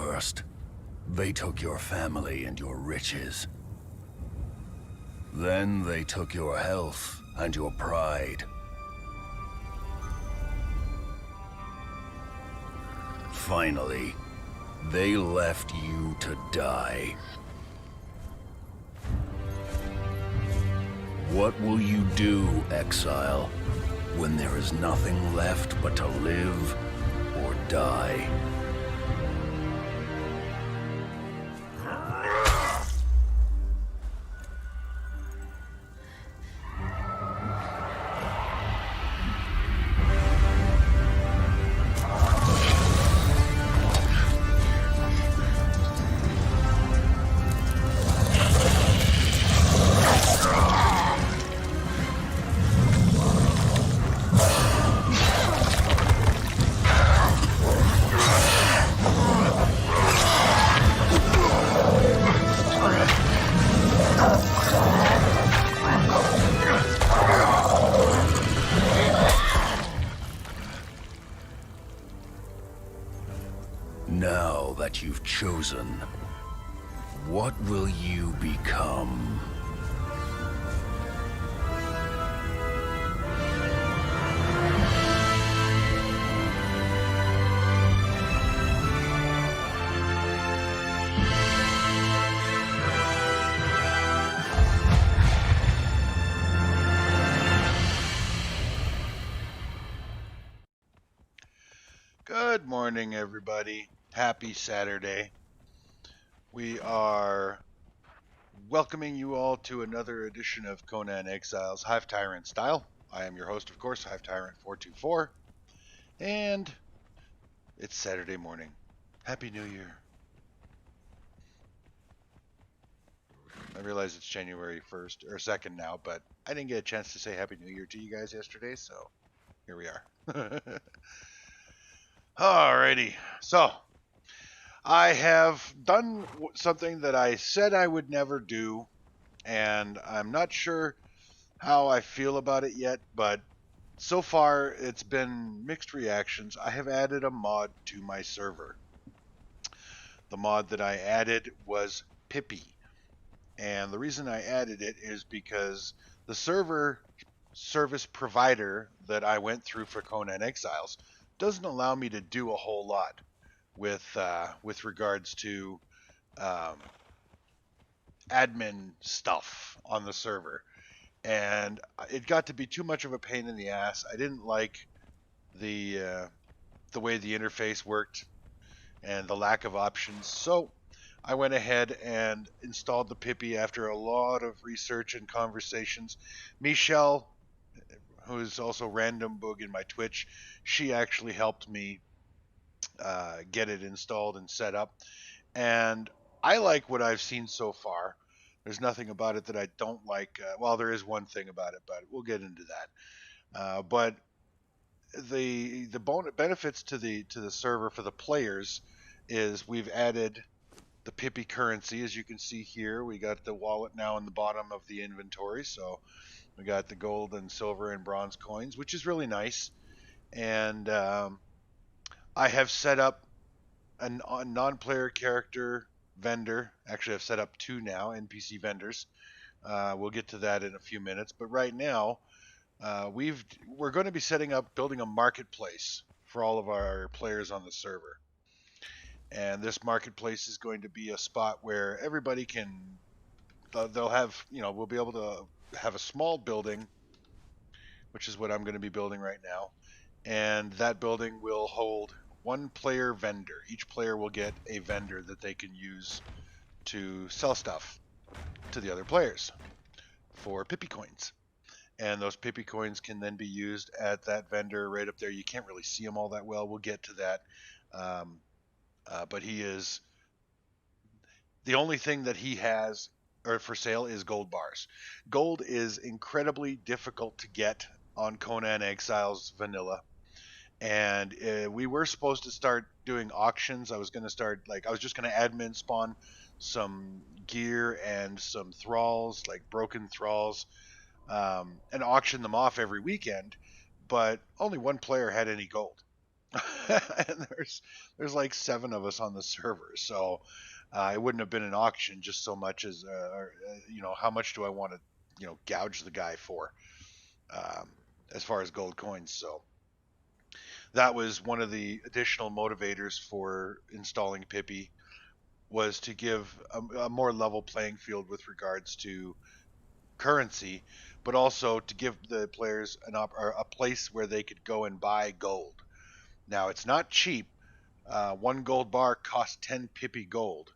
First, they took your family and your riches. Then they took your health and your pride. Finally, they left you to die. What will you do, exile, when there is nothing left but to live or die? Now that you've chosen, what will you become? Good morning, everybody. Happy Saturday. We are welcoming you all to another edition of Conan Exiles, Hivetyrant style. I am your host, of course, Hivetyrant424, and it's Saturday morning. Happy New Year. I realize it's January 1st or 2nd now, but I didn't get a chance to say Happy New Year to you guys yesterday, so here we are. Alrighty, so I have done something that I said I would never do, and I'm not sure how I feel about it yet, but so far it's been mixed reactions. I have added a mod to my server. The mod that I added was Pippi, and the reason I added it is because the server service provider that I went through for Conan Exiles doesn't allow me to do a whole lot with regards to admin stuff on the server, and it got to be too much of a pain in the ass. I didn't like the way the interface worked and the lack of options, so I went ahead and installed the Pippi after a lot of research and conversations. Michelle, who is also Random Boog in my Twitch, she actually helped me get it installed and set up, and I like what I've seen so far. There's nothing about it that I don't like. Well, there is one thing about it, but we'll get into that. But the benefits to the server for the players is we've added the Pippi currency. As you can see here, we got the wallet now in the bottom of the inventory, so we got the gold and silver and bronze coins, which is really nice. And I have set up a non-player character vendor. Actually, I've set up two now, NPC vendors. We'll get to that in a few minutes, but right now we're going to be building a marketplace for all of our players on the server. And this marketplace is going to be a spot where everybody can, they'll have, we'll be able to have a small building, which is what I'm going to be building right now. And that building will hold one player vendor. Each player will get a vendor that they can use to sell stuff to the other players for Pippi coins. And those Pippi coins can then be used at that vendor right up there. You can't really see them all that well. We'll get to that. But he is, the only thing that he has or for sale is gold bars. Gold is incredibly difficult to get on Conan Exiles vanilla. And we were supposed to start doing auctions. I was just going to admin spawn some gear and some thralls, like broken thralls, and auction them off every weekend. But only one player had any gold. and there's like 7 of us on the server, so it wouldn't have been an auction just so much as how much do I want to gouge the guy for, um, as far as gold coins. So that was one of the additional motivators for installing Pippi, was to give a more level playing field with regards to currency, but also to give the players a place where they could go and buy gold. Now it's not cheap. 1 gold bar costs 10 Pippi gold,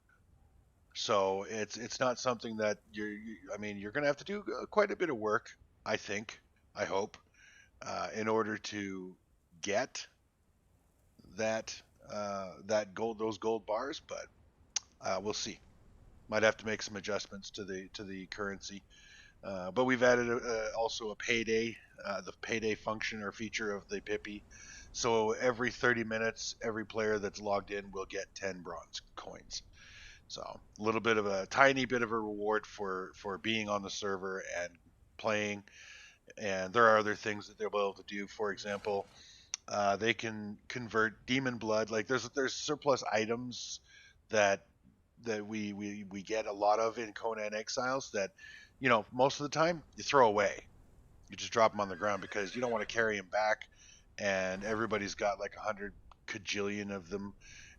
so it's not something that I mean, you're going to have to do quite a bit of work, I think, I hope, in order to get those gold bars, but we'll see. Might have to make some adjustments to the currency. But we've added also a payday, the payday function or feature of the Pippi. So every 30 minutes, every player that's logged in will get 10 bronze coins. So a little bit of a tiny bit of a reward for being on the server and playing. And there are other things that they'll be able to do. For example, they can convert demon blood. Like there's surplus items that we get a lot of in Conan Exiles that, most of the time you throw away. You just drop them on the ground because you don't want to carry them back, and everybody's got like 100 kajillion of them,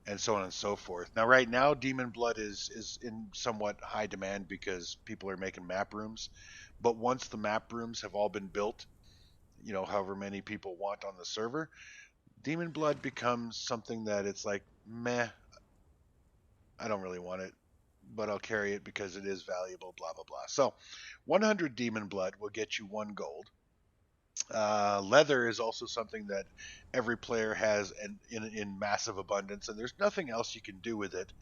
and so on and so forth. Now, right now, Demon Blood is in somewhat high demand because people are making map rooms. But once the map rooms have all been built, however many people want on the server, Demon Blood becomes something that it's like, meh, I don't really want it, but I'll carry it because it is valuable, blah, blah, blah. So 100 Demon Blood will get you 1 gold. Leather is also something that every player has in massive abundance, and there's nothing else you can do with it.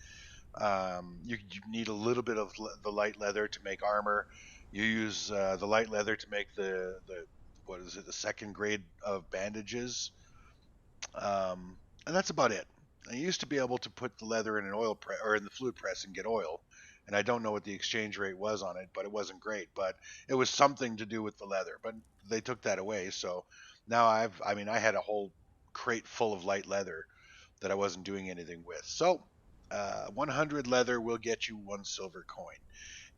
You need a little bit of the light leather to make armor. You use the light leather to make the what is it, the 2nd grade of bandages, and that's about it. I used to be able to put the leather in an oil press or in the fluid press and get oil, and I don't know what the exchange rate was on it, but it wasn't great. But it was something to do with the leather. But they took that away, so now I had a whole crate full of light leather that I wasn't doing anything with. So 100 leather will get you 1 silver coin,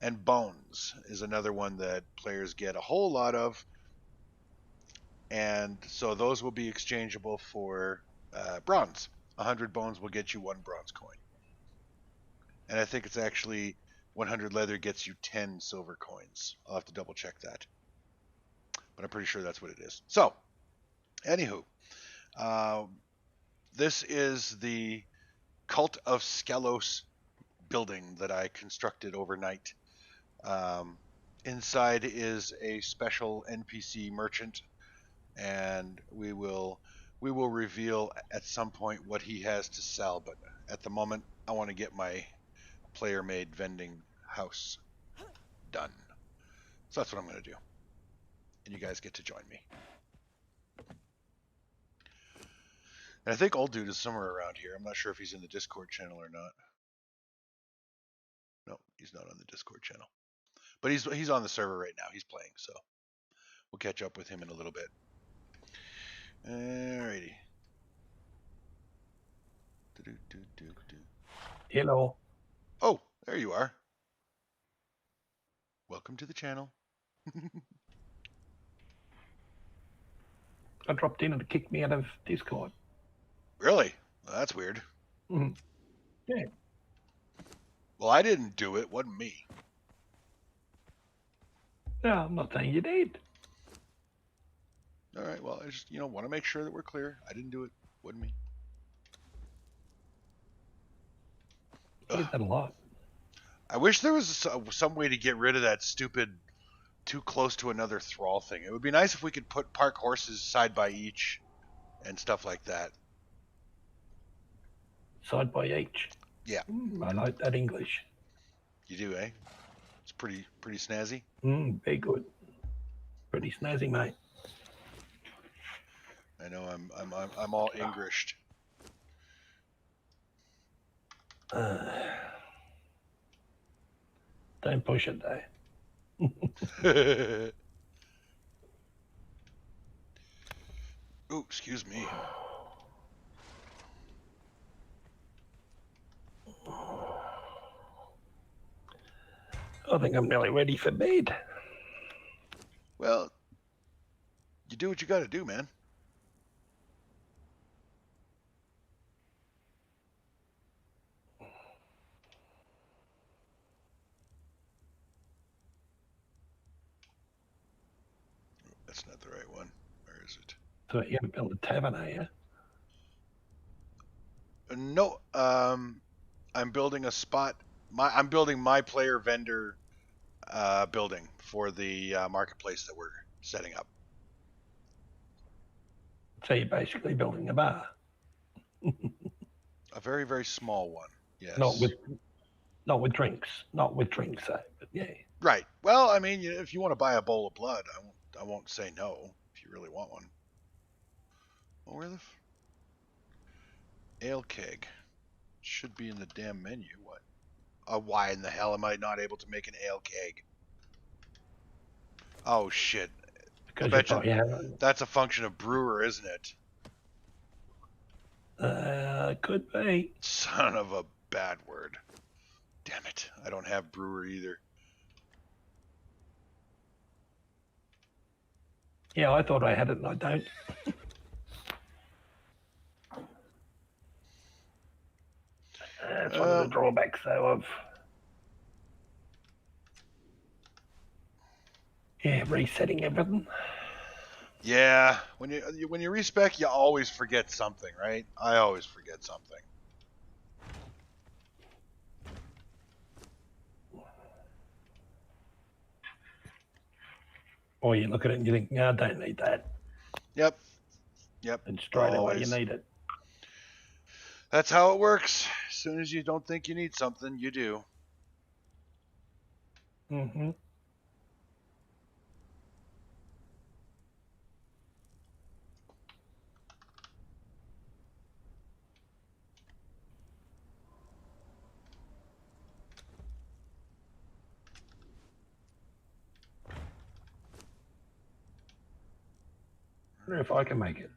and bones is another one that players get a whole lot of, and so those will be exchangeable for bronze. 100 bones will get you 1 bronze coin. And I think it's actually 100 leather gets you 10 silver coins. I'll have to double check that, but I'm pretty sure that's what it is. So, anywho, this is the Cult of Skelos building that I constructed overnight. Inside is a special NPC merchant, and we will reveal at some point what he has to sell. But at the moment, I want to get my player-made vending house done. So that's what I'm going to do. And you guys get to join me. And I think Old Dude is somewhere around here. I'm not sure if he's in the Discord channel or not. No, he's not on the Discord channel. But he's on the server right now. He's playing, so we'll catch up with him in a little bit. Alrighty. Hello. Oh, there you are. Welcome to the channel. I dropped in and it kicked me out of Discord. Really? Well, that's weird. Mm-hmm. Yeah. Well, I didn't do it. Wasn't me. No, I'm not saying you did. All right. Well, I just want to make sure that we're clear. I didn't do it. Wasn't me. I did that a lot. I wish there was some way to get rid of that stupid too close to another thrall thing. It would be nice if we could park horses side by each and stuff like that. Side by each. Yeah. I like that English. You do, eh? It's pretty snazzy. Very good. Pretty snazzy, mate. I know. I'm all Englished. Don't push it though. Oh, excuse me. I think I'm nearly ready for bed. Well, you do what you got to do, man. That's not the right one. Where is it? So you're going to build a tavern, are you? No, I'm building a spot. I'm building my player vendor building for the marketplace that we're setting up. So you're basically building a bar. A very, very small one. Yes. Not with drinks. Not with drinks, though. But yeah. Right. Well, I mean, if you want to buy a bowl of blood, I won't say no if you really want one. Well, where the ale keg should be in the damn menu. What? Why in the hell am I not able to make an ale keg? Oh shit! Because I bet you that's a function of brewer, isn't it? could be. Son of a bad word. Damn it! I don't have brewer either. Yeah, I thought I had it and I don't. That's one of the drawbacks, though, of resetting everything. Yeah, when you respec, you always forget something, right? I always forget something. Or you look at it and you think, no, I don't need that. Yep. And straight away Always. you need it. That's how it works. As soon as you don't think you need something, you do. Mm-hmm. I wonder if I can make it.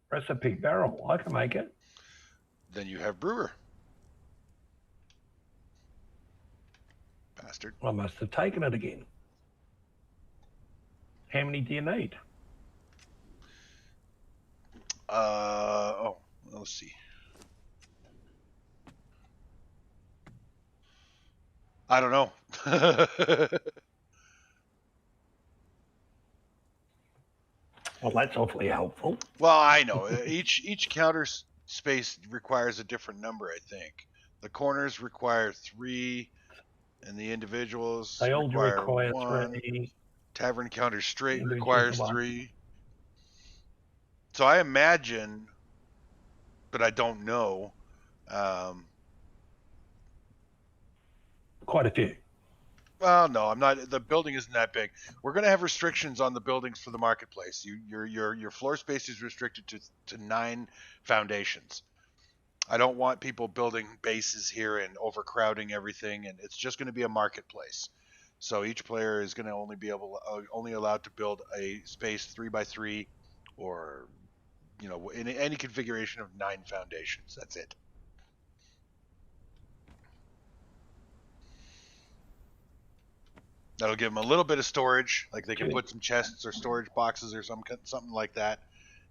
Recipe barrel, I can make it. Then you have brewer. Bastard. I must have taken it again. How many do you need? Let's see. I don't know. Well, that's awfully helpful. Well, I know. Each counter space requires a different number, I think. The corners require 3, and the individuals They all require 1. 3. Tavern counter straight Individuals requires 1. 3. So I imagine, but I don't know. Quite a few. Well, no, I'm not. The building isn't that big. We're going to have restrictions on the buildings for the marketplace. Your floor space is restricted to 9 foundations. I don't want people building bases here and overcrowding everything, and it's just going to be a marketplace. So each player is going to only allowed to build a space 3x3, or in any configuration of 9 foundations. That's it. That'll give them a little bit of storage, like they can put some chests or storage boxes or something like that,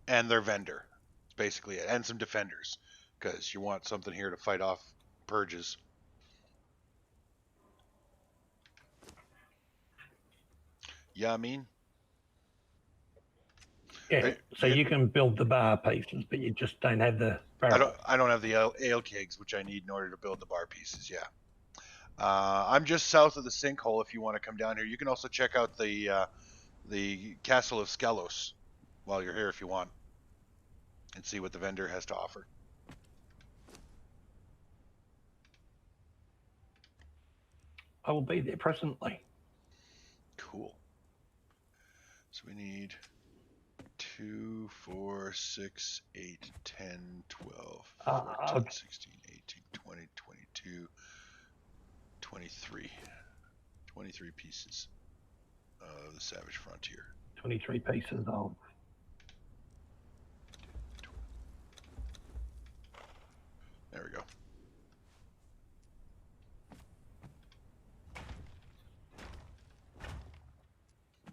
and their vendor. It's basically it, and some defenders, because you want something here to fight off purges. Yeah, I mean. Yeah, so you can build the bar pieces, but you just don't have the barrel. I don't have the ale kegs, which I need in order to build the bar pieces. Yeah. I'm just south of the sinkhole. If you want to come down here, you can also check out the castle of Skelos while you're here, if you want, and see what the vendor has to offer. I will be there presently. Cool. So we need 2, 4, 6, 8, 10, 12, 14, 16, 18, 20, 22, 23 pieces The Savage Frontier. 23 pieces of. There we go.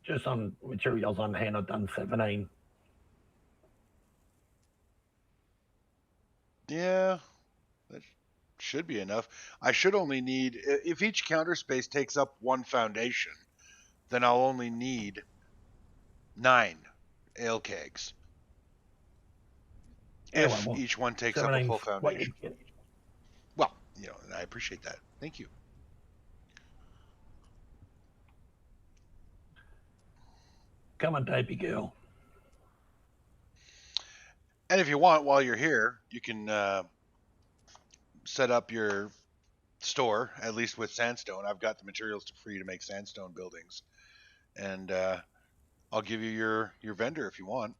Just on materials on hand, I've done 17. Yeah, that should be enough. I should only need, if each counter space takes up one foundation, then I'll only need 9 ale kegs. Yeah, If well, each one takes up a full foundation. Well, you know, and I appreciate that. Thank you. Come on, baby girl. And if you want, while you're here, you can set up your store, at least with sandstone. I've got the materials for you to make sandstone buildings. And I'll give you your vendor if you want.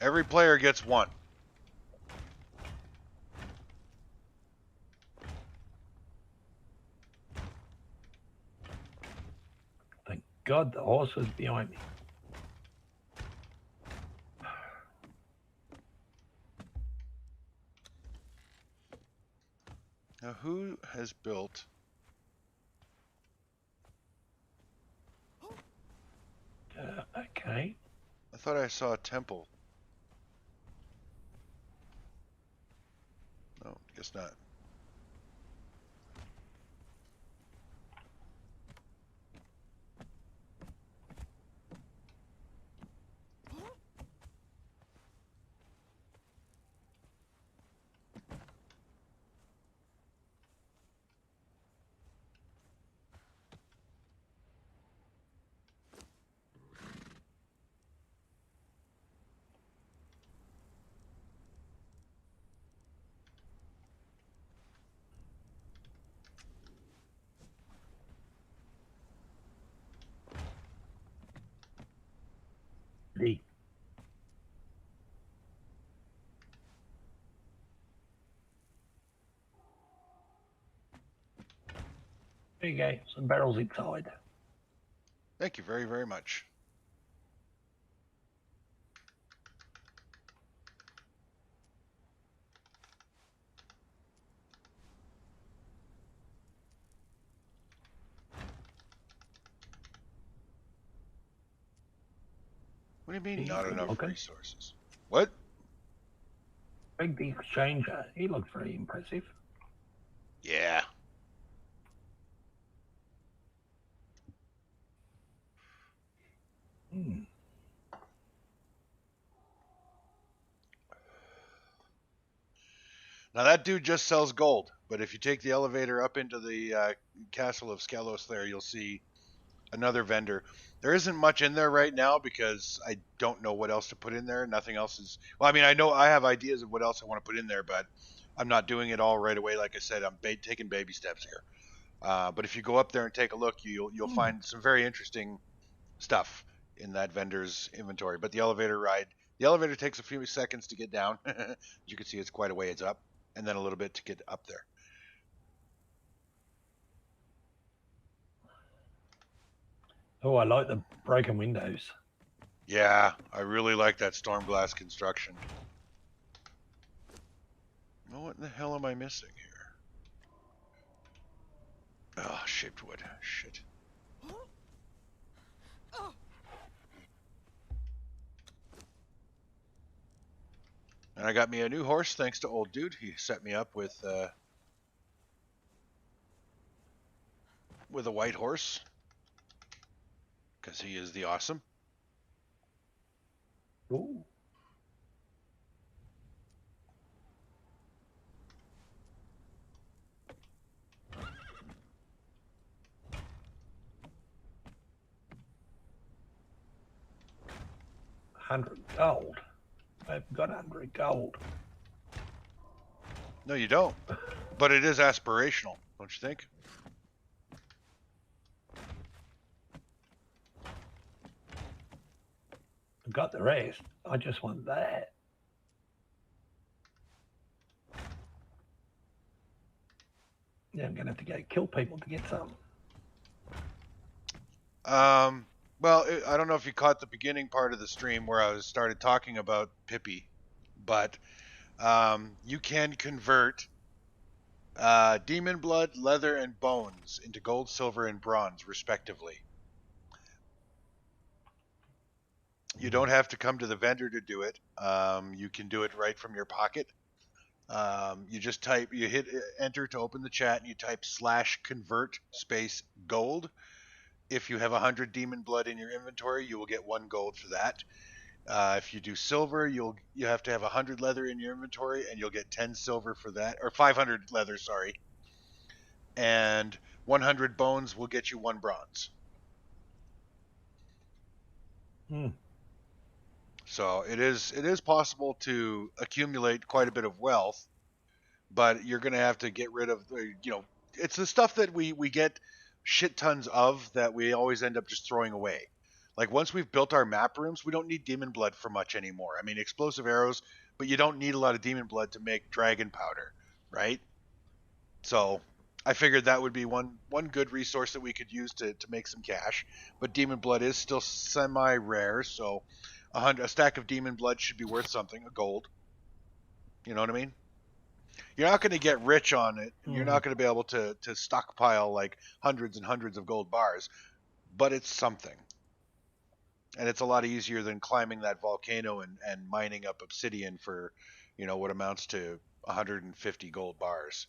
Every player gets one. Thank God the horse was behind me. Now, who has built? Okay. I thought I saw a temple. No, guess not. D. There you go. Some barrels inside. Thank you very, very much. What do you mean, not enough resources? What? Big the exchanger. He looks very impressive. Yeah. Now that dude just sells gold, but if you take the elevator up into the castle of Skelos there, you'll see another vendor. There isn't much in there right now because I don't know what else to put in there. Nothing else is. Well, I mean, I know I have ideas of what else I want to put in there, but I'm not doing it all right away. Like I said, I'm taking baby steps here. But if you go up there and take a look, you'll find some very interesting stuff in that vendor's inventory. But the elevator takes a few seconds to get down. As you can see, it's quite a ways up, and then a little bit to get up there. Oh, I like the broken windows. Yeah, I really like that storm glass construction. Oh, what in the hell am I missing here? Oh, shaped wood. Shit. And I got me a new horse thanks to old dude. He set me up with a white horse because he is the awesome. Ooh. $100 gold. I've got 100 gold. No, you don't. But it is aspirational, don't you think? I've got the rest. I just want that. Yeah, I'm gonna have to go kill people to get some. Well, I don't know if you caught the beginning part of the stream where I started talking about Pippi, but you can convert demon blood, leather, and bones into gold, silver, and bronze, respectively. You don't have to come to the vendor to do it. You can do it right from your pocket. You just you hit enter to open the chat, and you type /convert space gold. If you have 100 demon blood in your inventory, you will get 1 gold for that. If you do silver, you have to have 100 leather in your inventory, and you'll get 10 silver for that, or 500 leather, sorry. And 100 bones will get you 1 bronze. So it is possible to accumulate quite a bit of wealth, but you're going to have to get rid of it's the stuff that we get shit tons of that we always end up just throwing away. Like once we've built our map rooms, we don't need demon blood for much anymore. I mean, explosive arrows, but you don't need a lot of demon blood to make dragon powder, right? So I figured that would be one good resource that we could use to make some cash. But demon blood is still semi-rare, so a stack of demon blood should be worth something, a gold. You know what I mean? You're not going to get rich on it, and you're not going to be able to stockpile like hundreds and hundreds of gold bars, but it's something. And it's a lot easier than climbing that volcano and mining up obsidian for, what amounts to 150 gold bars.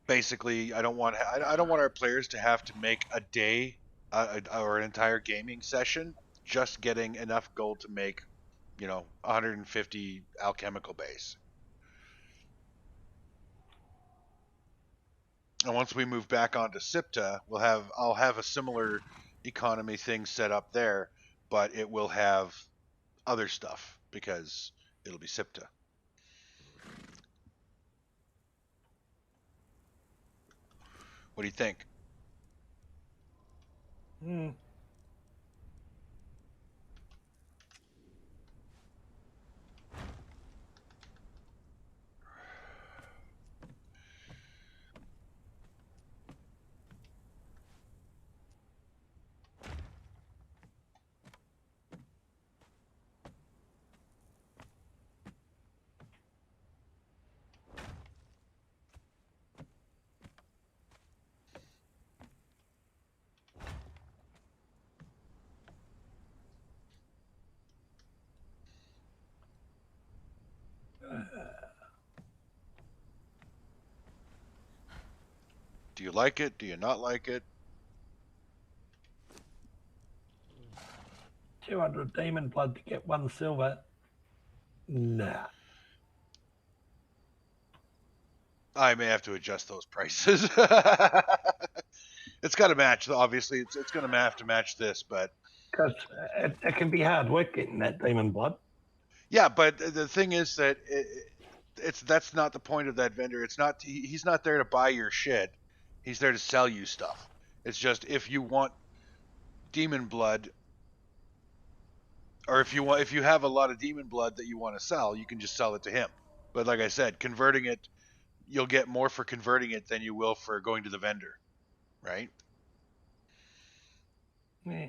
Basically, I don't want our players to have to make a day or an entire gaming session just getting enough gold to make 150 alchemical base. And once we move back onto Sipta, I'll have a similar economy thing set up there, but it will have other stuff because it'll be Sipta. What do you think? Do you like it? Do you not like it? 200 demon blood to get 1 silver. Nah. I may have to adjust those prices. It's got to match. Obviously, it's going to have to match this, but Because it can be hard work getting that demon blood. Yeah, but the thing is that that's not the point of that vendor. It's not he's not there to buy your shit. He's there to sell you stuff. It's just if you want demon blood, or if you have a lot of demon blood that you want to sell, you can just sell it to him. But like I said, converting it, you'll get more for converting it than you will for going to the vendor, right? Yeah.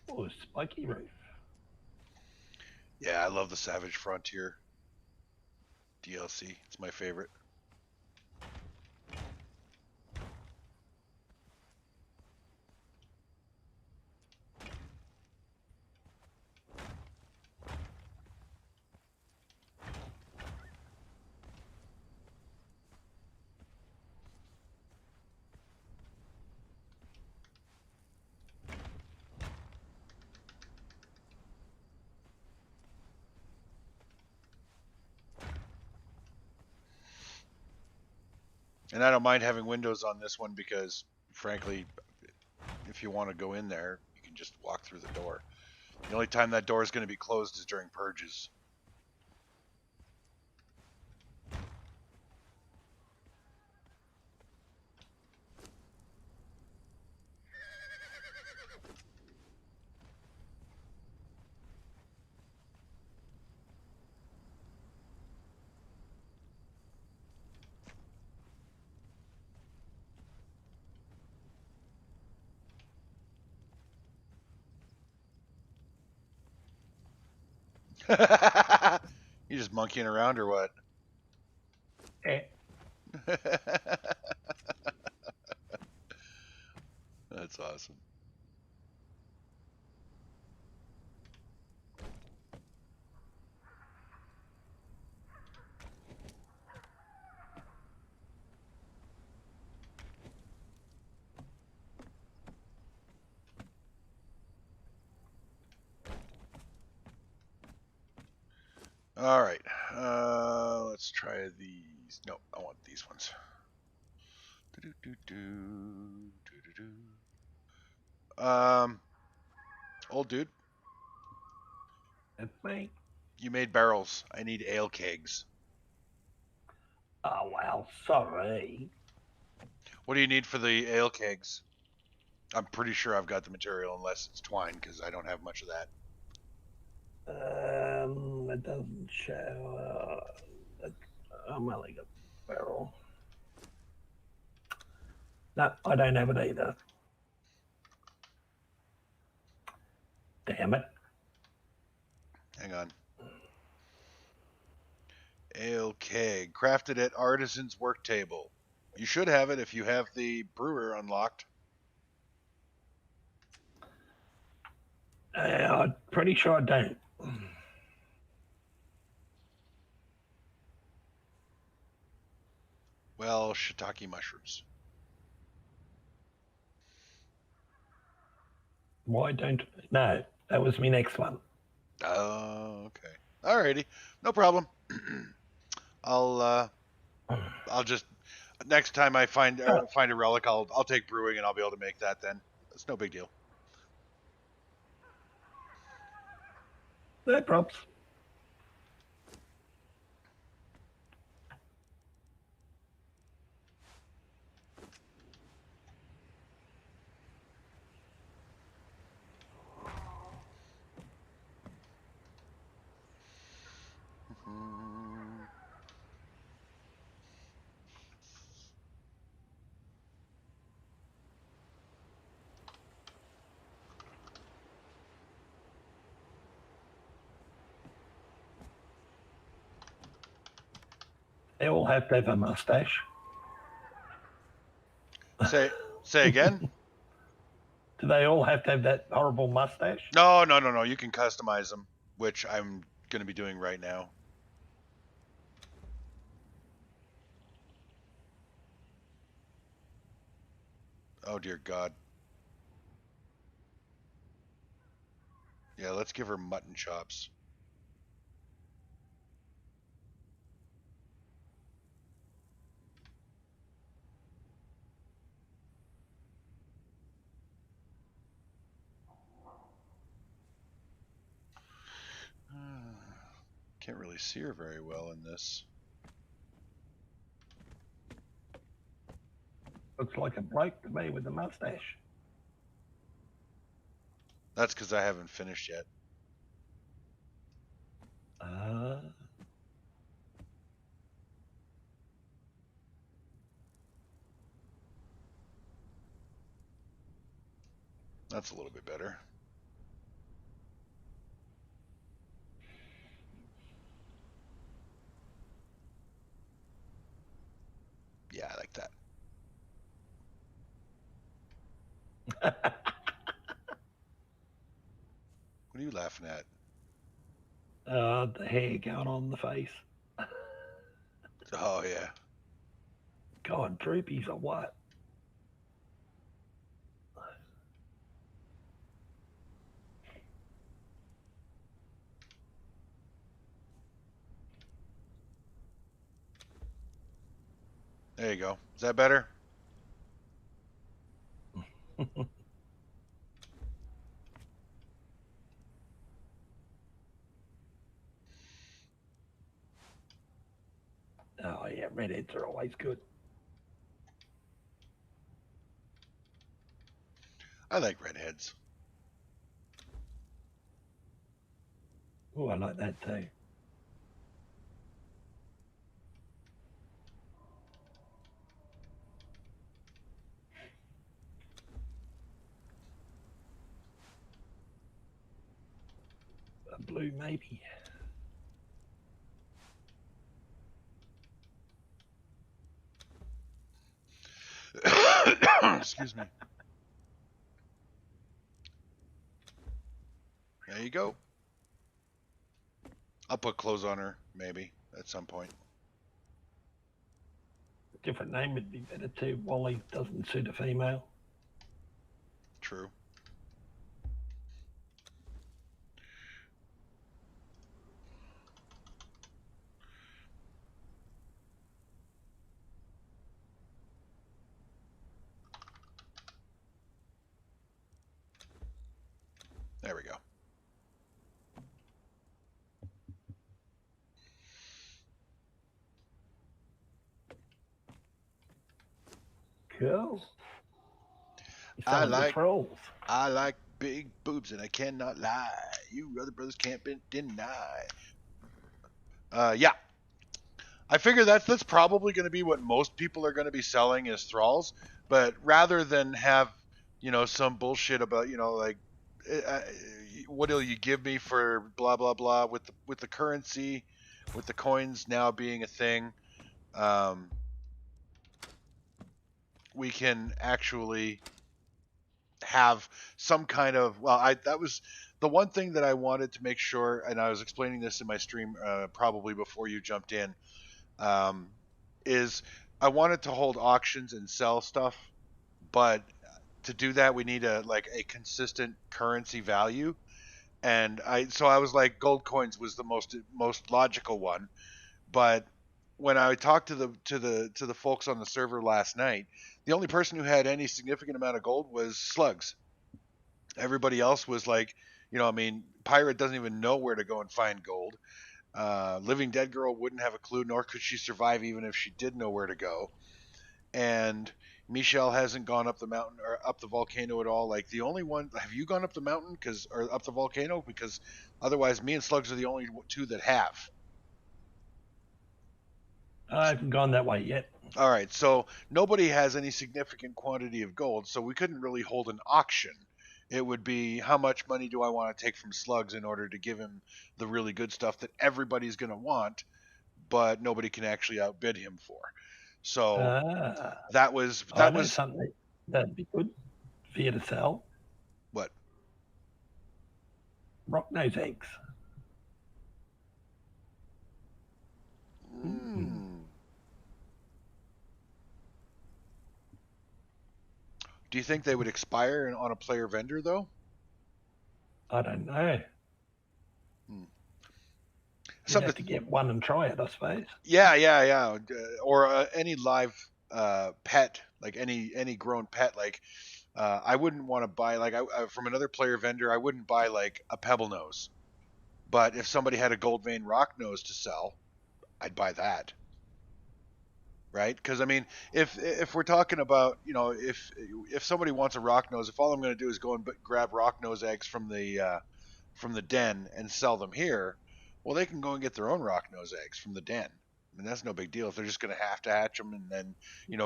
Oh, spiky roof. Yeah, I love the Savage Frontier DLC. It's my favorite. And I don't mind having windows on this one because, frankly, if you want to go in there, you can just walk through the door. The only time that door is going to be closed is during purges. You just monkeying around or what? Eh. That's awesome. All right, let's try these. No, I want these ones. Old dude, That's me. you made barrels. I need ale kegs. Oh, well, sorry. What do you need for the ale kegs? I'm pretty sure I've got the material, unless it's twine, because I don't have much of that. It doesn't show. I'm only got barrel. No, I don't have it either. Damn it. Hang on. Ale keg, crafted at artisan's work table. You should have it if you have the brewer unlocked. I'm pretty sure I don't. Well, shiitake mushrooms. Why don't... No, that was my next one. Oh, okay. Alrighty, no problem. I'll just next time I find a relic, I'll take brewing and I'll be able to make that then. It's no big deal. No props. They all have to have a mustache. Say again? Do they all have to have that horrible mustache? No. You can customize them, which I'm going to be doing right now. Oh dear God. Yeah, let's give her mutton chops. Can't really see her very well in this. Looks like a bloke to me with a mustache. That's because I haven't finished yet. That's a little bit better. Yeah, I like that. What are you laughing at? The hair going on the face. Oh, yeah. God, droopies or what? There you go. Is that better? redheads are always good. I like redheads. Oh, I like that too. A blue, maybe. Excuse me. There you go. I'll put clothes on her, maybe, at some point. A different name would be better too. Wally doesn't suit a female. True. There we go. Cool. I Some of the like- trolls. I like big boobs, and I cannot lie. You other brothers can't deny. Yeah. I figure that's probably going to be what most people are going to be selling is thralls. But rather than have, some bullshit about, like, what will you give me for blah blah blah with the currency, with the coins now being a thing, we can actually have some kind of that was the one thing that I wanted to make sure, and I was explaining this in my stream probably before you jumped in, is I wanted to hold auctions and sell stuff, but to do that we need a consistent currency value. And I was like, gold coins was the most logical one. But when I talked to the folks on the server last night, the only person who had any significant amount of gold was Slugs. Everybody else was like, Pirate doesn't even know where to go and find gold. Living Dead Girl wouldn't have a clue, nor could she survive even if she did know where to go. And Michelle hasn't gone up the mountain or up the volcano at all. Like, the only one, have you gone up the mountain or up the volcano? Because otherwise, me and Slugs are the only two that have. I haven't gone that way yet. All right, so nobody has any significant quantity of gold, so we couldn't really hold an auction. It would be, how much money do I want to take from Slugs in order to give him the really good stuff that everybody's going to want, but nobody can actually outbid him for. So that was something that'd be good for you to sell. What? Rock nose eggs. Do you think they would expire on a player vendor though? I don't know. You'd have to get one and try it, I suppose. Yeah. Or any live pet, like any grown pet. Like I wouldn't want to buy from another player vendor. I wouldn't buy like a pebble nose. But if somebody had a gold vein rock nose to sell, I'd buy that. Right? Because I mean, if we're talking about, if somebody wants a rock nose, if all I'm going to do is go and grab rock nose eggs from the den and sell them here, well, they can go and get their own rock nose eggs from the den. I mean, that's no big deal if they're just going to have to hatch them and then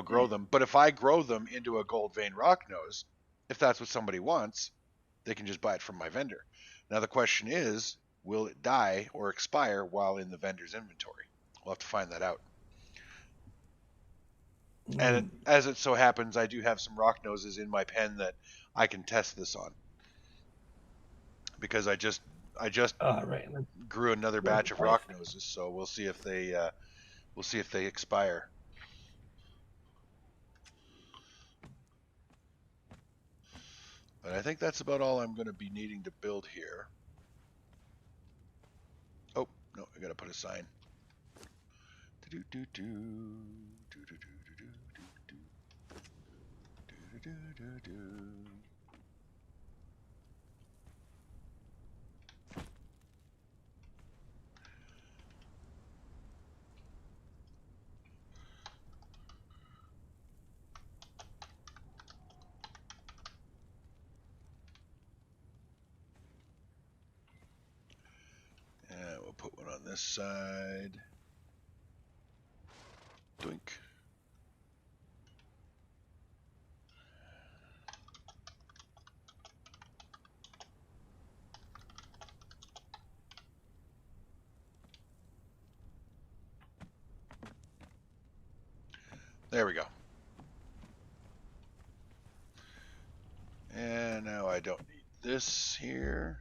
grow them. But if I grow them into a gold vein rock nose, if that's what somebody wants, they can just buy it from my vendor. Now the question is, will it die or expire while in the vendor's inventory? We'll have to find that out. And as it so happens, I do have some rock noses in my pen that I can test this on, because I just grew another batch of rock noses, so we'll see if they expire. But I think that's about all I'm going to be needing to build here. Oh no, I got to put a sign. this side. Doink. There we go. And now I don't need this here.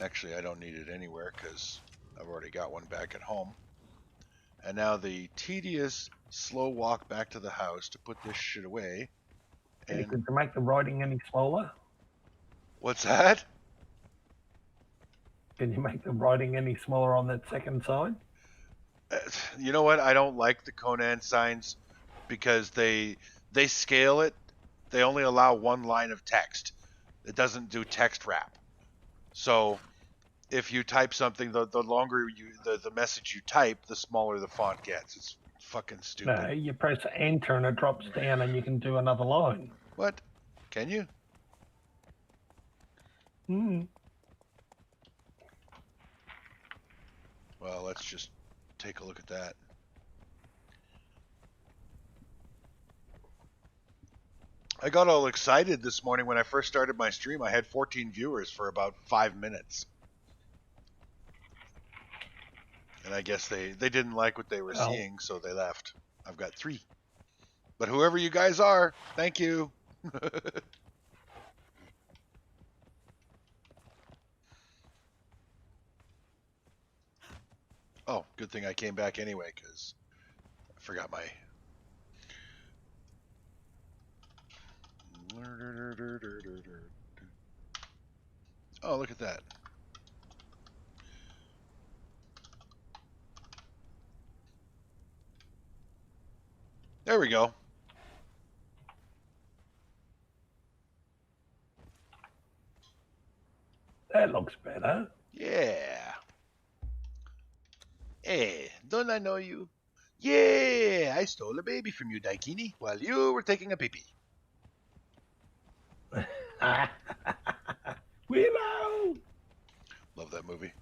Actually, I don't need it anywhere because I've already got one back at home. And now the tedious, slow walk back to the house to put this shit away. Hey, And could you make the writing any smaller? what's that? Can you make the writing any smaller on that second side? You know what? I don't like the Conan signs because they scale it. They only allow one line of text. It doesn't do text wrap. So if you type something, the longer the message you type, the smaller the font gets. It's fucking stupid. No, you press enter and it drops down and you can do another line. What? Can you? Hmm. Well, let's just take a look at that. I got all excited this morning when I first started my stream. I had 14 viewers for about 5 minutes. And I guess they didn't like what they were seeing, so they left. I've got 3. But whoever you guys are, thank you. Oh, good thing I came back anyway, because I forgot my... Oh, look at that. There we go. That looks better. Yeah. Hey, don't I know you? Yeah, I stole a baby from you, Daikini, while you were taking a pee-pee. Willow! Love that movie.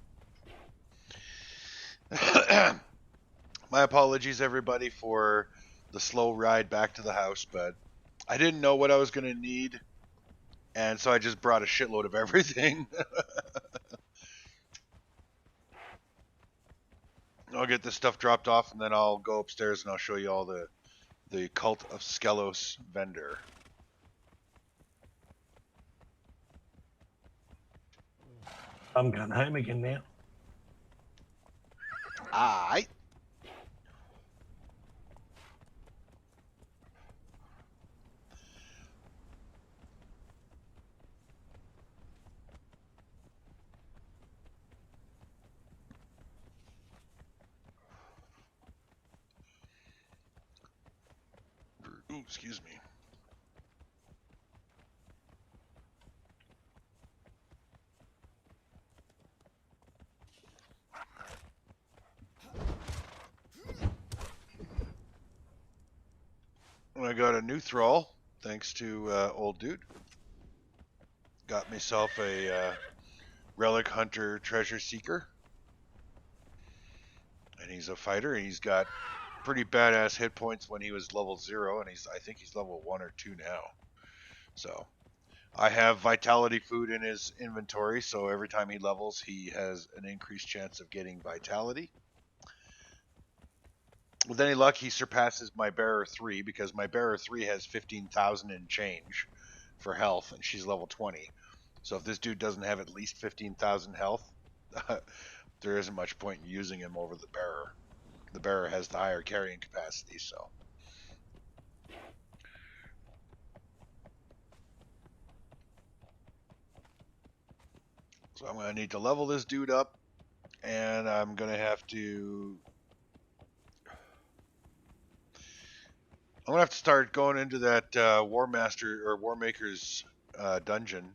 My apologies, everybody, for the slow ride back to the house, but I didn't know what I was going to need, and so I just brought a shitload of everything. I'll get this stuff dropped off, and then I'll go upstairs and I'll show you all the Cult of Skelos vendor. I'm going home again now. Aight. Ooh, excuse me. I got a new thrall, thanks to old dude. Got myself a relic hunter treasure seeker, and he's a fighter, and he's got pretty badass hit points when he was level 0, and I think he's level 1 or 2 now. So I have vitality food in his inventory, so every time he levels, he has an increased chance of getting vitality. With any luck, he surpasses my bearer 3, because my bearer 3 has 15,000 and change for health, and she's level 20. So if this dude doesn't have at least 15,000 health, there isn't much point in using him over the bearer. The bearer has the higher carrying capacity, so. So I'm going to need to level this dude up, and I'm going to have to... I'm going to have to start going into that War Master or War Maker's dungeon,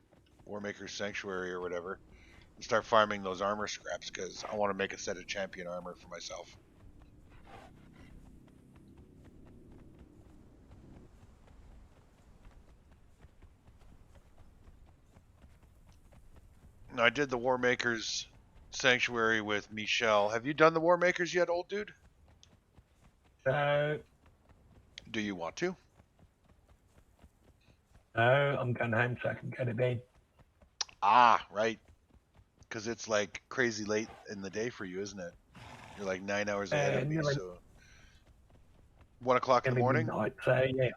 War Maker's Sanctuary or whatever, and start farming those armor scraps, because I want to make a set of champion armor for myself. I did the Warmaker's Sanctuary with Michelle. Have you done the Warmakers yet, old dude? No, Do you want to? no, I'm going home so I can go to bed. Ah, right. Because it's like crazy late in the day for you, isn't it? You're like 9 hours ahead of me, nearly, so 1 o'clock in the nearly morning. midnight, so yeah.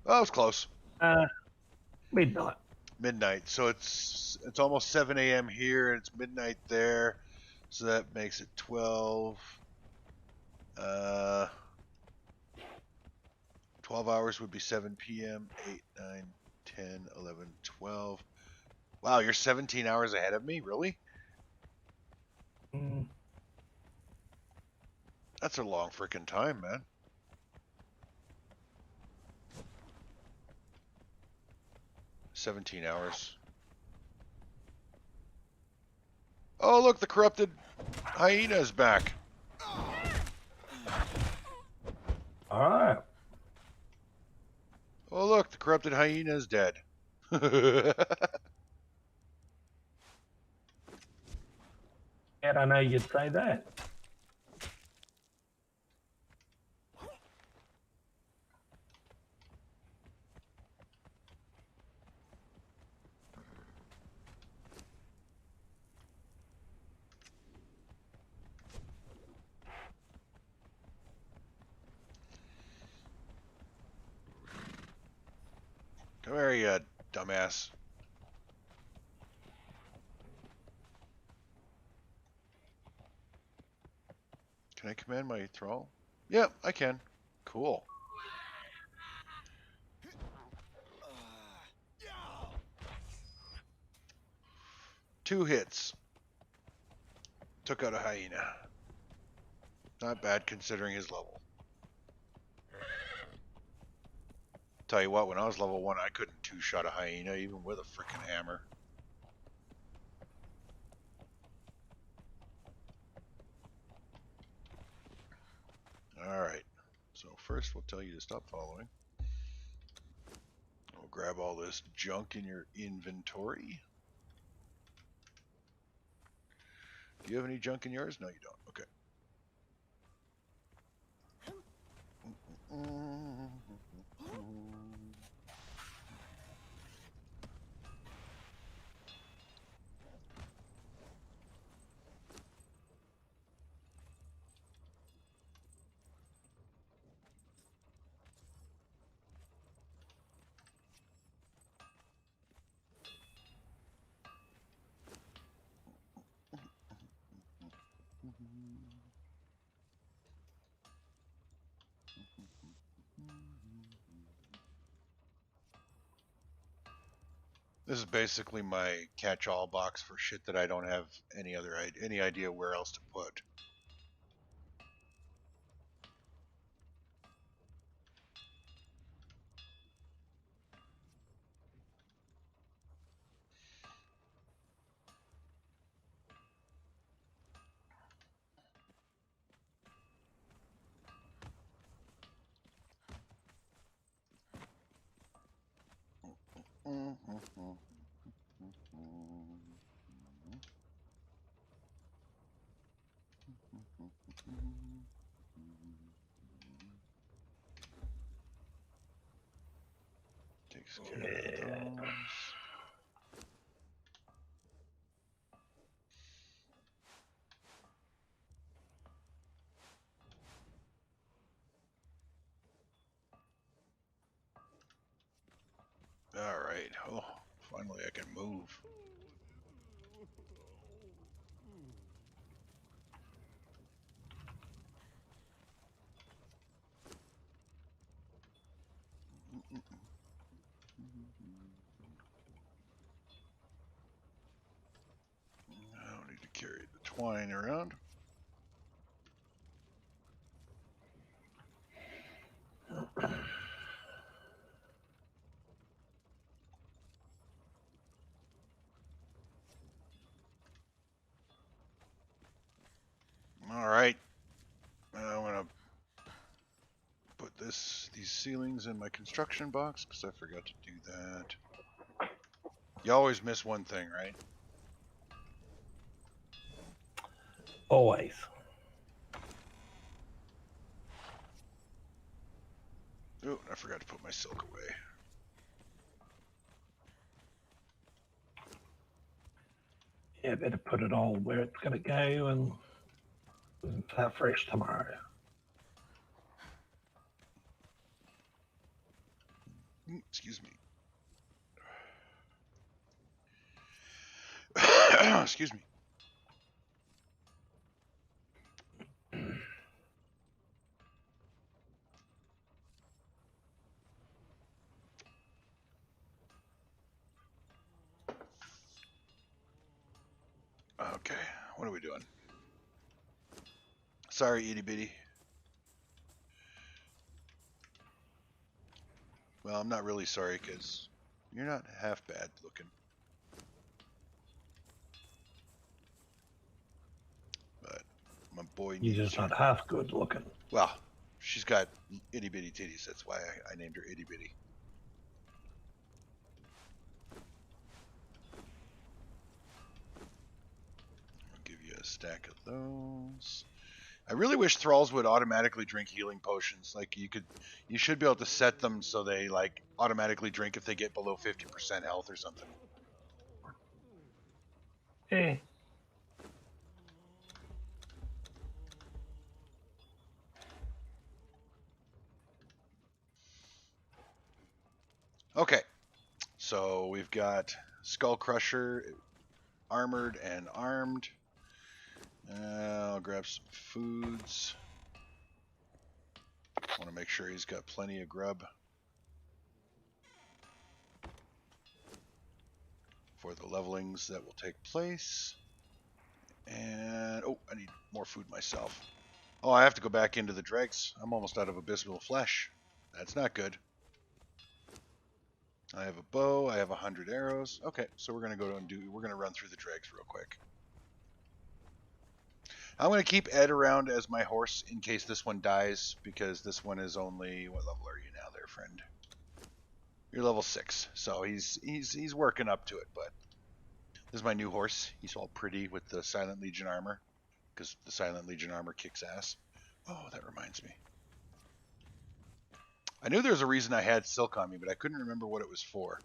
Oh, it's close. Midnight. Midnight. So it's almost 7 a.m. here, and it's midnight there. So that makes it 12. 12 hours would be 7 p.m. 8, 9, 10, 11, 12. Wow, you're 17 hours ahead of me? Really? Mm. That's a long freaking time, man. $17 hours. Oh, look, the corrupted hyena is back. All right. Oh, look, the corrupted hyena is dead. Yeah, I know you'd say that. Come here, you dumbass. Can I command my thrall? Yep, I can. Cool. Two hits. Took out a hyena. Not bad considering his level. Tell you what, when I was level 1, I couldn't two-shot a hyena even with a freaking hammer. Alright. So first we'll tell you to stop following. We'll grab all this junk in your inventory. Do you have any junk in yours? No, you don't. Okay. This is basically my catch-all box for shit that I don't have any idea where else to put. Takes care of those. Alright. Oh, finally I can move. I don't need to carry the twine around. Alright. I'm gonna put these ceilings in my construction box because I forgot to do that. You always miss one thing, right? Always. Oh, I forgot to put my silk away. Yeah, better put it all where it's going to go and start fresh tomorrow. Excuse me. Excuse me. Okay, what are we doing? Sorry, Itty Bitty. Well, I'm not really sorry because you're not half bad looking. But my boy needs You're just her. not half good looking. Well, she's got itty bitty titties. That's why I named her Itty Bitty. I'll give you a stack of those. I really wish thralls would automatically drink healing potions. Like you should be able to set them so they like automatically drink if they get below 50% health or something. Eh. Okay, so we've got Skull Crusher armored and armed. I'll grab some foods. Want to make sure he's got plenty of grub for the levelings that will take place. And oh, I need more food myself. Oh, I have to go back into the dregs. I'm almost out of abysmal flesh. That's not good. I have a bow. I have 100 arrows. Okay, so we're gonna go and we're gonna run through the dregs real quick. I'm gonna keep Ed around as my horse in case this one dies, because this one is only, what level are you now there, friend? You're level 6, so he's working up to it. But this is my new horse. He's all pretty with the Silent Legion armor, because the Silent Legion armor kicks ass. Oh, that reminds me. I knew there was a reason I had silk on me, but I couldn't remember what it was for.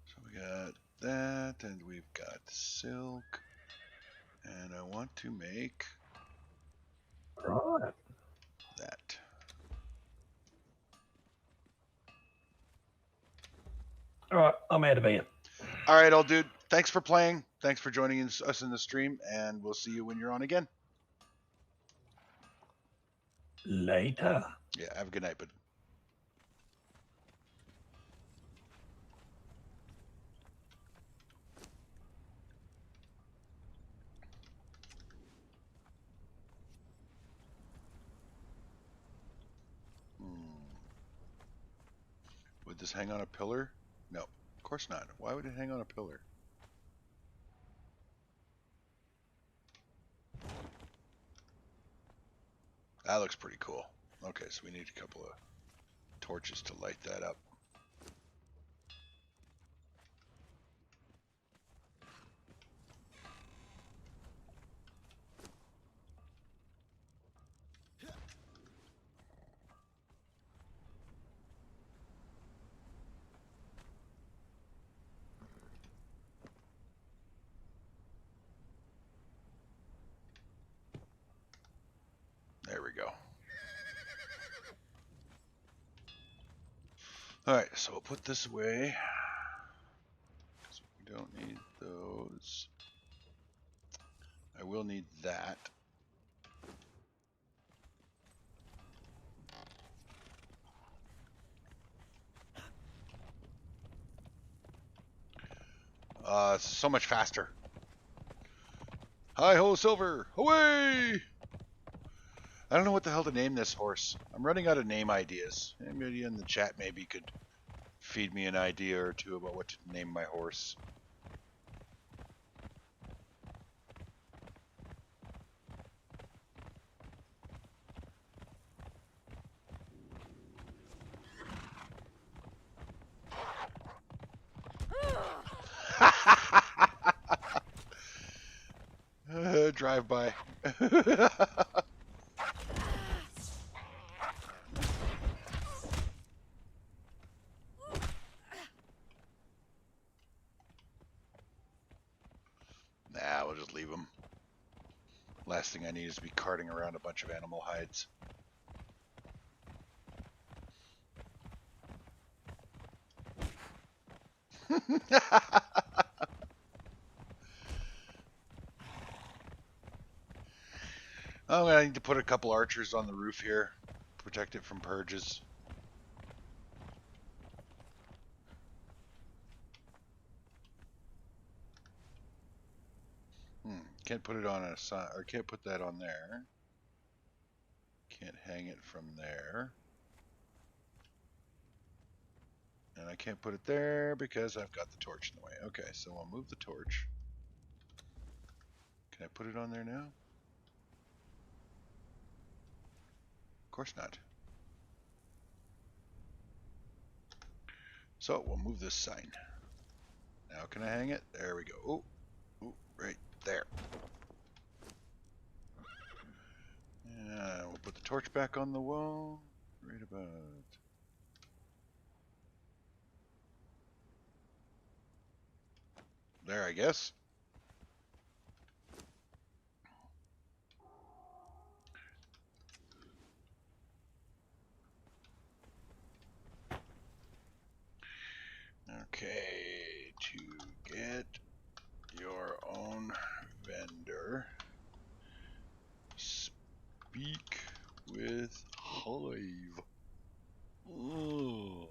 So we got that, and we've got silk. And I want to make Right. that. All right, I'm out of here. All right, old dude. Thanks for playing. Thanks for joining us in the stream, and we'll see you when you're on again. Later. Yeah, have a good night, bud. Would this hang on a pillar? No, of course not. Why would it hang on a pillar? That looks pretty cool. Okay, so we need a couple of torches to light that up. There we go. Alright, so we'll put this away, because we don't need those. I will need that. So much faster. Hi-ho, Silver! Away! I don't know what the hell to name this horse. I'm running out of name ideas. Anybody in the chat maybe could feed me an idea or two about what to name my horse. Nah, we'll just leave them. Last thing I need is to be carting around a bunch of animal hides. Oh, I need to put a couple archers on the roof here. Protect it from purges. Can't put it on a sign, or can't put that on there. Can't hang it from there. And I can't put it there because I've got the torch in the way. Okay, so I'll move the torch. Can I put it on there now? Of course not. So we'll move this sign. Now can I hang it? There we go. Oh, right there. And we'll put the torch back on the wall. Right about. There, I guess. Okay, to get your own vendor, speak with Hive. Oh,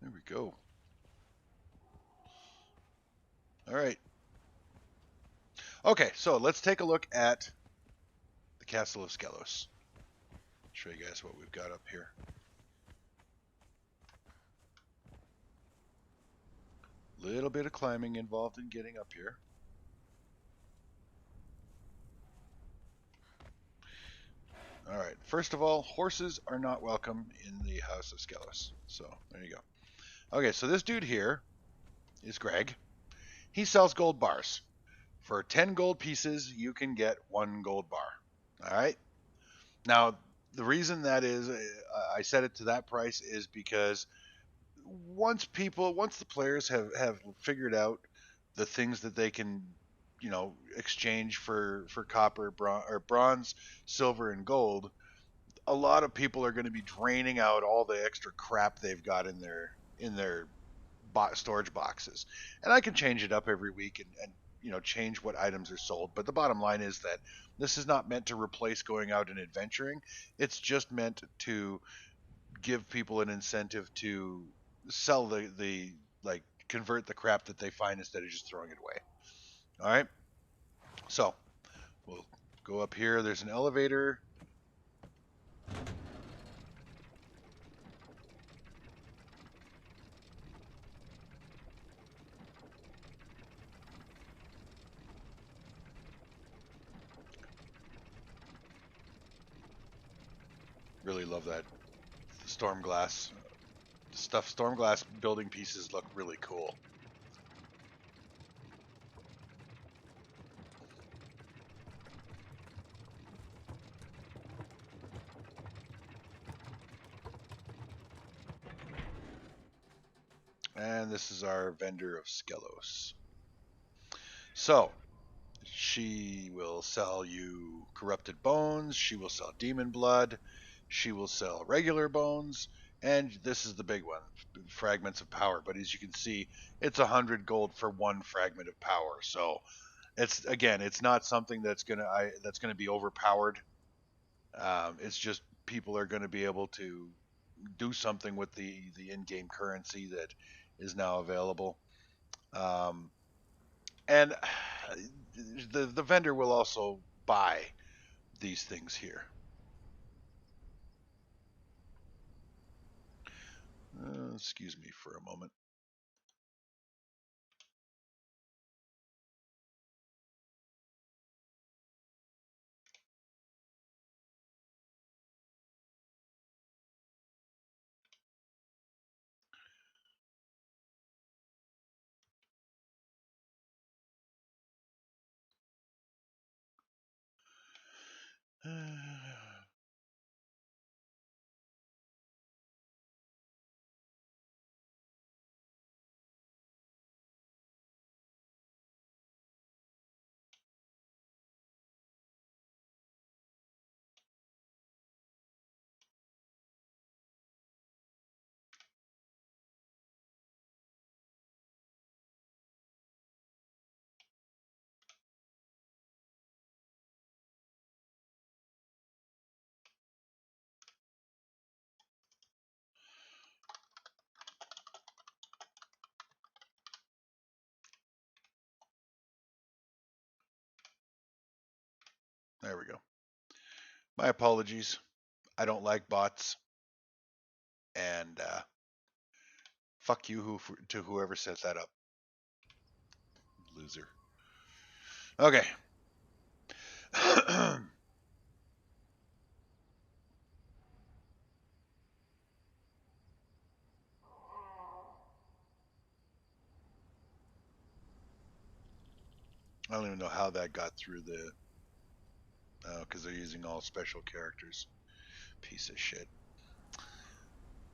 there we go. All right. Okay, so let's take a look at the Castle of Skelos. Show you guys what we've got up here. Little bit of climbing involved in getting up here. All right, first of all, horses are not welcome in the House of Skelos. So there you go. Okay, so this dude here is Greg. He sells gold bars. For 10 gold pieces, you can get 1 gold bar. All right. Now, the reason that is, I set it to that price is because once the players have figured out the things that they can, exchange for copper, bronze, silver, and gold, a lot of people are going to be draining out all the extra crap they've got in their storage boxes. And I can change it up every week and change what items are sold. But the bottom line is that this is not meant to replace going out and adventuring. It's just meant to give people an incentive to sell the like convert the crap that they find instead of just throwing it away. All right. So we'll go up here. There's an elevator. Really love that storm glass stuff. Storm glass building pieces look really cool. And this is our vendor of Skelos. So she will sell you corrupted bones. She will sell demon blood. She will sell regular bones. And this is the big one, fragments of power. But as you can see, it's 100 gold for 1 fragment of power. So it's not something that's gonna be overpowered. It's just people are going to be able to do something with the in-game currency that is now available. And the vendor will also buy these things here. Excuse me for a moment. There we go. My apologies. I don't like bots. And fuck you to whoever set that up. Loser. Okay. I don't even know how that got through the... because they're using all special characters. Piece of shit.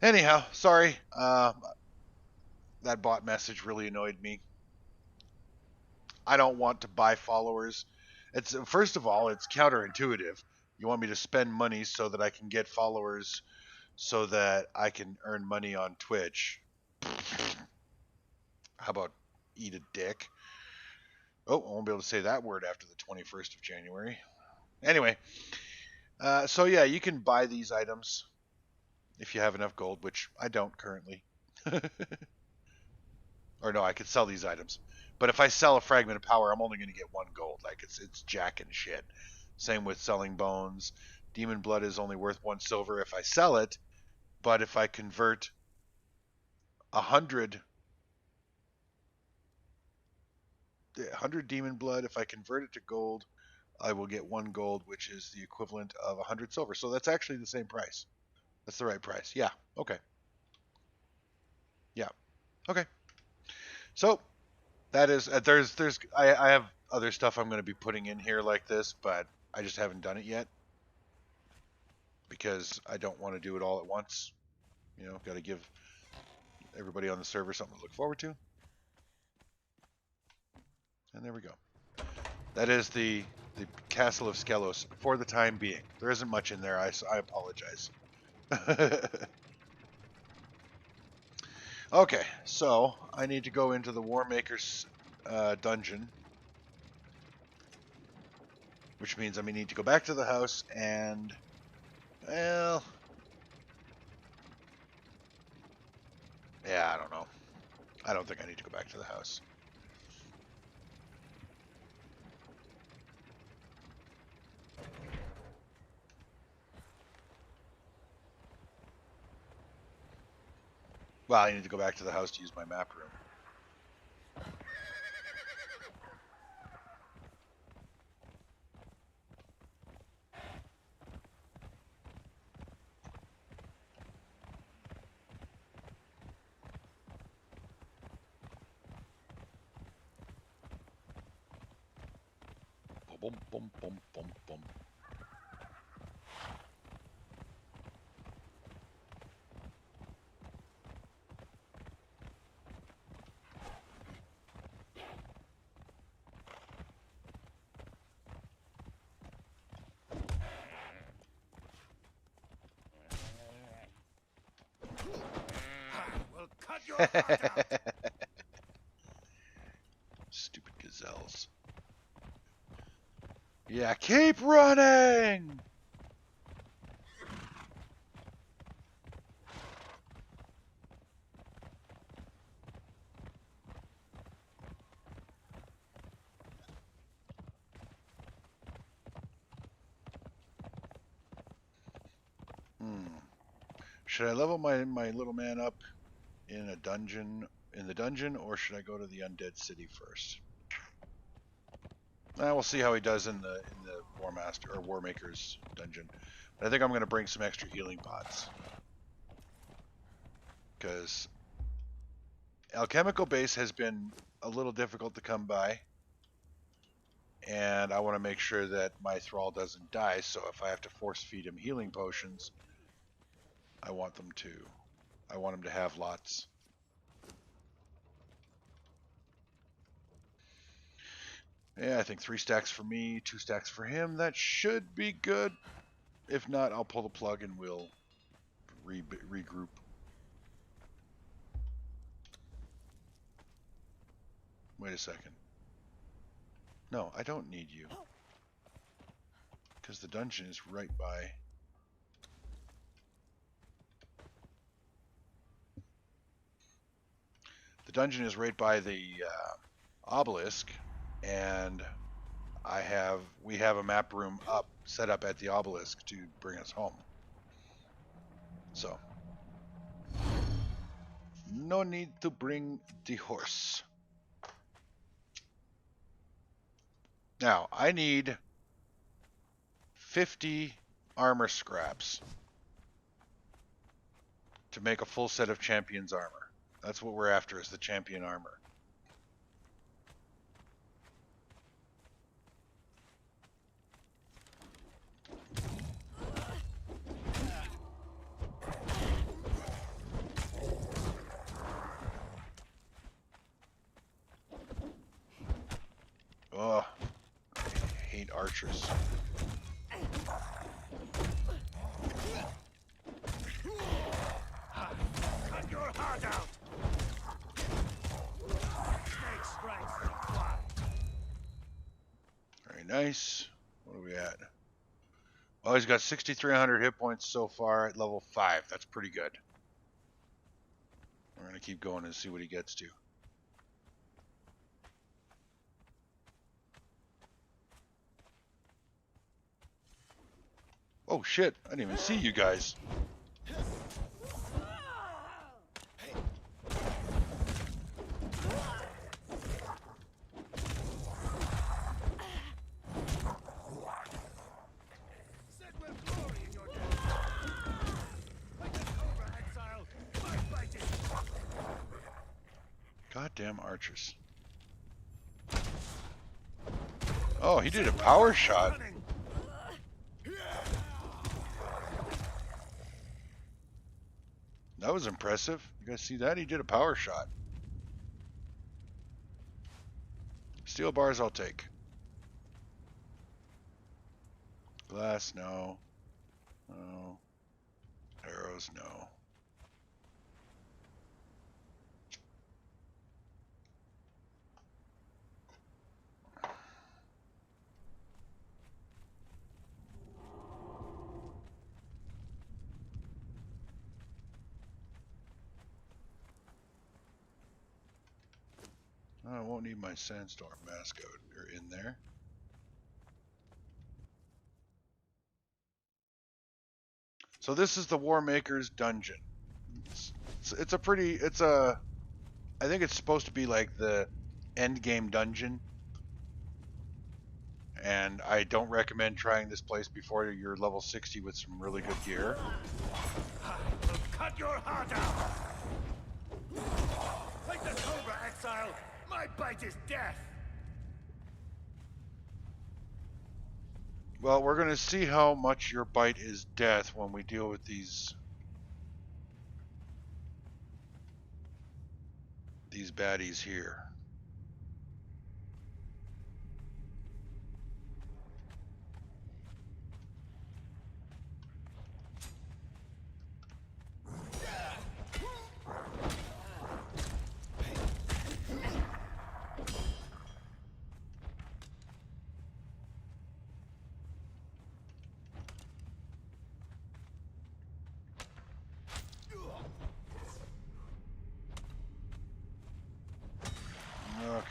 Anyhow, sorry. That bot message really annoyed me. I don't want to buy followers. It's first of all, it's counterintuitive. You want me to spend money so that I can get followers so that I can earn money on Twitch. How about eat a dick? Oh, I won't be able to say that word after the 21st of January. Anyway, so yeah, you can buy these items if you have enough gold, which I don't currently. Or no, I could sell these items. But if I sell a fragment of power, I'm only going to get 1 gold. Like, it's jacking shit. Same with selling bones. Demon blood is only worth 1 silver if I sell it. But if I convert 100 demon blood, if I convert it to gold, I will get 1 gold, which is the equivalent of 100 silver. So that's actually the same price. That's the right price. Yeah. Okay. Yeah. Okay. So that is I have other stuff I'm going to be putting in here like this, but I just haven't done it yet because I don't want to do it all at once. You know, got to give everybody on the server something to look forward to. And there we go. That is the castle of Skelos for the time being. There isn't much in there. I apologize. Okay, so I need to go into the Warmaker's dungeon, which means I may need to go back to the house and, well, yeah, I don't know. I don't think I need to go back to the house. Well, I need to go back to the house to use my map room. Boom, boom, boom, boom, boom. Stupid gazelles. Yeah, keep running! Should I level my little man up in the dungeon, or should I go to the undead city first? We'll see how he does in the Warmaker's dungeon. But I think I'm going to bring some extra healing pots, because alchemical base has been a little difficult to come by, and I want to make sure that my thrall doesn't die, so if I have to force feed him healing potions, I want him to have lots. Yeah, I think 3 stacks for me, 2 stacks for him. That should be good. If not, I'll pull the plug and we'll regroup. Wait a second. No, I don't need you. Because the dungeon is right by... The dungeon is right by the obelisk, and we have a map room set up at the obelisk to bring us home. So, no need to bring the horse. Now, I need 50 armor scraps to make a full set of champion's armor. That's what we're after, is the champion armor. Oh, I hate archers. Cut your heart out! Snake strikes the fly. Very nice. What are we at? Well, he's got 6,300 hit points so far at level 5. That's pretty good. We're going to keep going and see what he gets to. Oh shit, I didn't even see you guys. Goddamn archers. Oh, he did a power shot. That was impressive. You guys see that? He did a power shot. Steel bars I'll take. Glass, no. No. Arrows, no. I won't need my sandstorm mask out or in there. So this is the Warmaker's dungeon. I think it's supposed to be like the end game dungeon. And I don't recommend trying this place before you're level 60 with some really good gear. I will cut your heart out! Like the Cobra, Exile! My bite is death! Well, we're going to see how much your bite is death when we deal with these baddies here.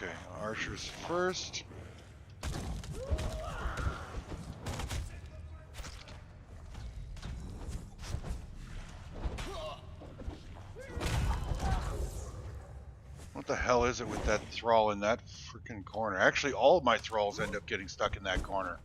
Okay, archers first. What the hell is it with that thrall in that freaking corner? Actually, all of my thralls end up getting stuck in that corner.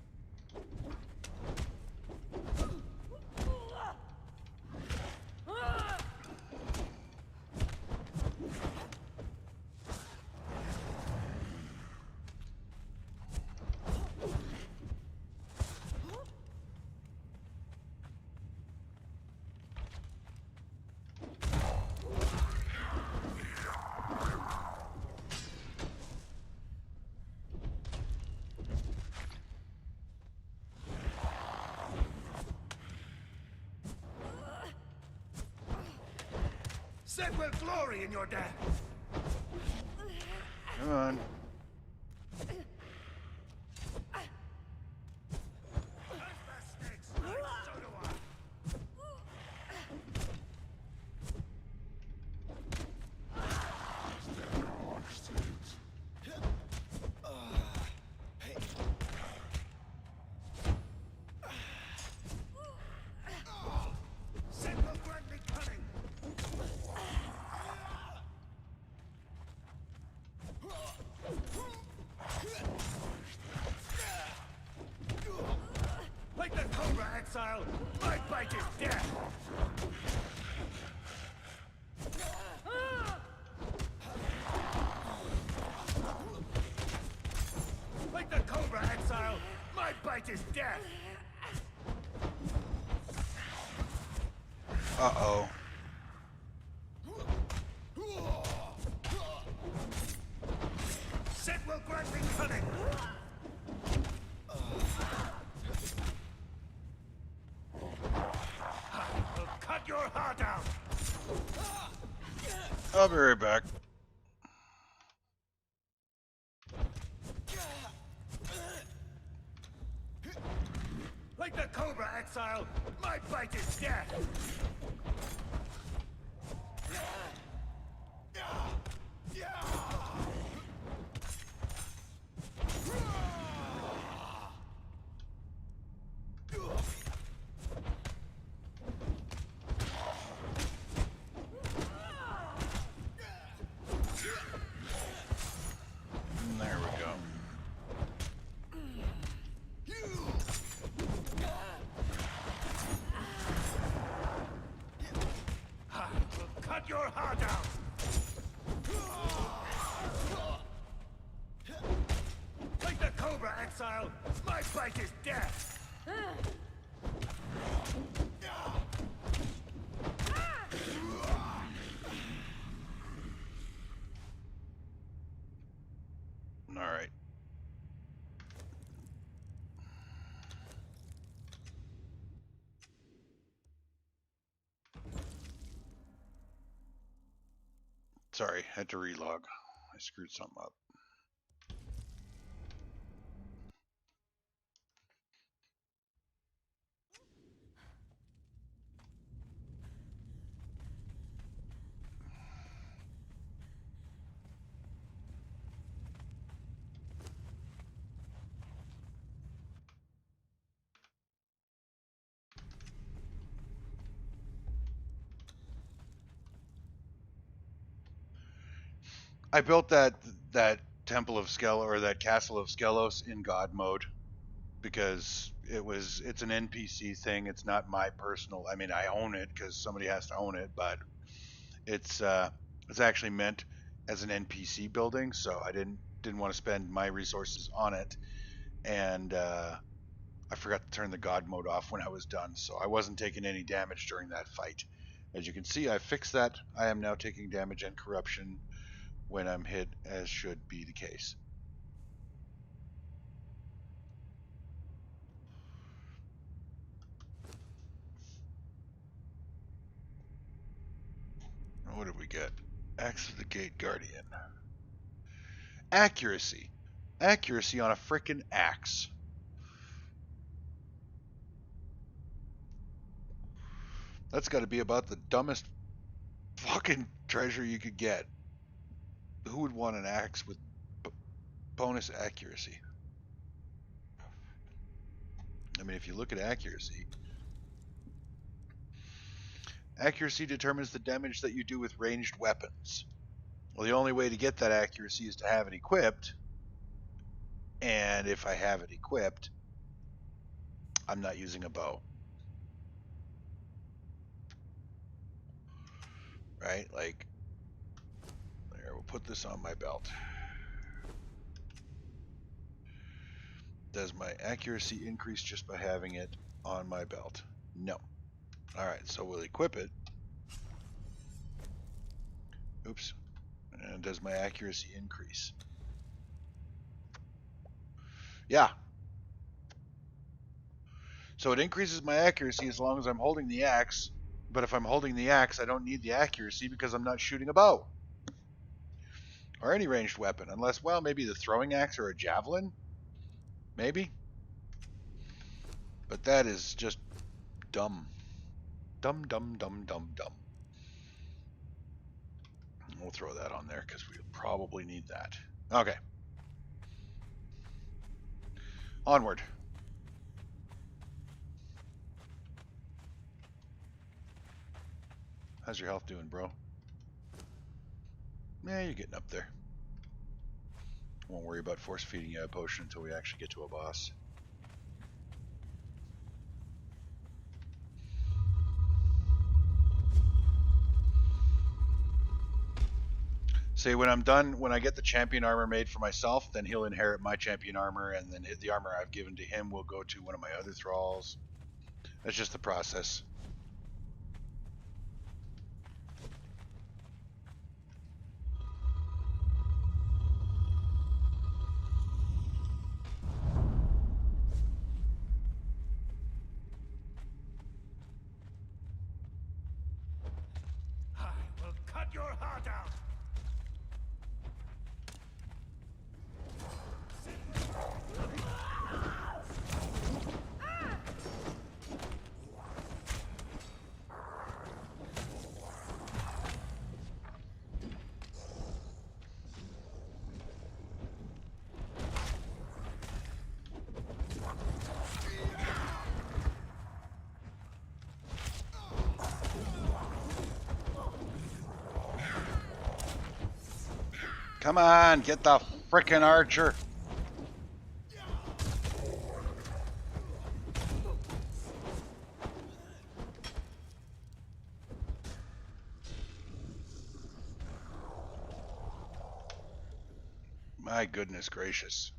Said we'll glory in your death. Come on. Snakes strike, so do I. Said we'll grant me cunning. Like the Cobra Exile, my bite is death. Like the Cobra Exile, my bite is death. Uh-oh. Said we'll grant me cunning. I'll cut your heart out. I'll be right back. Like the Cobra Exile, my bite is death. There we go. I'll cut your heart out. Like the Cobra Exile, my bite is death. All right. Sorry, had to relog. I screwed something up. I built that temple of Skelos, or that castle of Skelos, in God mode because it's an NPC thing. It's not my personal. I mean, I own it because somebody has to own it, but it's actually meant as an NPC building, so I didn't want to spend my resources on it, and I forgot to turn the God mode off when I was done, so I wasn't taking any damage during that fight. As you can see, I fixed that. I am now taking damage and corruption when I'm hit, as should be the case. What did we get? Axe of the Gate Guardian. Accuracy. Accuracy on a frickin' axe. That's got to be about the dumbest fucking treasure you could get. Who would want an axe with bonus accuracy? I mean, if you look at accuracy, accuracy determines the damage that you do with ranged weapons. Well, the only way to get that accuracy is to have it equipped. And if I have it equipped, I'm not using a bow. Right? Like, there, we'll put this on my belt. Does my accuracy increase just by having it on my belt? No. Alright, so we'll equip it. Oops. And does my accuracy increase? Yeah. So it increases my accuracy as long as I'm holding the axe But if I'm holding the axe, I don't need the accuracy because I'm not shooting a bow. Or any ranged weapon. Unless, well, maybe the throwing axe or a javelin? Maybe. But that is just dumb. Dumb, dumb, dumb, dumb, dumb. We'll throw that on there because we'll probably need that. Okay. Onward. How's your health doing, bro? Yeah, you're getting up there. Won't worry about force feeding you a potion until we actually get to a boss. Say when I'm done, when I get the champion armor made for myself, then he'll inherit my champion armor, and then the armor I've given to him will go to one of my other thralls. That's just the process. I will cut your heart out. Come on, get the frickin' archer. My goodness gracious.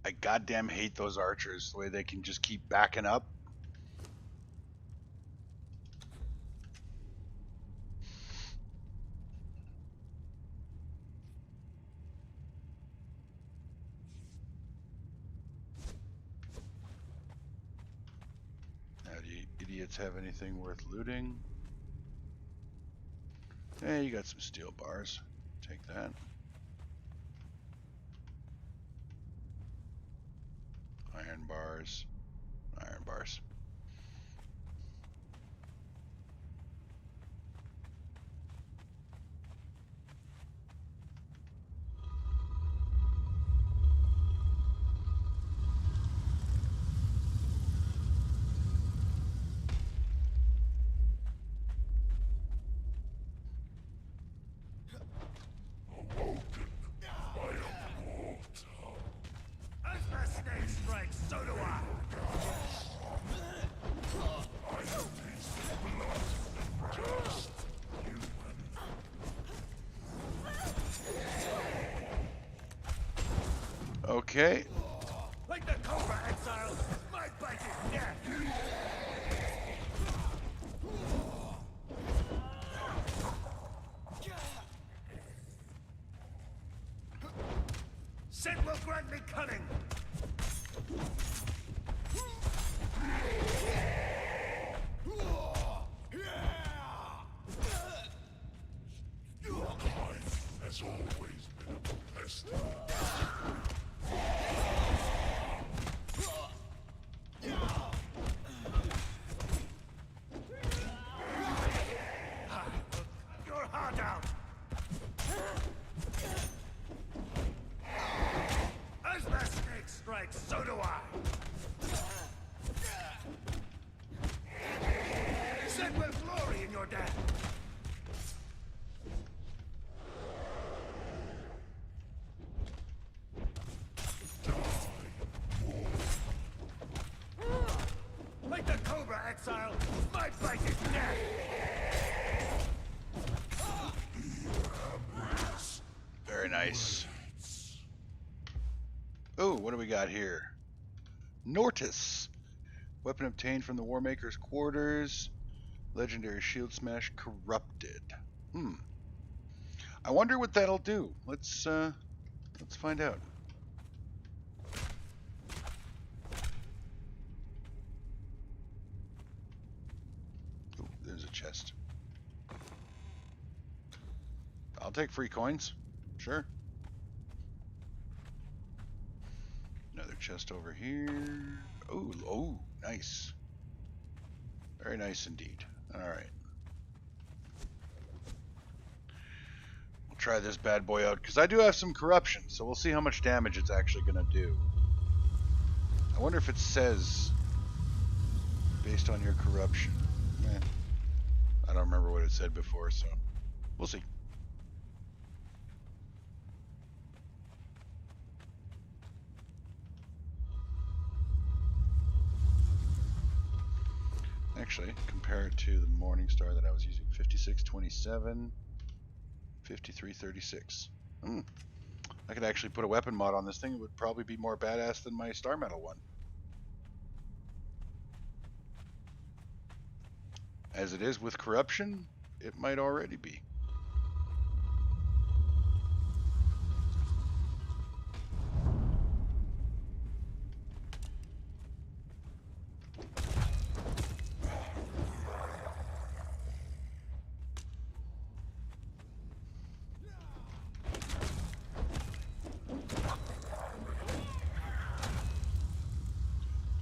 I goddamn hate those archers, the way they can just keep backing up. Now, do you idiots have anything worth looting? Hey, you got some steel bars. Take that. Iron bars. Iron bars. As the snake strikes, so do I. Okay. Like the Cobra Exiles, my bite is death. Sin will grant me cunning. Has always been a pest. Your heart out. As the snake strikes, so do I. Sin will glory in your death. Like the Cobra Exile, my bite is death. Very nice. Oh, what do we got here? Nortis. Weapon obtained from the Warmaker's quarters. Legendary shield smash corrupted. I wonder what that'll do. Let's find out. take free coins. Sure. Another chest over here. Oh, oh, nice. Very nice indeed. All right. We'll try this bad boy out because I do have some corruption, so we'll see how much damage it's actually going to do. I wonder if it says based on your corruption. I don't remember what it said before, so we'll see. Actually, compare it to the Morning Star that I was using. 5627, 5336. I could actually put a weapon mod on this thing. It would probably be more badass than my Star Metal one. As it is with corruption, it might already be.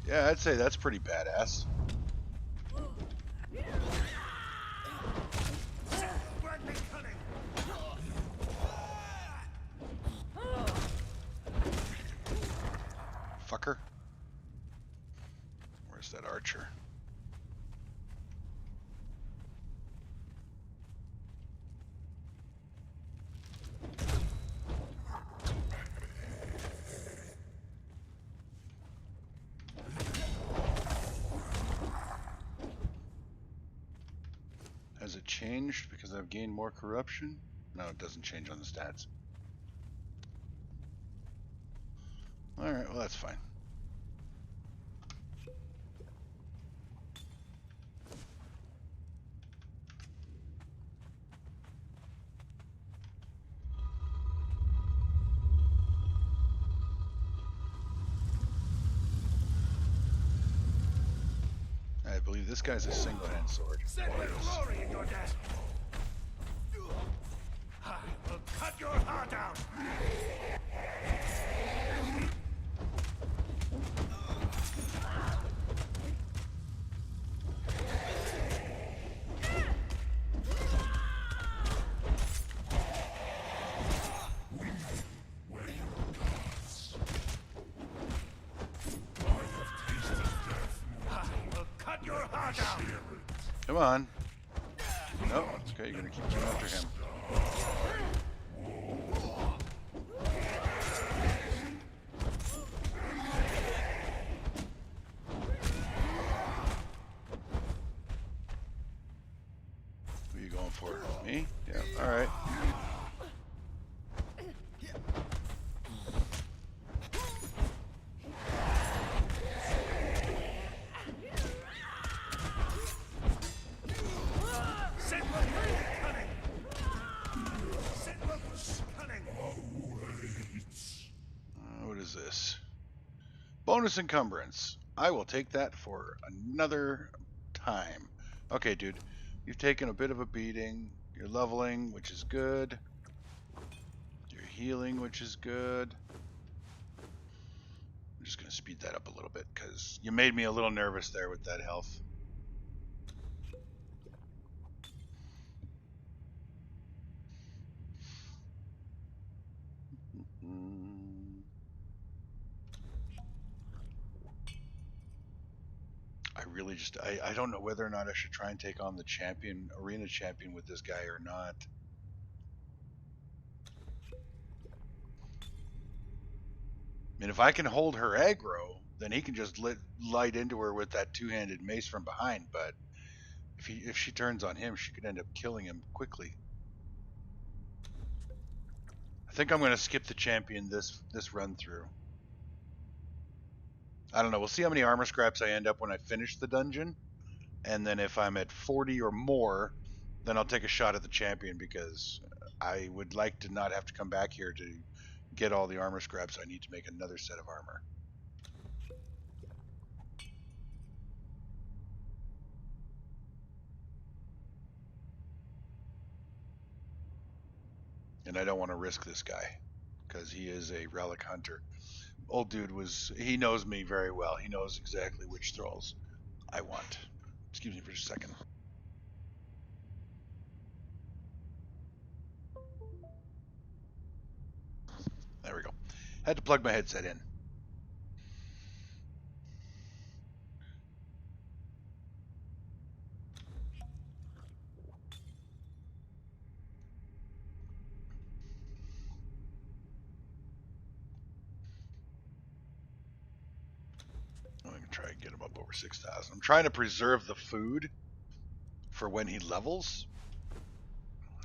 Yeah, I'd say that's pretty badass. Fucker. Where's that archer? Has it changed because I've gained more corruption? No, it doesn't change on the stats. Alright, well that's fine. I believe this guy's a single-hand sword. Set my glory in your death. I will cut your heart out. Come on. No, okay, you're gonna keep going after him. Who are you going for? Me? Yeah, alright. What is this? Bonus encumbrance. I will take that for another time. Okay, dude. You've taken a bit of a beating. You're leveling, which is good. You're healing, which is good. I'm just going to speed that up a little bit because you made me a little nervous there with that health. I really just, I don't know whether or not I should try and take on the champion, arena champion with this guy or not. I mean, if I can hold her aggro, then he can just light into her with that two-handed mace from behind. But if she turns on him, she could end up killing him quickly. I think I'm going to skip the champion this run through. I don't know. We'll see how many armor scraps I end up when I finish the dungeon. And then if I'm at 40 or more, then I'll take a shot at the champion because I would like to not have to come back here to get all the armor scraps I need to make another set of armor. And I don't want to risk this guy because he is a relic hunter. Old dude he knows me very well. He knows exactly which thralls I want. Excuse me for just a second. There we go. Had to plug my headset in. I'm going to try and get him up over 6,000. I'm trying to preserve the food for when he levels.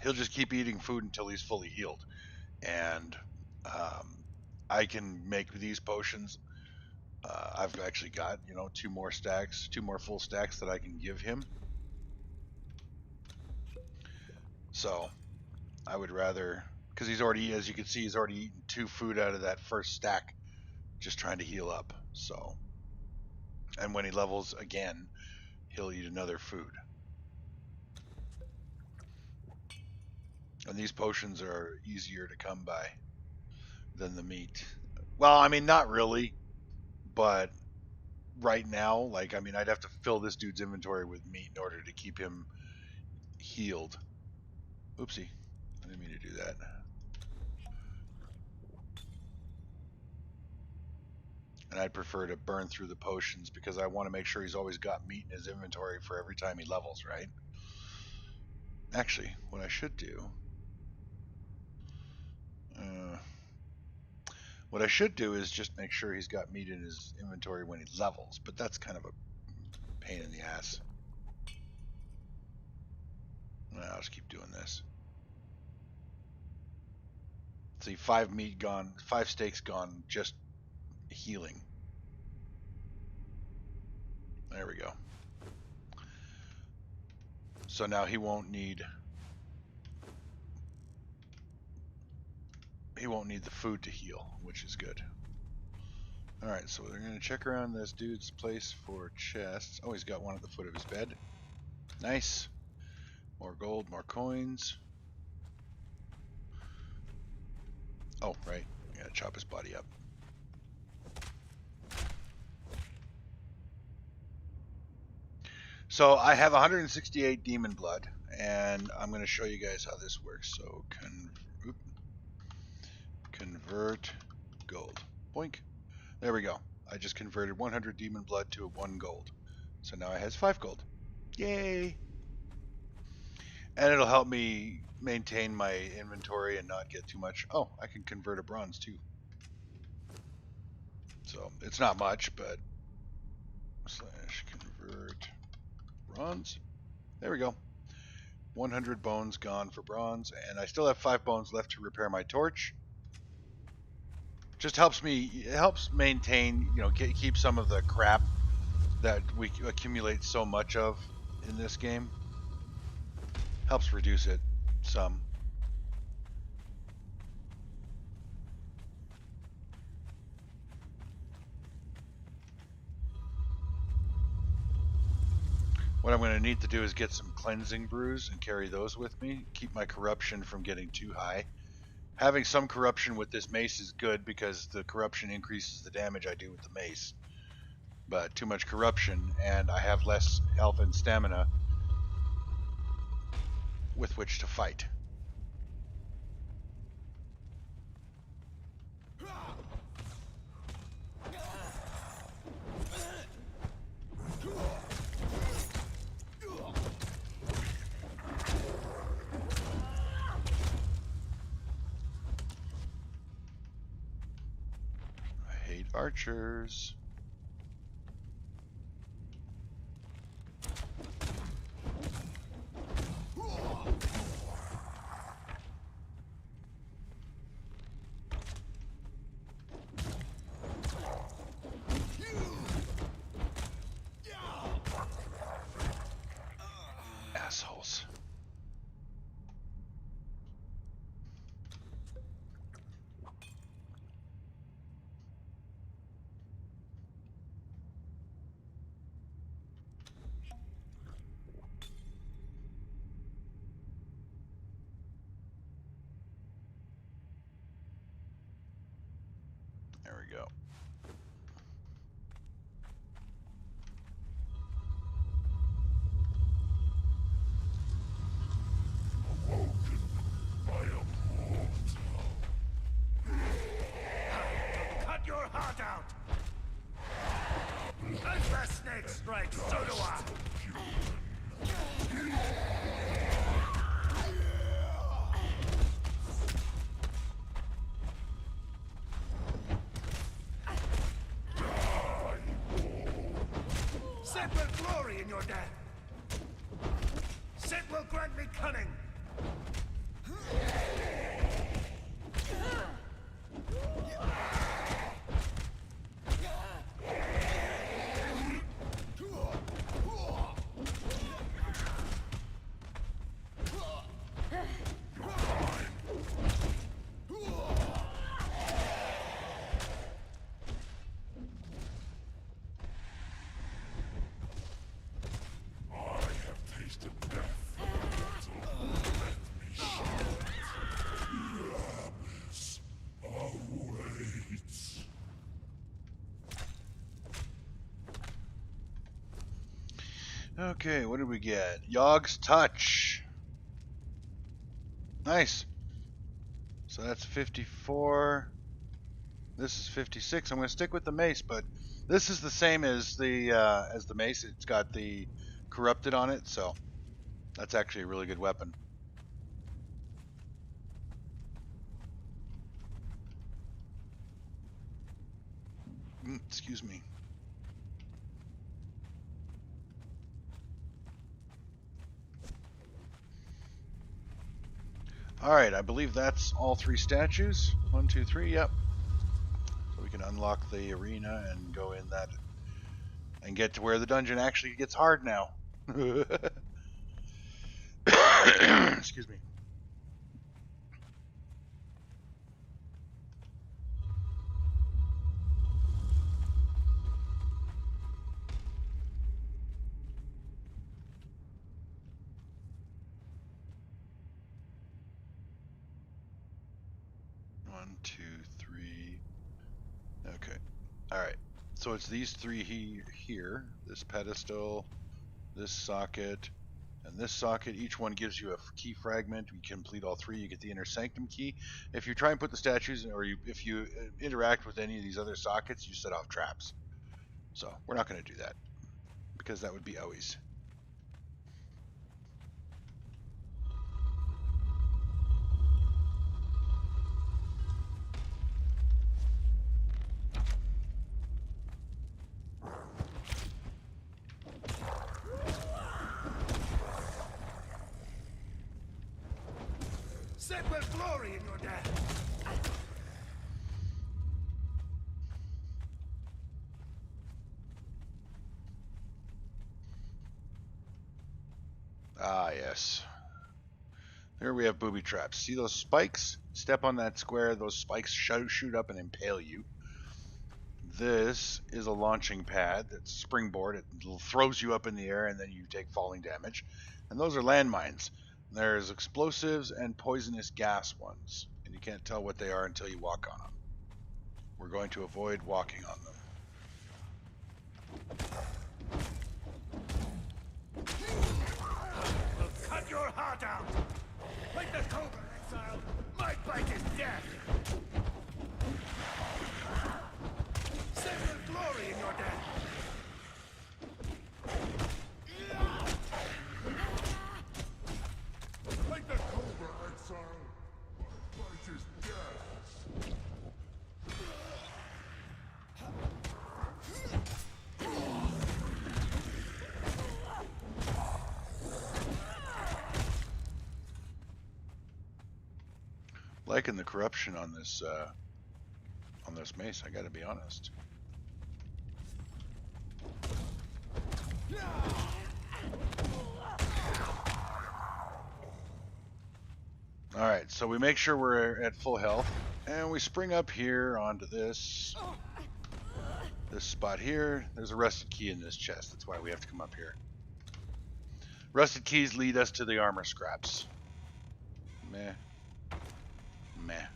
He'll just keep eating food until he's fully healed. And I can make these potions. I've actually got, 2 more full stacks that I can give him. So I would rather, because he's already, as you can see, he's already eaten 2 food out of that first stack, just trying to heal up. So, and when he levels again, he'll eat another food. And these potions are easier to come by than the meat. Well, I mean, not really, but right now, I'd have to fill this dude's inventory with meat in order to keep him healed. Oopsie, I didn't mean to do that. And I'd prefer to burn through the potions because I want to make sure he's always got meat in his inventory for every time he levels, right? Actually, what I should do... what I should do is just make sure he's got meat in his inventory when he levels, but that's kind of a pain in the ass. I'll just keep doing this. See, 5 meat gone, 5 steaks gone, just healing. There we go. So now he won't need the food to heal, which is good. Alright, so we're going to check around this dude's place for chests. Oh, he's got one at the foot of his bed. Nice. More gold, more coins. Oh, right. Gotta chop his body up. So I have 168 demon blood, and I'm going to show you guys how this works. So convert gold. Boink. There we go. I just converted 100 demon blood to 1 gold. So now it has 5 gold. Yay! And it'll help me maintain my inventory and not get too much. Oh, I can convert a bronze too. So it's not much, but /convert bronze. There we go. 100 bones gone for bronze, and I still have 5 bones left to repair my torch. Just helps maintain, keep some of the crap that we accumulate so much of in this game. Helps reduce it some. What I'm going to need to do is get some cleansing brews and carry those with me. Keep my corruption from getting too high. Having some corruption with this mace is good because the corruption increases the damage I do with the mace. But too much corruption and I have less health and stamina with which to fight. I hate archers. Assholes. There we go. Cut your heart out! As the snake strikes, so do I! Sit with glory in your death! Sit will grant me cunning! Okay, what did we get? Yogg's Touch. Nice. So that's 54. This is 56. I'm going to stick with the mace, but this is the same as the mace. It's got the corrupted on it, so that's actually a really good weapon. Excuse me. Alright, I believe that's all 3 statues. 1, 2, 3, yep. So we can unlock the arena and go in that and get to where the dungeon actually gets hard now. Excuse me. One, two, three. Okay. Alright. So it's these 3 here. This pedestal, this socket, and this socket. Each one gives you a key fragment. You complete all 3, you get the inner sanctum key. If you try and put the statues in, or if you interact with any of these other sockets, you set off traps. So we're not going to do that, because that would be always. Sit with glory in your death! Ah, yes. There we have booby traps. See those spikes? Step on that square, those spikes shoot up and impale you. This is a launching pad that's springboard. It throws you up in the air and then you take falling damage. And those are landmines. There's explosives and poisonous gas ones. And you can't tell what they are until you walk on them. We're going to avoid walking on them. We'll cut your heart out! Like the Conan Exile, my bite is death! Sit with glory in your death! Like the Cobra Exile, my bite is death. Liking the corruption on this mace, I gotta be honest. Alright, so we make sure we're at full health, and we spring up here onto this spot here. There's a rusted key in this chest, that's why we have to come up here. Rusted keys lead us to the armor scraps. Meh. Meh.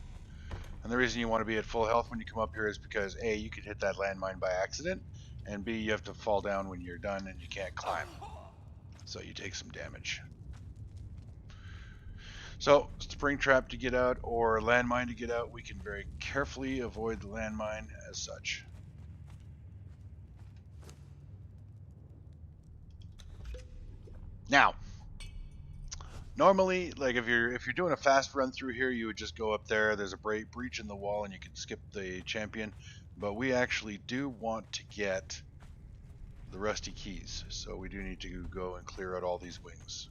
And the reason you want to be at full health when you come up here is because A, you could hit that landmine by accident, and B, you have to fall down when you're done and you can't climb. So you take some damage. So, Springtrap to get out or landmine to get out, we can very carefully avoid the landmine as such. Now, normally, like if you're doing a fast run through here, you would just go up there. There's a breach in the wall, and you can skip the champion. But we actually do want to get the rusty keys, so we do need to go and clear out all these wings.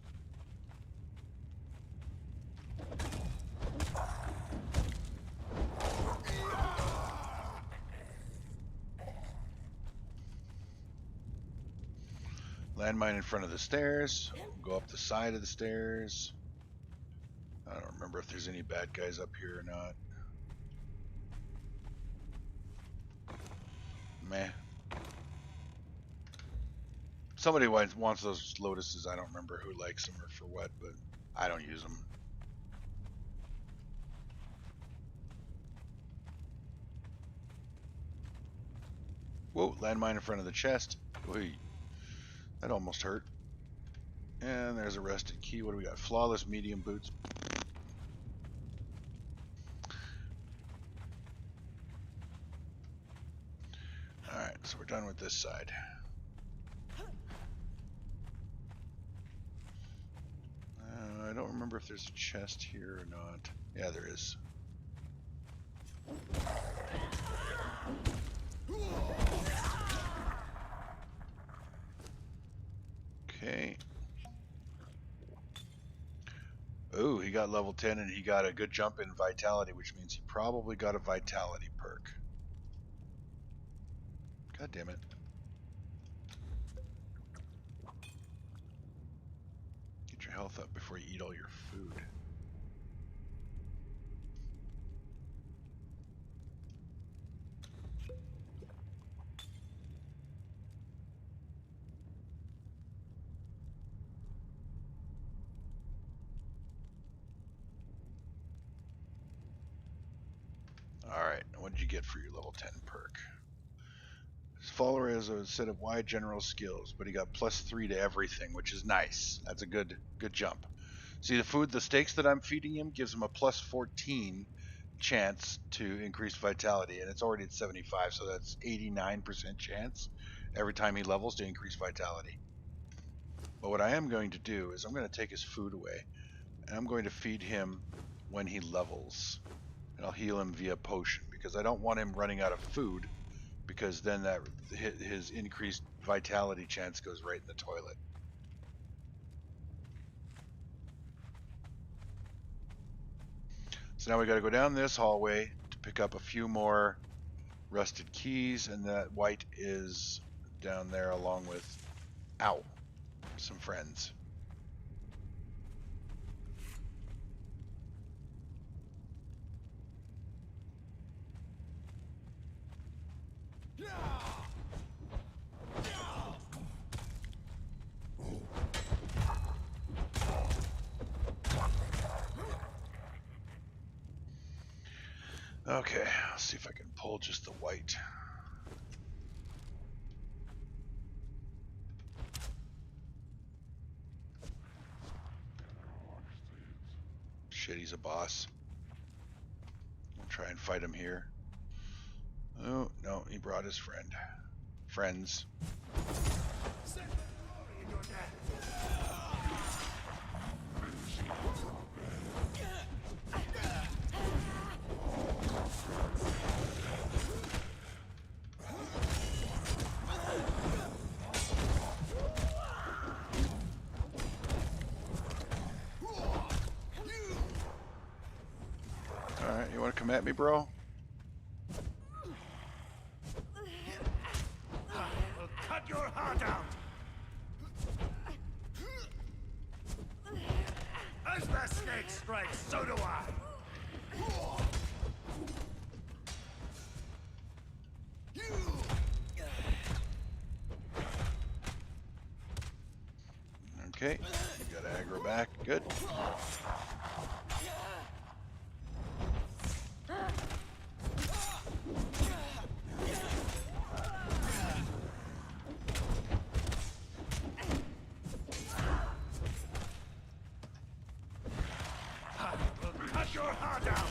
Landmine in front of the stairs. Go up the side of the stairs. I don't remember if there's any bad guys up here or not. Meh. Somebody wants those lotuses. I don't remember who likes them or for what, but I don't use them. Whoa, landmine in front of the chest. Wait, that almost hurt. And there's a rusted key. What do we got? Flawless medium boots. Alright, so we're done with this side. I don't remember if there's a chest here or not. Yeah, there is. Okay. Oh, he got level 10 and he got a good jump in vitality, which means he probably got a vitality perk. God damn it. Get your health up before you eat all your food. Alright, what did you get for your level 10 perk? His follower has a set of wide general skills, but he got +3 to everything, which is nice. That's a good jump. See, the steaks that I'm feeding him gives him a +14 chance to increase vitality, and it's already at 75, so that's 89% chance every time he levels to increase vitality. But what I am going to do is I'm going to take his food away, and I'm going to feed him when he levels. And I'll heal him via potion, because I don't want him running out of food, because then his increased vitality chance goes right in the toilet. So now we got to go down this hallway to pick up a few more rusted keys, and that white is down there along with, some friends. Okay, let's see if I can pull just the white. Shit, he's a boss. We'll try and fight him here. Oh, no, he brought his friends. Alright, you want to come at me, bro? I'll cut your heart out! As the snake strikes, so do I! Okay, you got aggro back. Good. heart out!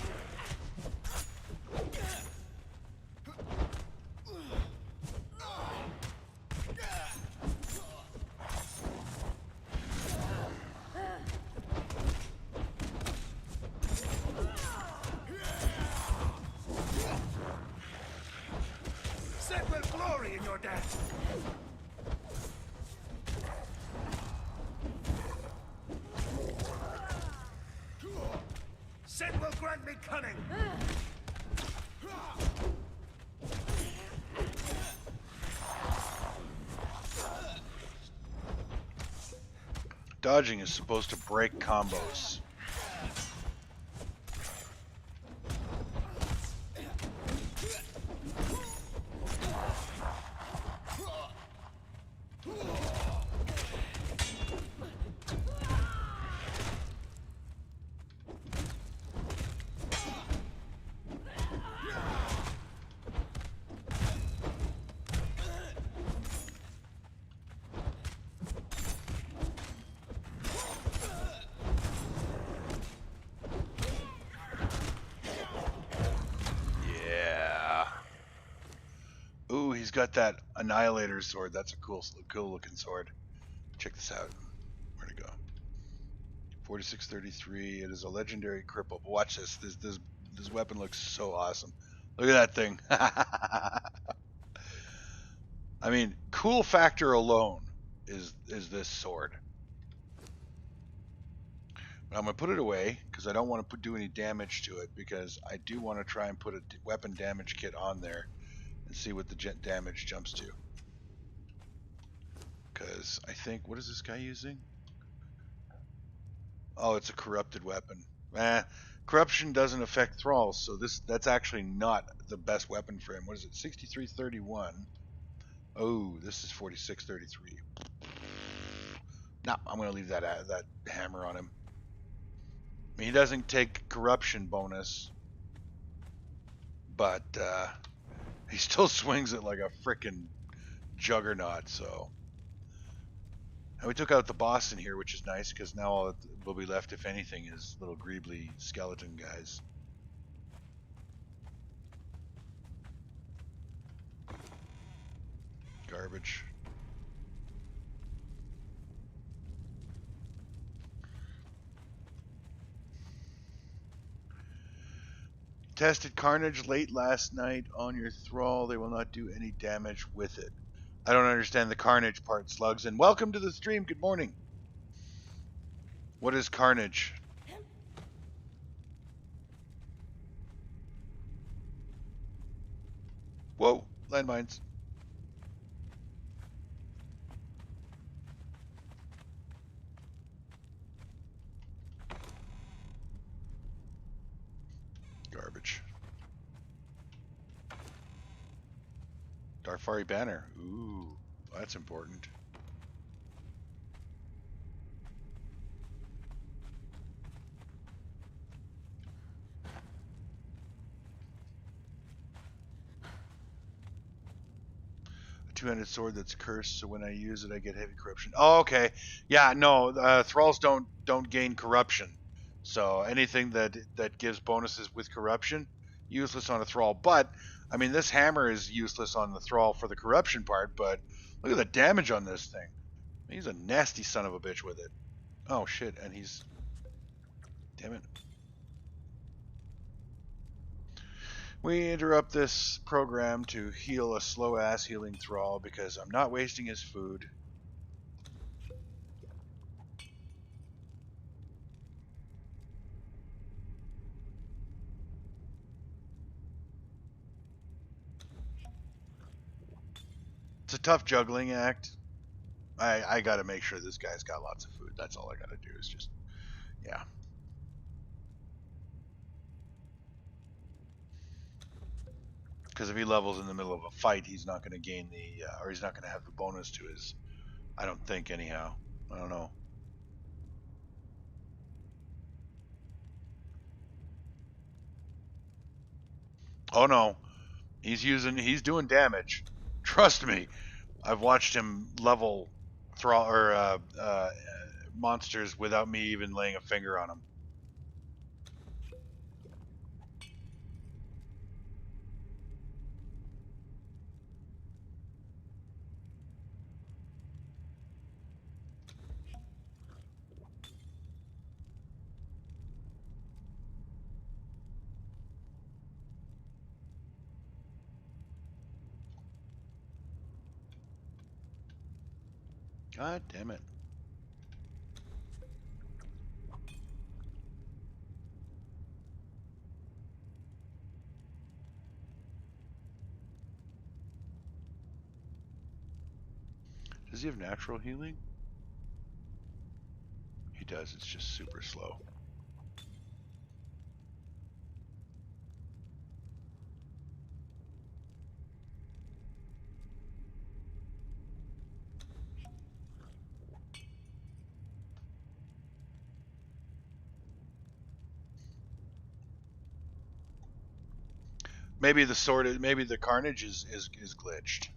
Set will glory in your death! Set will grant me cunning! Dodging is supposed to break combos. Ooh, he's got that Annihilator sword. That's a cool looking sword. Check this out. Where'd it go? 4633. It is a legendary cripple. But watch this. This weapon looks so awesome. Look at that thing. I mean, cool factor alone is this sword. But I'm gonna put it away because I don't want to do any damage to it, because I do want to try and put a weapon damage kit on there and see what the damage jumps to. Because I think, what is this guy using? Oh, it's a corrupted weapon. Corruption doesn't affect thralls, so that's actually not the best weapon for him. What is it? 6331. Oh, this is 4633. No, I'm gonna leave that hammer on him. I mean, he doesn't take corruption bonus, but he still swings it like a frickin' juggernaut. So, and we took out the boss in here, which is nice, because now all that will be left, if anything, is little greebly skeleton guys. Garbage. Tested Carnage late last night on your thrall. They will not do any damage with it. I don't understand the Carnage part, Slugs. And welcome to the stream. Good morning. What is Carnage? Whoa, landmines. Garbage. Darfari banner. Ooh, that's important. A two-handed sword that's cursed, so when I use it, I get heavy corruption. Oh, okay. Yeah, no, thralls don't gain corruption. So anything that gives bonuses with corruption, useless on a thrall. But I mean, this hammer is useless on the thrall for the corruption part. But look at the damage on this thing. He's a nasty son of a bitch with it. Oh shit! And he's, damn it. We interrupt this program to heal a slow ass healing thrall because I'm not wasting his food. It's a tough juggling act. I gotta make sure this guy's got lots of food. That's all I gotta do is just, yeah. Because if he levels in the middle of a fight, he's not gonna gain the, or he's not gonna have the bonus to his, I don't think anyhow. I don't know. Oh no, he's doing damage. Trust me, I've watched him level thrall or monsters without me even laying a finger on him. God damn it. Does he have natural healing? He does. It's just super slow. Maybe the sword, maybe the carnage is glitched.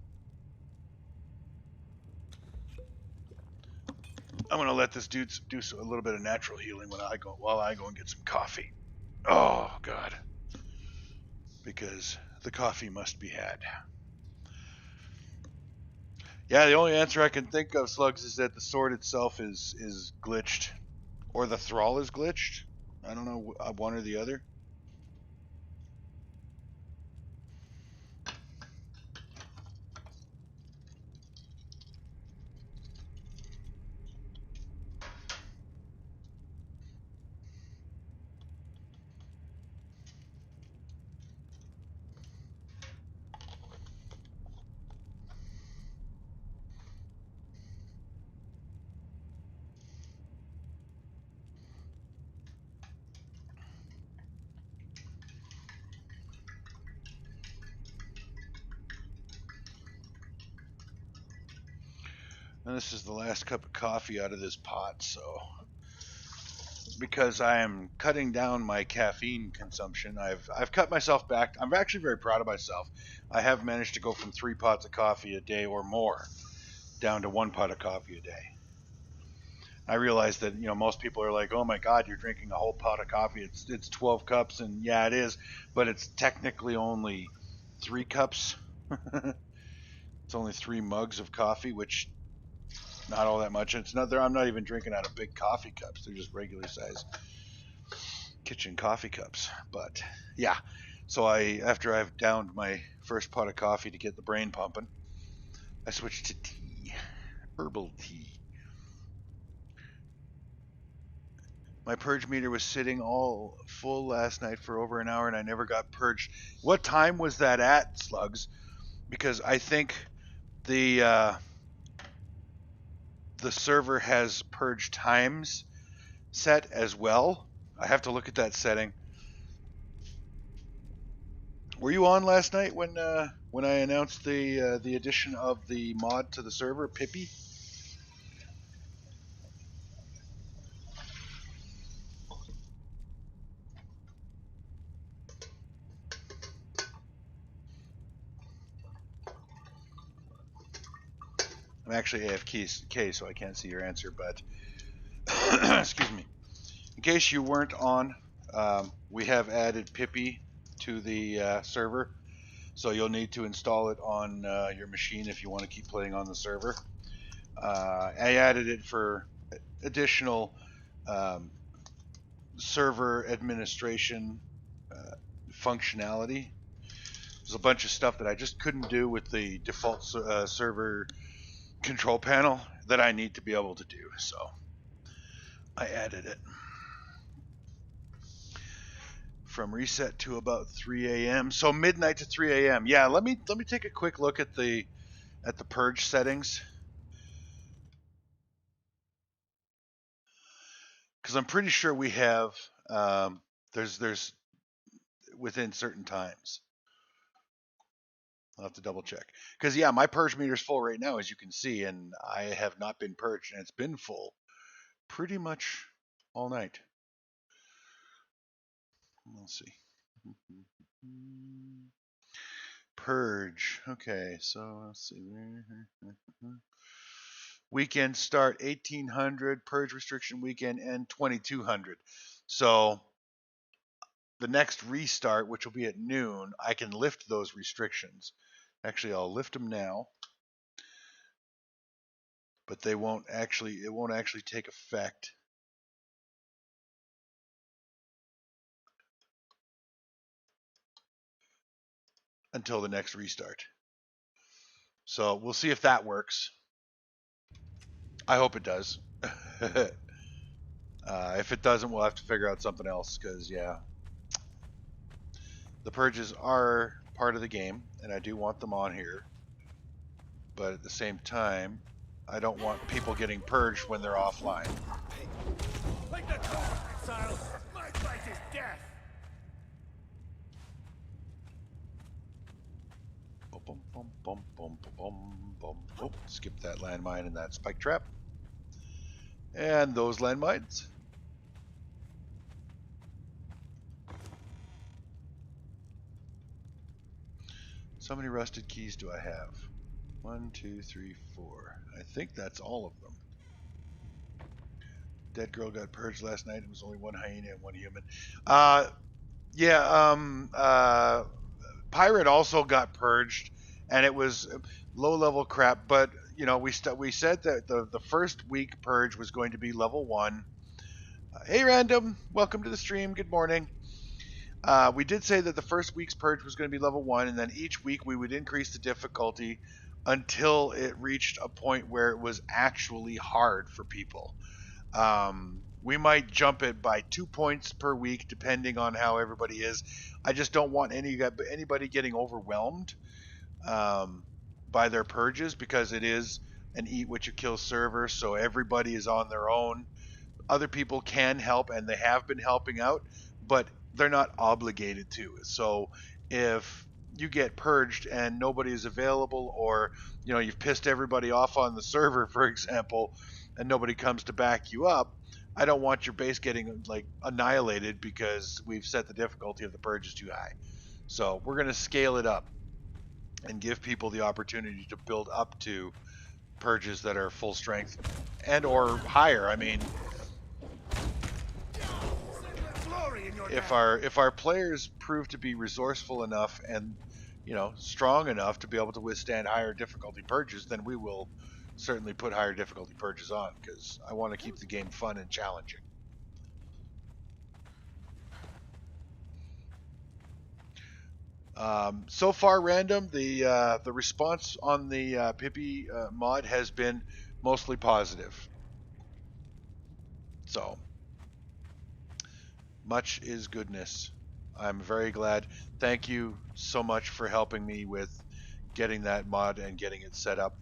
I'm gonna let this dude do a little bit of natural healing while I go and get some coffee. Oh God, because the coffee must be had. Yeah, the only answer I can think of, Slugs, is that the sword itself is glitched, or the thrall is glitched. I don't know, one or the other. And this is the last cup of coffee out of this pot, so because I am cutting down my caffeine consumption, I've cut myself back. I'm actually very proud of myself. I have managed to go from 3 pots of coffee a day or more down to 1 pot of coffee a day. I realize that, you know, most people are like, "Oh my God, you're drinking a whole pot of coffee. It's 12 cups," and yeah, it is, but it's technically only 3 cups. It's only 3 mugs of coffee, which not all that much. It's not there. I'm not even drinking out of big coffee cups. They're just regular size kitchen coffee cups. But yeah, so after I've downed my first pot of coffee to get the brain pumping, I switched to tea, herbal tea. My purge meter was sitting all full last night for over an hour, and I never got purged. What time was that at, Slugs? Because I think the server has purge times set as well. I have to look at that setting. Were you on last night when I announced the addition of the mod to the server, Pippi? I'm actually AFK, so I can't see your answer, but excuse me. In case you weren't on, we have added Pippi to the server, so you'll need to install it on your machine if you want to keep playing on the server. I added it for additional um, server administration functionality. There's a bunch of stuff that I just couldn't do with the default server control panel that I need to be able to do, so I added it. From reset to about 3 a.m. So midnight to 3 a.m. Yeah, let me take a quick look at the purge settings, because I'm pretty sure we have there's within certain times. I'll have to double check, because yeah, my purge meter's full right now, as you can see, and I have not been purged, and it's been full pretty much all night. Let's see. Purge. Okay, so let's see. Weekend start 1800, purge restriction weekend end 2200. So the next restart, which will be at noon, I can lift those restrictions. Actually, I'll lift them now, but it won't actually take effect until the next restart. So we'll see if that works. I hope it does. If it doesn't, we'll have to figure out something else, because, yeah, the purges are part of the game, and I do want them on here. But at the same time, I don't want people getting purged when they're offline. Like the Conan Exiles, my fight is death. Boom, boom, boom, boom, boom, boom. Oh, skip that landmine and that spike trap. And those landmines. So many rusted keys do I have? 1, 2, 3, 4. I think that's all of them. Dead girl got purged last night. It was only one hyena and one human. Pirate also got purged, and it was low level crap. But you know, we said that the first week purge was going to be level 1. Hey, random, welcome to the stream. Good morning. We did say that the first week's purge was going to be level 1, and then each week we would increase the difficulty until it reached a point where it was actually hard for people. We might jump it by 2 points per week, depending on how everybody is. I just don't want anybody getting overwhelmed by their purges, because it is an eat what you kill server, so everybody is on their own. Other people can help, and they have been helping out, but they're not obligated to. So if you get purged and nobody is available, or you've pissed everybody off on the server, for example, and nobody comes to back you up, I don't want your base getting like annihilated because we've set the difficulty of the purges too high. So we're going to scale it up and give people the opportunity to build up to purges that are full strength and or higher. I mean, if our players prove to be resourceful enough and strong enough to be able to withstand higher difficulty purges, then we will certainly put higher difficulty purges on, because I want to keep the game fun and challenging. So far, random, the response on the Pippi mod has been mostly positive. So much is goodness. I'm very glad. Thank you so much for helping me with getting that mod and getting it set up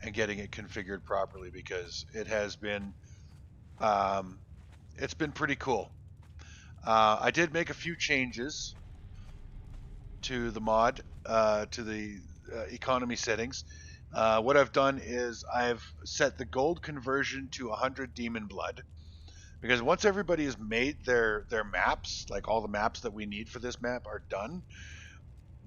and getting it configured properly, because it has been it's been pretty cool. I did make a few changes to the mod, to the economy settings. What I've done is I've set the gold conversion to 100 demon blood, because once everybody has made their maps, like all the maps that we need for this map are done,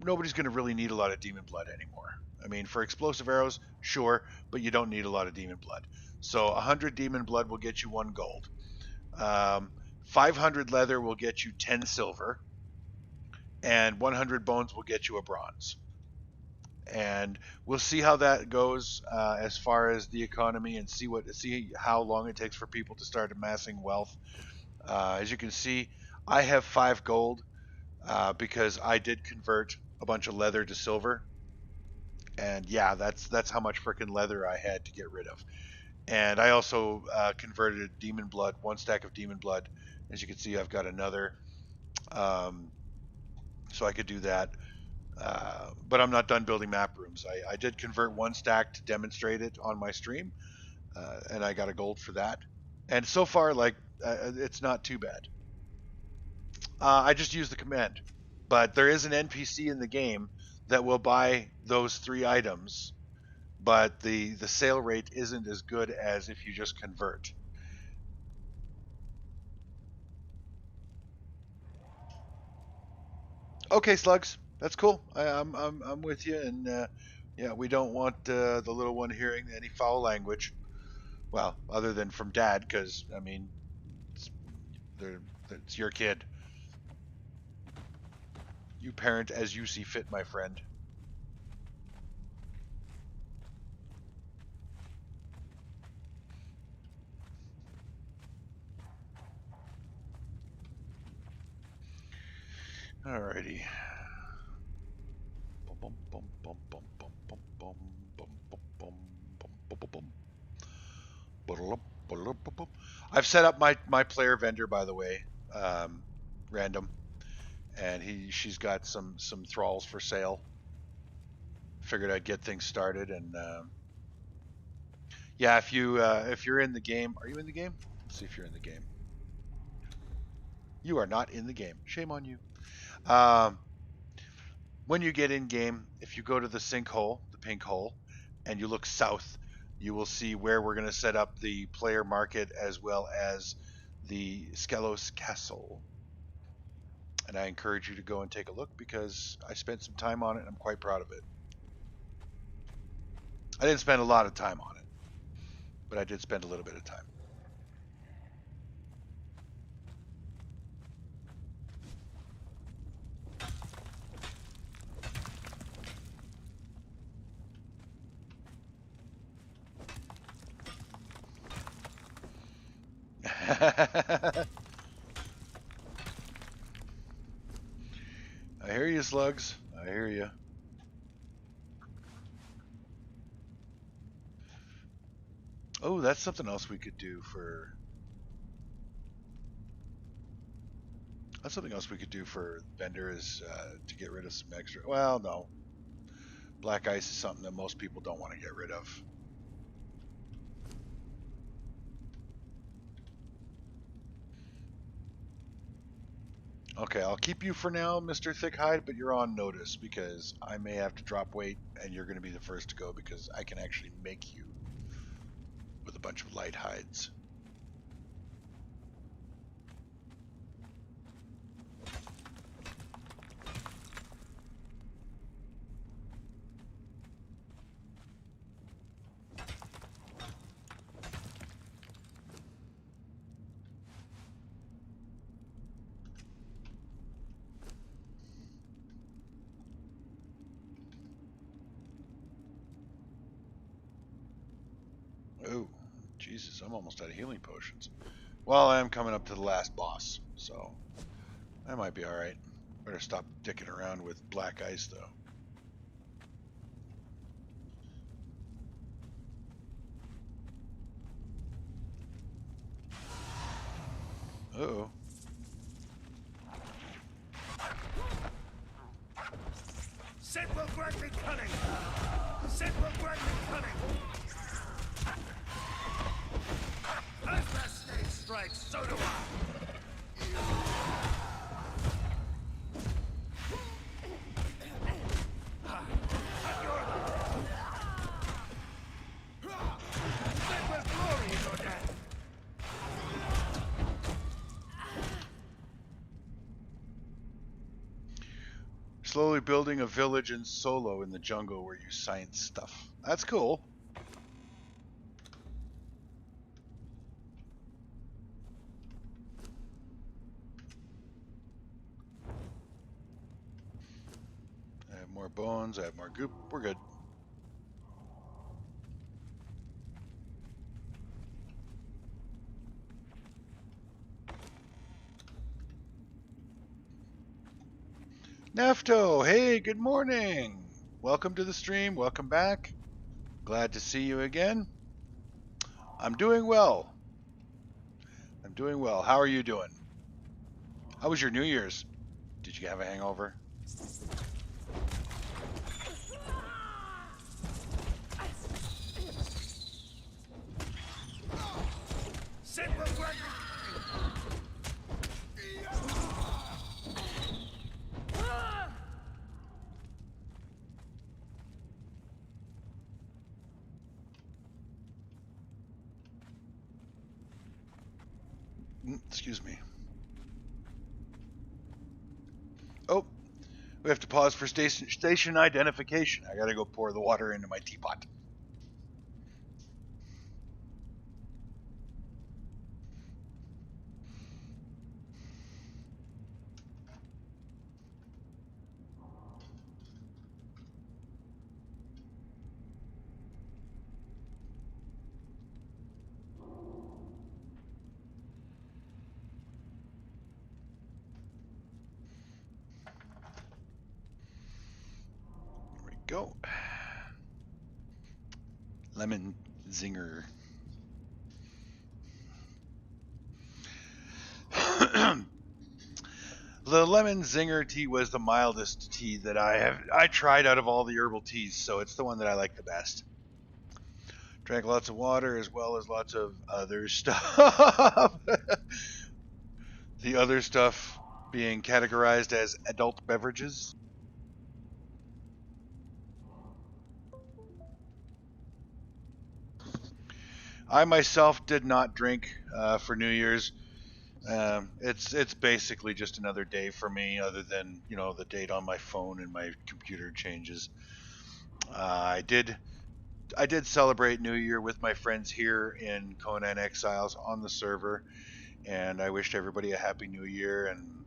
nobody's going to really need a lot of demon blood anymore. I mean, for explosive arrows, sure, but you don't need a lot of demon blood. So 100 demon blood will get you 1 gold. 500 leather will get you 10 silver, and 100 bones will get you a bronze. And we'll see how that goes as far as the economy, and see how long it takes for people to start amassing wealth. As you can see, I have 5 gold because I did convert a bunch of leather to silver, and yeah, that's how much freaking leather I had to get rid of. And I also converted demon blood, 1 stack of demon blood. As you can see, I've got another, so I could do that. But I'm not done building map rooms. I did convert 1 stack to demonstrate it on my stream, and I got a gold for that. And so far, like, it's not too bad. I just use the command, but there is an NPC in the game that will buy those 3 items, but the sale rate isn't as good as if you just convert. Okay, slugs, that's cool. I'm with you, and yeah, we don't want the little one hearing any foul language. Well, other than from Dad, because I mean, it's, it's your kid. You parent as you see fit, my friend. Alrighty. Bum, bum, bum, bum, bum, bum, bum, bum, bum, bum, bum, bum, bum, bum. I've set up my player vendor, by the way, random, and she's got some thralls for sale. Figured I'd get things started, and yeah, if you're in the game, are you in the game? Let's see if you're in the game. You are not in the game. Shame on you. When you get in game, if you go to the sinkhole, the pink hole, and you look south, you will see where we're going to set up the player market as well as the Skelos castle. And I encourage you to go and take a look because I spent some time on it and I'm quite proud of it. I didn't spend a lot of time on it, but I did spend a little bit of time. I hear you, slugs. I hear you. Oh, that's something else we could do for... That's something else we could do for vendor is to get rid of some extra... Well, no. Black ice is something that most people don't want to get rid of. Okay, I'll keep you for now, Mr. Thickhide, but you're on notice because I may have to drop weight and you're going to be the first to go because I can actually make you with a bunch of light hides. Oh, Jesus, I'm almost out of healing potions. Well, I am coming up to the last boss, so I might be alright. Better stop dicking around with black ice, though. Uh-oh. Sid will grant me cunning! Sid will grant me cunning! As the snake strikes, so do I! Sid will glory in your death! Slowly building a village in solo in the jungle where you science stuff. That's cool. I have more bones, I have more goop. We're good. Nefto, hey, good morning. Welcome to the stream. Welcome back. Glad to see you again. I'm doing well. I'm doing well. How are you doing? How was your New Year's? Did you have a hangover? Sid will grant me Excuse me. Oh, we have to pause for station identification. I gotta go pour the water into my teapot. Go. Lemon zinger. The lemon zinger tea was the mildest tea that I tried out of all the herbal teas, so it's the one that I like the best. Drank lots of water as well as lots of other stuff. The other stuff being categorized as adult beverages. I myself did not drink for New Year's. It's basically just another day for me, other than the date on my phone and my computer changes. I did celebrate New Year with my friends here in Conan Exiles on the server, and I wished everybody a happy New Year, and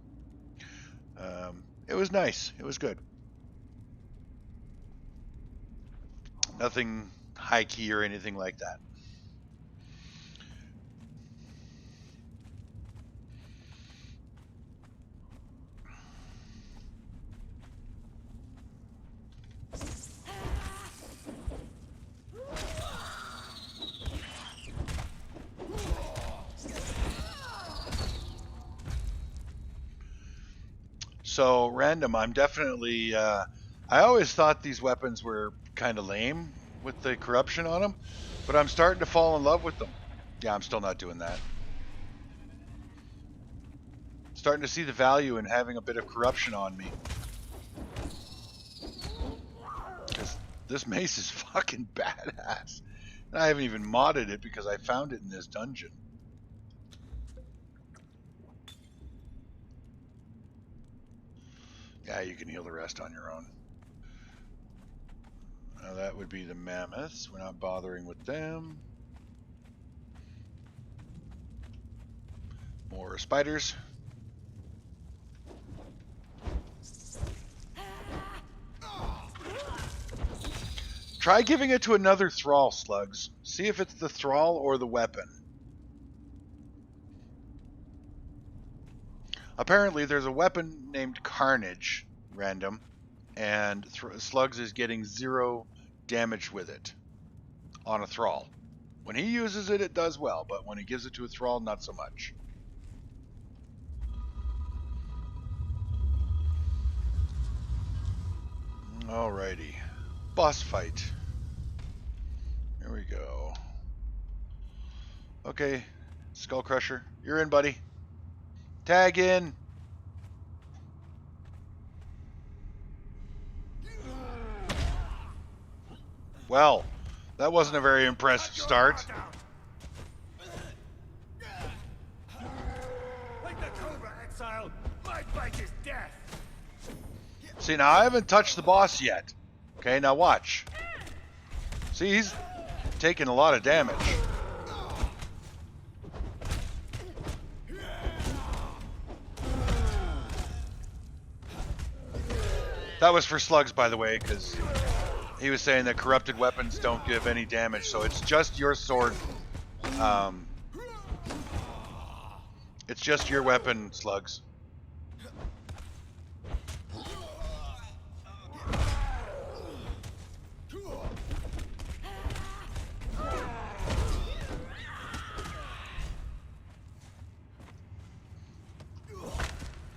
it was nice. It was good. Nothing high key or anything like that. So random, I'm definitely. I always thought these weapons were kind of lame with the corruption on them, but I'm starting to fall in love with them. Yeah, I'm still not doing that. Starting to see the value in having a bit of corruption on me. Because this mace is fucking badass. And I haven't even modded it because I found it in this dungeon. Yeah, you can heal the rest on your own. Now that would be the mammoths. We're not bothering with them. More spiders. Try giving it to another thrall, Slugs. See if it's the thrall or the weapon. Apparently there's a weapon named Carnage, random, and Slugs is getting 0 damage with it on a thrall. When he uses it, it does well, but when he gives it to a thrall, not so much. Alrighty. Boss fight. Here we go. Okay, Skull Crusher, you're in, buddy. Tag in. Well, that wasn't a very impressive start. Like the Cobra Exile, my bite is death. See, now I haven't touched the boss yet. Okay, now watch. See, he's taking a lot of damage. That was for Slugs, by the way, because he was saying that corrupted weapons don't give any damage, so it's just your sword. It's just your weapon, Slugs.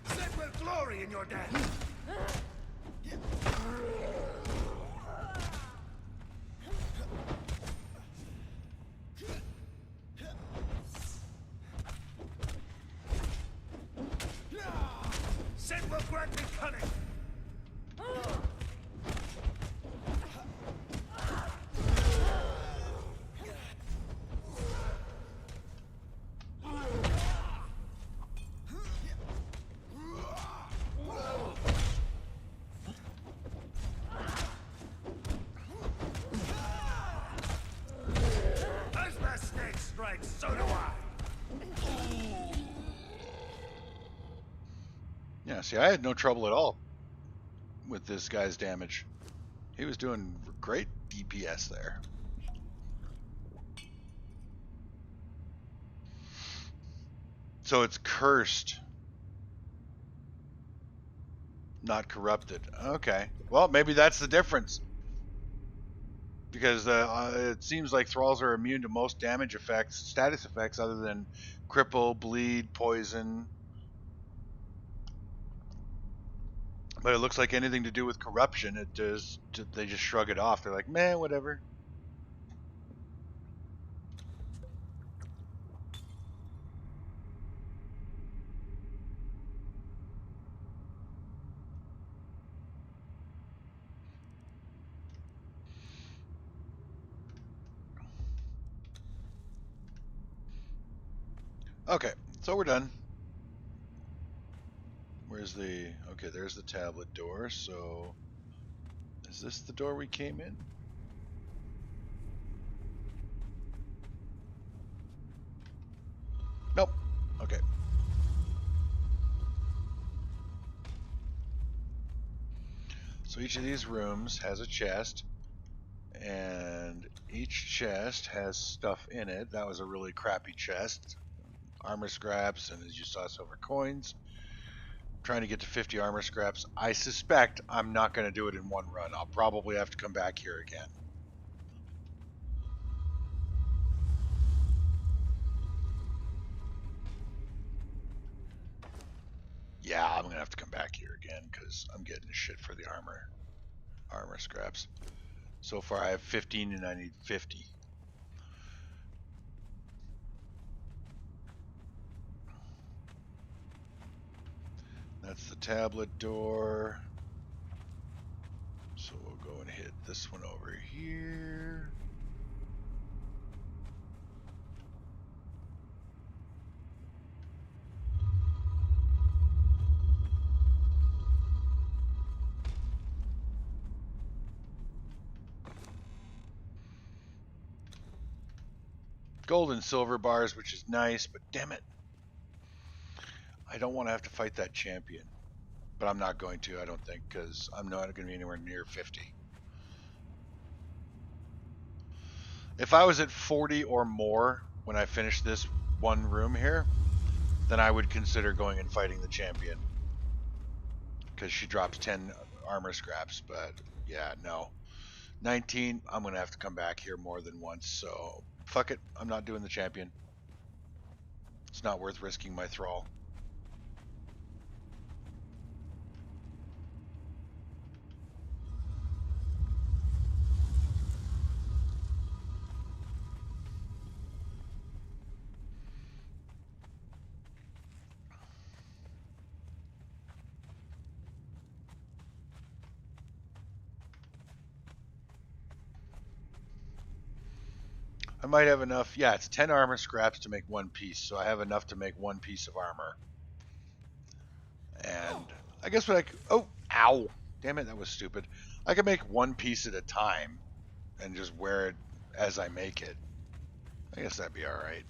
Set with glory in your death. Sin will grant me cunning. As the snake strikes, so do I. Yeah, see, I had no trouble at all with this guy's damage. He was doing great DPS there. So it's cursed, not corrupted. Okay. Well, maybe that's the difference. Because it seems like thralls are immune to most damage effects, status effects, other than cripple, bleed, poison. But it looks like anything to do with corruption, it does. They just shrug it off. They're like, man, whatever. Okay, so we're done. Where's the... Okay, there's the tablet door, so... Is this the door we came in? Nope. Okay. So each of these rooms has a chest, and each chest has stuff in it. That was a really crappy chest. Armor scraps, and as you saw, silver coins. Trying to get to 50 armor scraps. I suspect I'm not going to do it in one run. I'll probably have to come back here again. Yeah, I'm going to have to come back here again because I'm getting shit for the armor scraps. So far I have 15 and I need 50. That's the tablet door. So we'll go and hit this one over here. Gold and silver bars, which is nice, but damn it. I don't want to have to fight that champion. But I'm not going to, I don't think, because I'm not going to be anywhere near 50. If I was at 40 or more when I finish this one room here, then I would consider going and fighting the champion. Because she drops 10 armor scraps, but yeah, no. 19, I'm going to have to come back here more than once, so fuck it, I'm not doing the champion. It's not worth risking my thrall. I might have enough. Yeah, it's 10 armor scraps to make one piece, so I have enough to make one piece of armor. And I guess what I could... Oh, ow. Damn it, that was stupid. I could make one piece at a time and just wear it as I make it. I guess that'd be alright.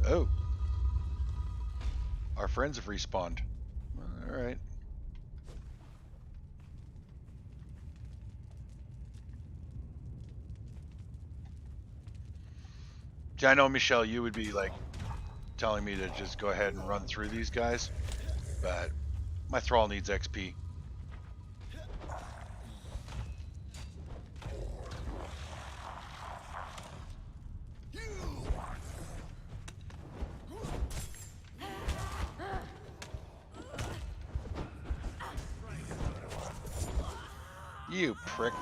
Oh. Our friends have respawned. Alright. Yeah, I know, Michelle, you would be like telling me to just go ahead and run through these guys, but my thrall needs XP. You prick.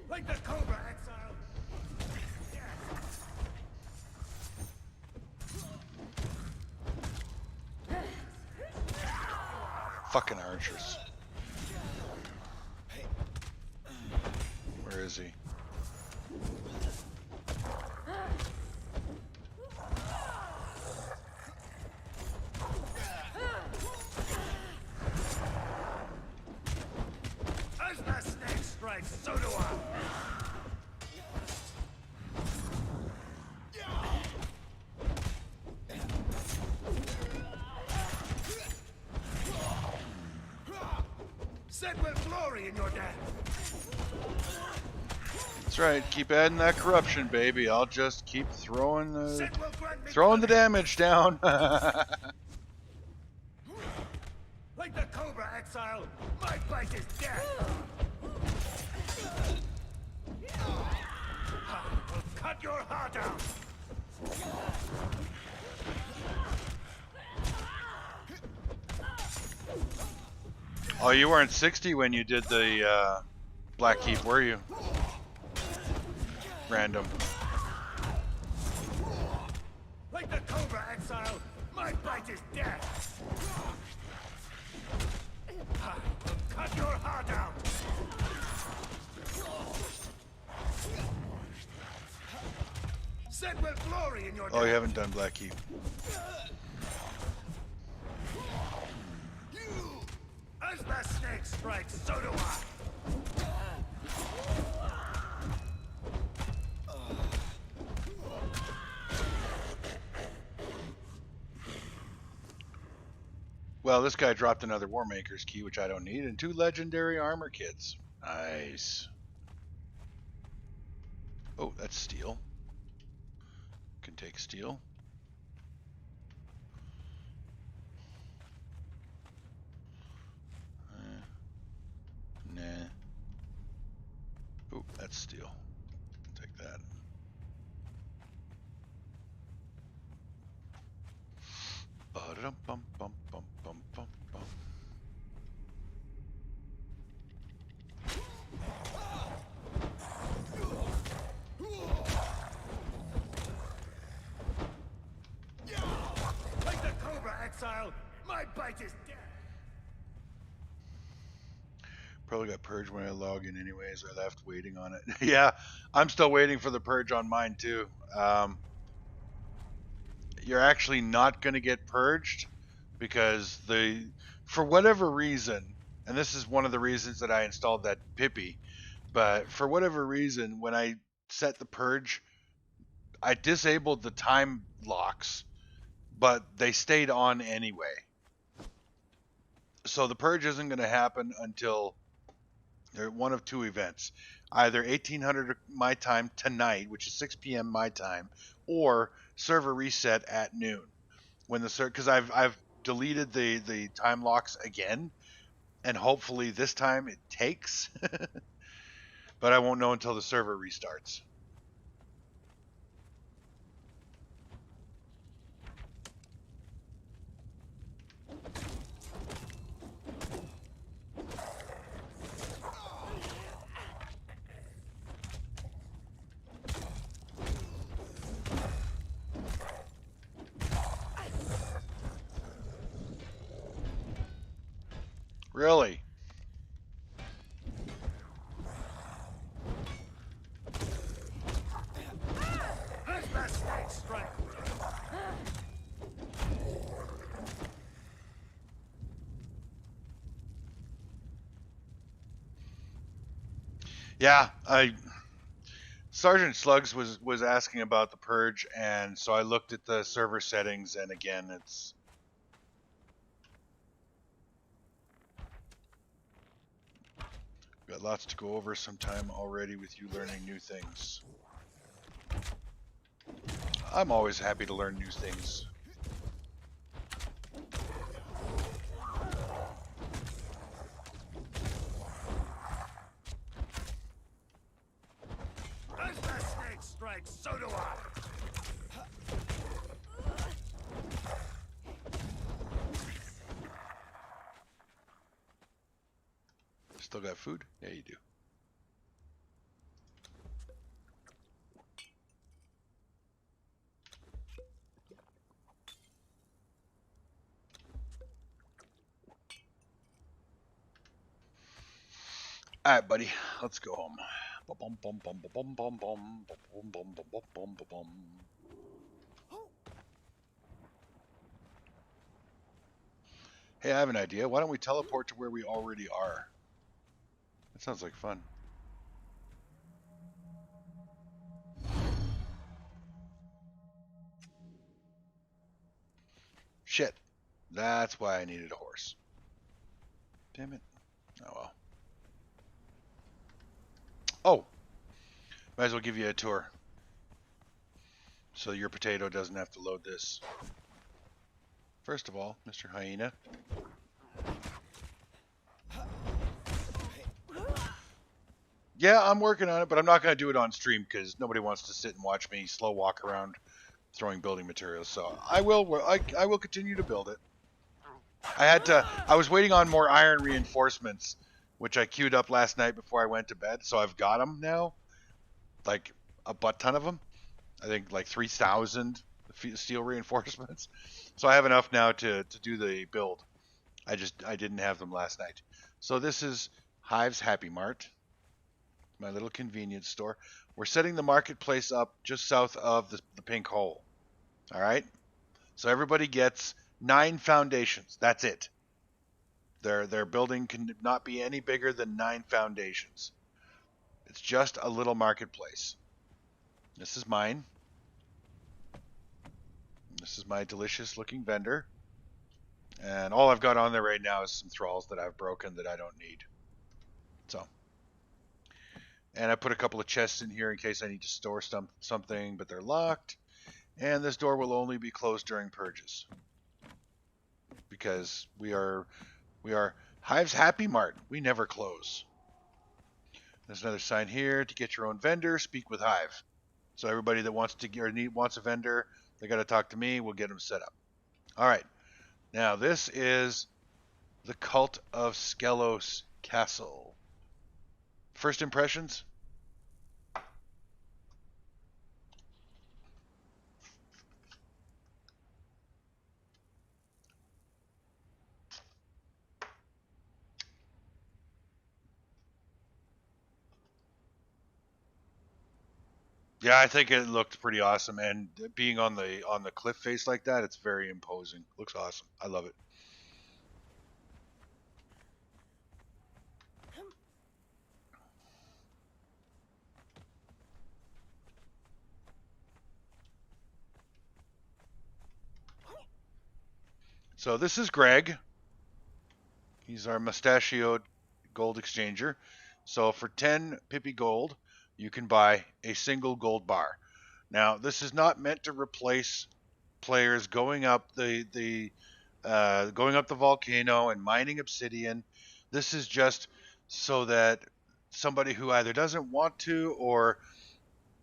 Like the Cobra Exile. Fucking archers. Where is he? As the snake strikes, so do I. Set with glory in your death. That's right. Keep adding that corruption, baby. I'll just keep throwing the Set will grant me throwing the glory. damage down. Like the Cobra Exile, my bite is death. Oh, you weren't 60 when you did the Black Keep, were you? Random. Like the Cobra Exile, my bite is death. I will cut your heart out. Set with glory in your Oh, you death. haven't done Black Keep. As the snake strikes, so do I. Well, this guy dropped another Warmaker's key, which I don't need, and 2 legendary armor kits. Nice. Oh, that's steel. Can take steel. Nah. Oh, that's steel. Take that. Ba-dum-bum-bum-bum-bum-bum-bum. Like the Cobra Exile, my bite is death. Probably got purge when I log in anyways. I left waiting on it. Yeah, I'm still waiting for the purge on mine too. You're actually not going to get purged because for whatever reason, and this is one of the reasons that I installed that Pippi, but for whatever reason, when I set the purge, I disabled the time locks, but they stayed on anyway. So the purge isn't going to happen until one of 2 events. Either 1800 my time tonight, which is 6 p.m. my time, or server reset at noon. When the because I've deleted the time locks again, and hopefully this time it takes. But I won't know until the server restarts. Really? As the snake strikes. Yeah, Sergeant Slugs was asking about the purge, and so I looked at the server settings, and again, it's got lots to go over sometime already with you learning new things. I'm always happy to learn new things. As the snake strikes, so do I. Still got food? Yeah, you do. All right, buddy, let's go home. Bum, bum, bum, bum, bum, bum, bum, bum, bum, bum, bum, bum, bum, bum. Hey, I have an idea. Why don't we teleport to where we already are? That sounds like fun. Shit. That's why I needed a horse. Damn it. Oh well. Oh! Might as well give you a tour. So your potato doesn't have to load this. First of all, Mr. Hyena. Yeah, I'm working on it, but I'm not going to do it on stream because nobody wants to sit and watch me slow walk around throwing building materials. So I will continue to build it. I was waiting on more iron reinforcements, which I queued up last night before I went to bed. So I've got them now, like a butt ton of them. I think like 3,000 steel reinforcements. So I have enough now to do the build. I didn't have them last night. So this is Hive's Happy Mart, my little convenience store. We're setting the marketplace up just south of the pink hole. All right. So everybody gets 9 foundations. That's it. Their building can not be any bigger than 9 foundations. It's just a little marketplace. This is mine. This is my delicious looking vendor. And all I've got on there right now is some thralls that I've broken that I don't need. So, and I put a couple of chests in here in case I need to store something, but they're locked. And this door will only be closed during purges. Because we are Hive's Happy Mart. We never close. There's another sign here. To get your own vendor, speak with Hive. So everybody that wants wants a vendor, they got to talk to me. We'll get them set up. All right. Now this is the Cult of Skelos Castle. First impressions? Yeah, I think it looked pretty awesome, and being on the cliff face like that, it's very imposing. Looks awesome. I love it. So this is Greg. He's our mustachioed gold exchanger. So for 10 Pippi gold, you can buy a single gold bar. Now, this is not meant to replace players going up the volcano and mining obsidian. This is just so that somebody who either doesn't want to or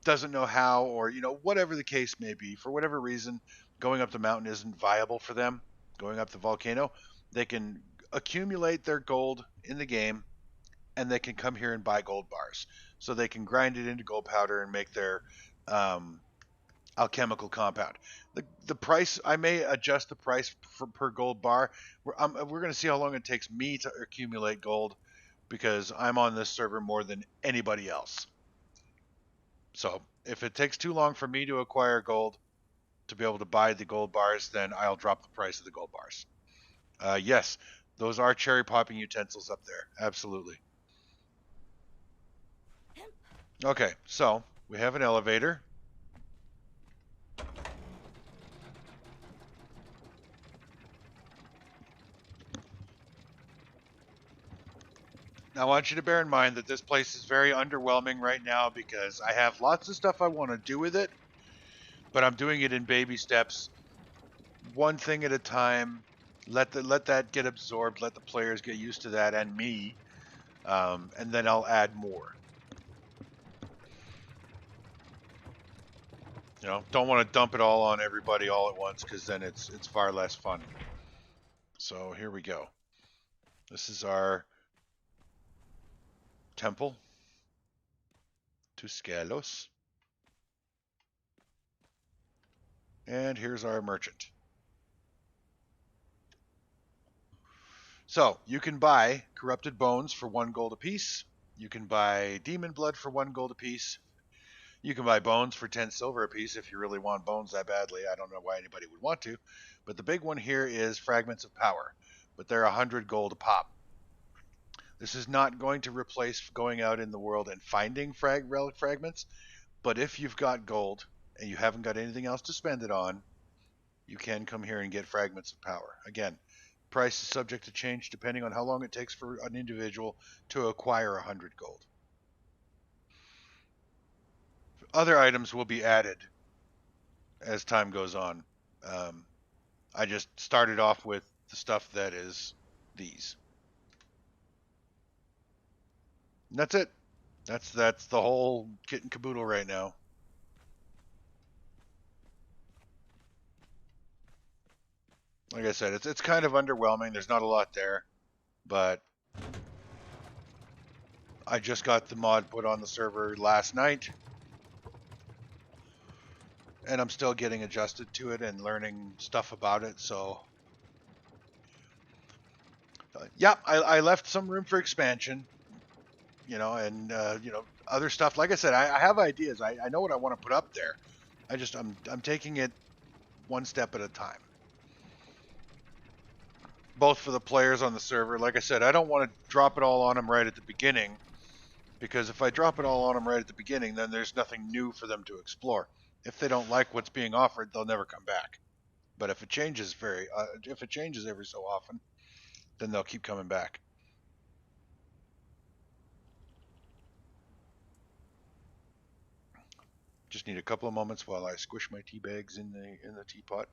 doesn't know how, or whatever the case may be, for whatever reason, going up the mountain isn't viable for them, going up the volcano, they can accumulate their gold in the game and they can come here and buy gold bars. So they can grind it into gold powder and make their alchemical compound. The price, I may adjust the price per gold bar. We're going to see how long it takes me to accumulate gold, because I'm on this server more than anybody else. So if it takes too long for me to acquire gold to be able to buy the gold bars, then I'll drop the price of the gold bars. Yes, those are cherry popping utensils up there. Absolutely. Okay, so we have an elevator. Now, I want you to bear in mind that this place is very underwhelming right now because I have lots of stuff I want to do with it, but I'm doing it in baby steps, one thing at a time. Let that get absorbed. Let the players get used to that, and me, and then I'll add more. Don't want to dump it all on everybody all at once, because then it's far less fun. So here we go. This is our temple to Skelos. And here's our merchant. So you can buy corrupted bones for 1 gold apiece. You can buy demon blood for 1 gold apiece. You can buy bones for 10 silver apiece if you really want bones that badly. I don't know why anybody would want to. But the big one here is fragments of power. But they're 100 gold a pop. This is not going to replace going out in the world and finding relic fragments. But if you've got gold and you haven't got anything else to spend it on, you can come here and get fragments of power. Again, price is subject to change depending on how long it takes for an individual to acquire 100 gold. Other items will be added as time goes on. I just started off with the stuff that is these. And that's it. That's the whole kit and caboodle right now. Like I said, it's kind of underwhelming. There's not a lot there, but I just got the mod put on the server last night, and I'm still getting adjusted to it and learning stuff about it. So, yeah, I left some room for expansion, and other stuff. Like I said, I have ideas. I know what I want to put up there. I'm taking it one step at a time. Both for the players on the server. Like I said, I don't want to drop it all on them right at the beginning, because if I drop it all on them right at the beginning, then there's nothing new for them to explore. If they don't like what's being offered, they'll never come back. But if it changes every so often, then they'll keep coming back. Just need a couple of moments while I squish my tea bags in the teapot.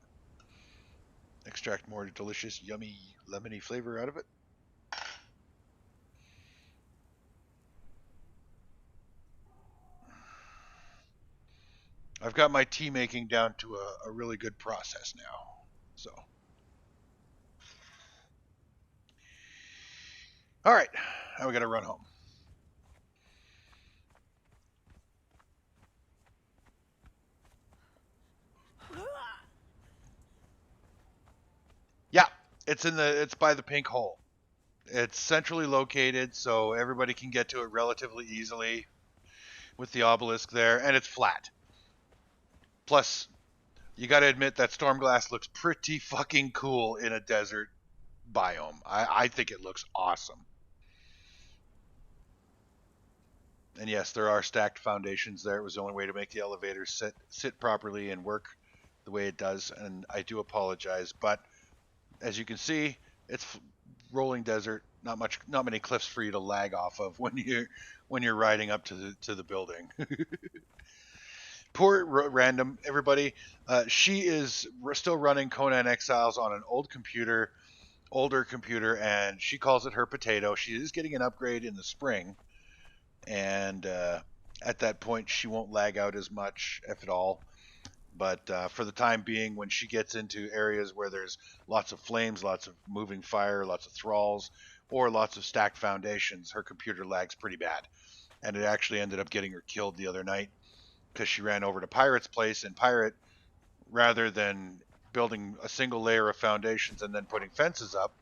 Extract more delicious, yummy, lemony flavor out of it. I've got my tea making down to a really good process now. So, all right, now we got to run home. Yeah, it's by the pink hole. It's centrally located, so everybody can get to it relatively easily with the obelisk there, and it's flat. Plus, you got to admit that Stormglass looks pretty fucking cool in a desert biome. I think it looks awesome. And yes, there are stacked foundations there. It was the only way to make the elevator sit properly and work the way it does, and I do apologize, but as you can see, it's rolling desert. Not many cliffs for you to lag off of when you're riding up to the building. Poor random everybody. She is still running Conan Exiles on an older computer, and she calls it her potato. She is getting an upgrade in the spring, and at that point she won't lag out as much, if at all. But for the time being, when she gets into areas where there's lots of flames, lots of moving fire, lots of thralls, or lots of stacked foundations, her computer lags pretty bad. And it actually ended up getting her killed the other night because she ran over to Pirate's place, and Pirate, rather than building a single layer of foundations and then putting fences up,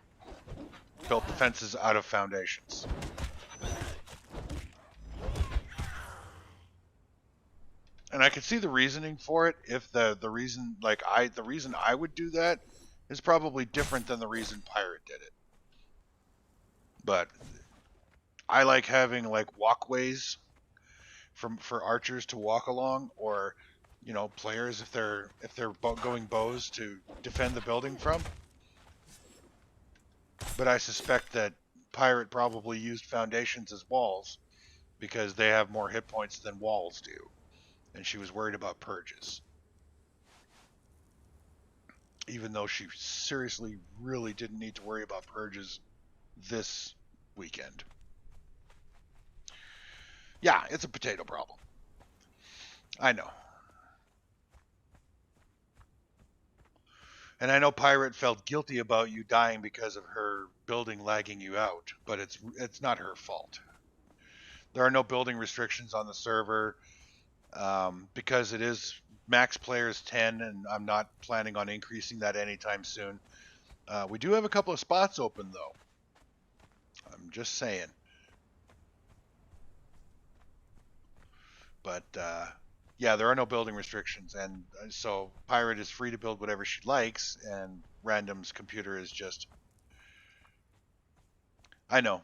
built the fences out of foundations. And I could see the reasoning for it if the reason I would do that is probably different than the reason Pirate did it. But I like having like walkways for archers to walk along, or players if they're going bows to defend the building from. But I suspect that Pirate probably used foundations as walls because they have more hit points than walls do, and she was worried about purges. Even though she seriously really didn't need to worry about purges this weekend. Yeah, it's a potato problem. I know. And I know Pirate felt guilty about you dying because of her building lagging you out, but it's not her fault. There are no building restrictions on the server because it is max players 10, and I'm not planning on increasing that anytime soon. We do have a couple of spots open, though. I'm just saying. But yeah, there are no building restrictions, and so Pirate is free to build whatever she likes, and Random's computer is just... I know,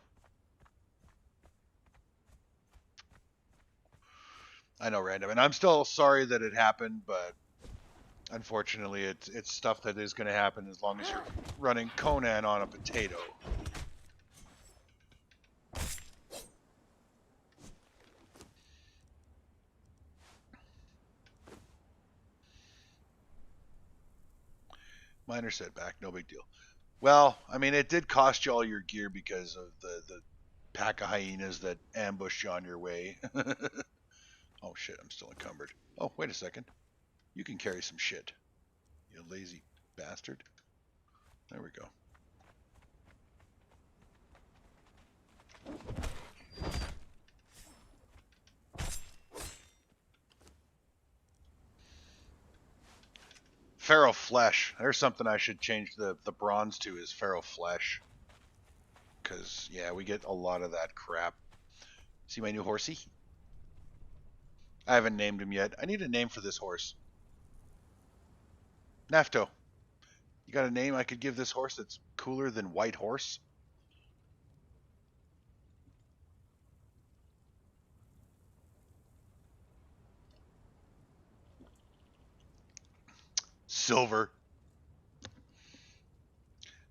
Random, and I'm still sorry that it happened, but unfortunately, it's stuff that is going to happen as long as you're running Conan on a potato. Minor setback, no big deal. Well, I mean, it did cost you all your gear because of the pack of hyenas that ambushed you on your way. Oh shit, I'm still encumbered. Oh, wait a second. You can carry some shit, you lazy bastard. There we go. Feral flesh. There's something I should change the bronze to, is feral flesh. Because, yeah, we get a lot of that crap. See my new horsey? I haven't named him yet. I need a name for this horse. Nafto. You got a name I could give this horse that's cooler than White Horse? Silver.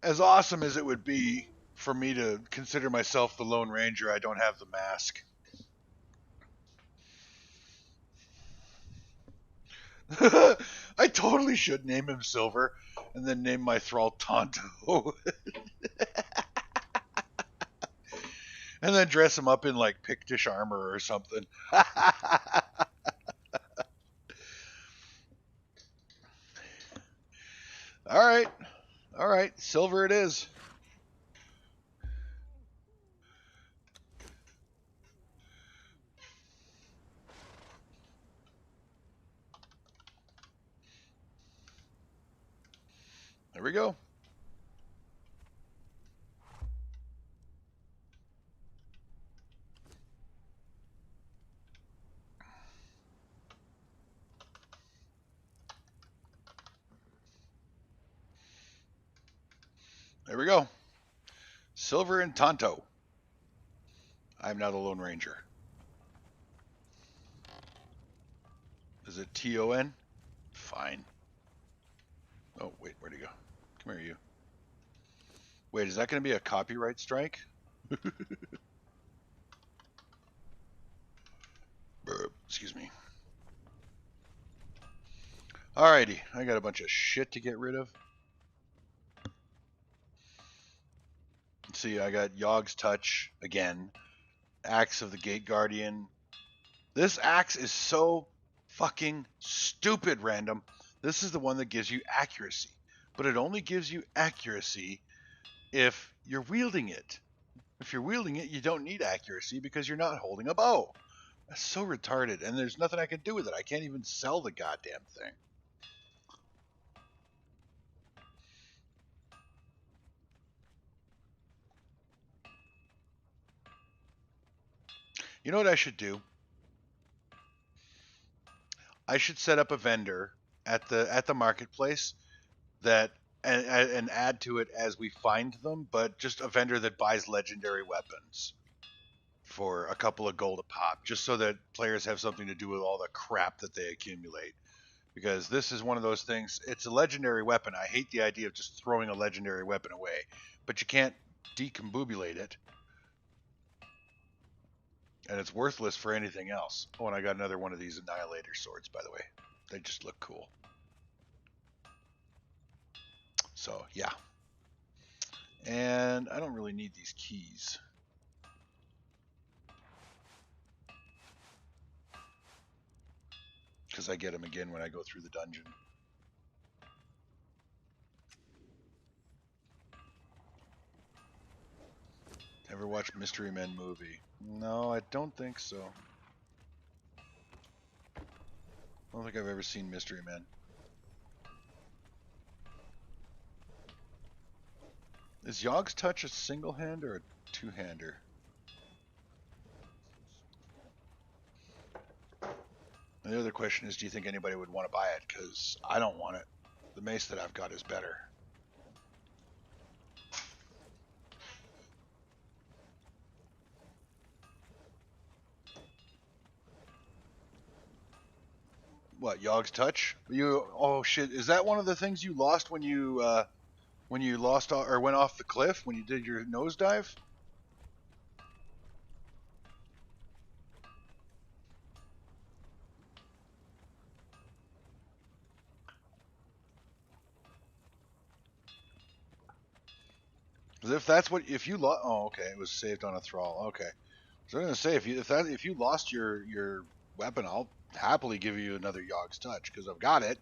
As awesome as it would be for me to consider myself the Lone Ranger, I don't have the mask. I totally should name him Silver and then name my thrall Tonto. And then dress him up in like Pictish armor or something. Alright. Alright, Silver it is. There we go. There we go. Silver and Tonto. I'm now the Lone Ranger. Is it T-O-N? Fine. Oh, wait, where'd he go? Come here, you. Wait, is that going to be a copyright strike? Excuse me. Alrighty, I got a bunch of shit to get rid of. Let's see, I got Yogg's Touch again. Axe of the Gate Guardian. This axe is so fucking stupid random. This is the one that gives you accuracy. But it only gives you accuracy if you're wielding it. If you're wielding it, you don't need accuracy because you're not holding a bow. That's so retarded, and there's nothing I can do with it. I can't even sell the goddamn thing. You know what I should do? I should set up a vendor at the marketplace that and add to it as we find them, but just a vendor that buys legendary weapons for a couple of gold a pop, just so that players have something to do with all the crap that they accumulate. Because this is one of those things, it's a legendary weapon. I hate the idea of just throwing a legendary weapon away, but you can't decombobulate it. And it's worthless for anything else. Oh, and I got another one of these Annihilator swords, by the way. They just look cool. So, yeah. And I don't really need these keys. Because I get them again when I go through the dungeon. Ever watch Mystery Men movie? No, I don't think so. I don't think I've ever seen Mystery Men. Is Yogg's Touch a single hand or a two-hander? And the other question is, do you think anybody would want to buy it? Because I don't want it. The mace that I've got is better. What, Yogg's Touch? Oh shit, is that one of the things you lost when you lost or went off the cliff when you did your nosedive? Because if that's what, if you lost, oh okay, it was saved on a thrall. Okay, so I'm gonna say if you lost your weapon, I'll happily give you another Yogg's Touch because I've got it.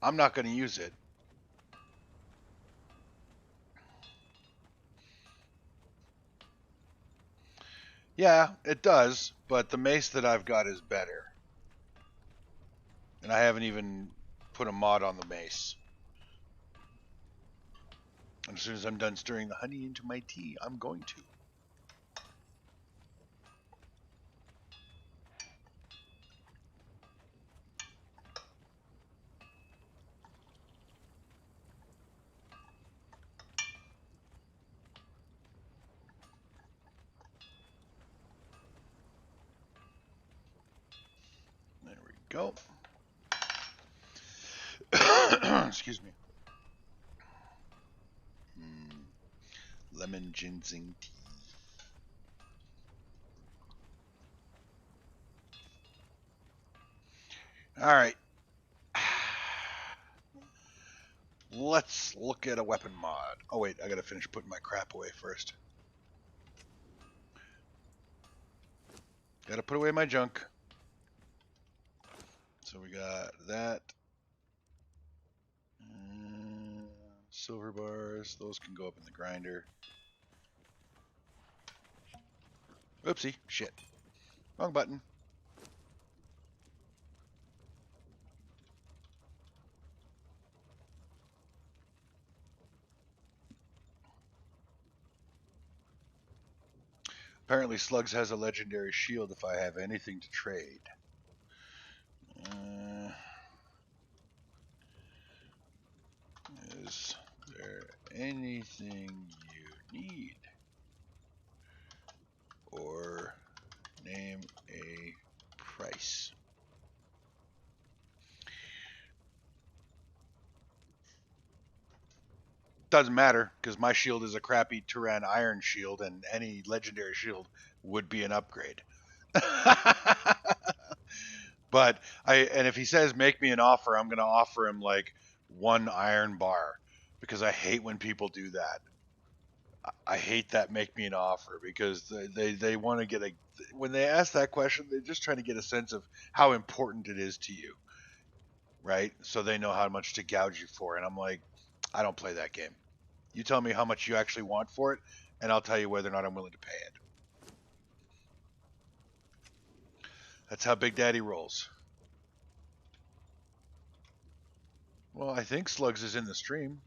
I'm not gonna use it. Yeah, it does, but the mace that I've got is better. And I haven't even put a mod on the mace. And as soon as I'm done stirring the honey into my tea, I'm going to. There we go. Excuse me. Lemon ginseng tea. All right. Let's look at a weapon mod. Oh wait, I gotta finish putting my crap away first. Gotta put away my junk. So we got that. Silver bars, those can go up in the grinder. Oopsie, shit. Wrong button. Apparently Slugs has a legendary shield if I have anything to trade. Is there anything you need? Or name a price. Doesn't matter, because my shield is a crappy Turan iron shield, and any legendary shield would be an upgrade. But and if he says make me an offer, I'm gonna offer him like 1 iron bar, because I hate when people do that. I hate that make me an offer, because they want to get a, when they ask that question, they're just trying to get a sense of how important it is to you, right? So they know how much to gouge you for. And I'm like, I don't play that game. You tell me how much you actually want for it, and I'll tell you whether or not I'm willing to pay it. That's how Big Daddy rolls. Well, I think Slugs is in the stream.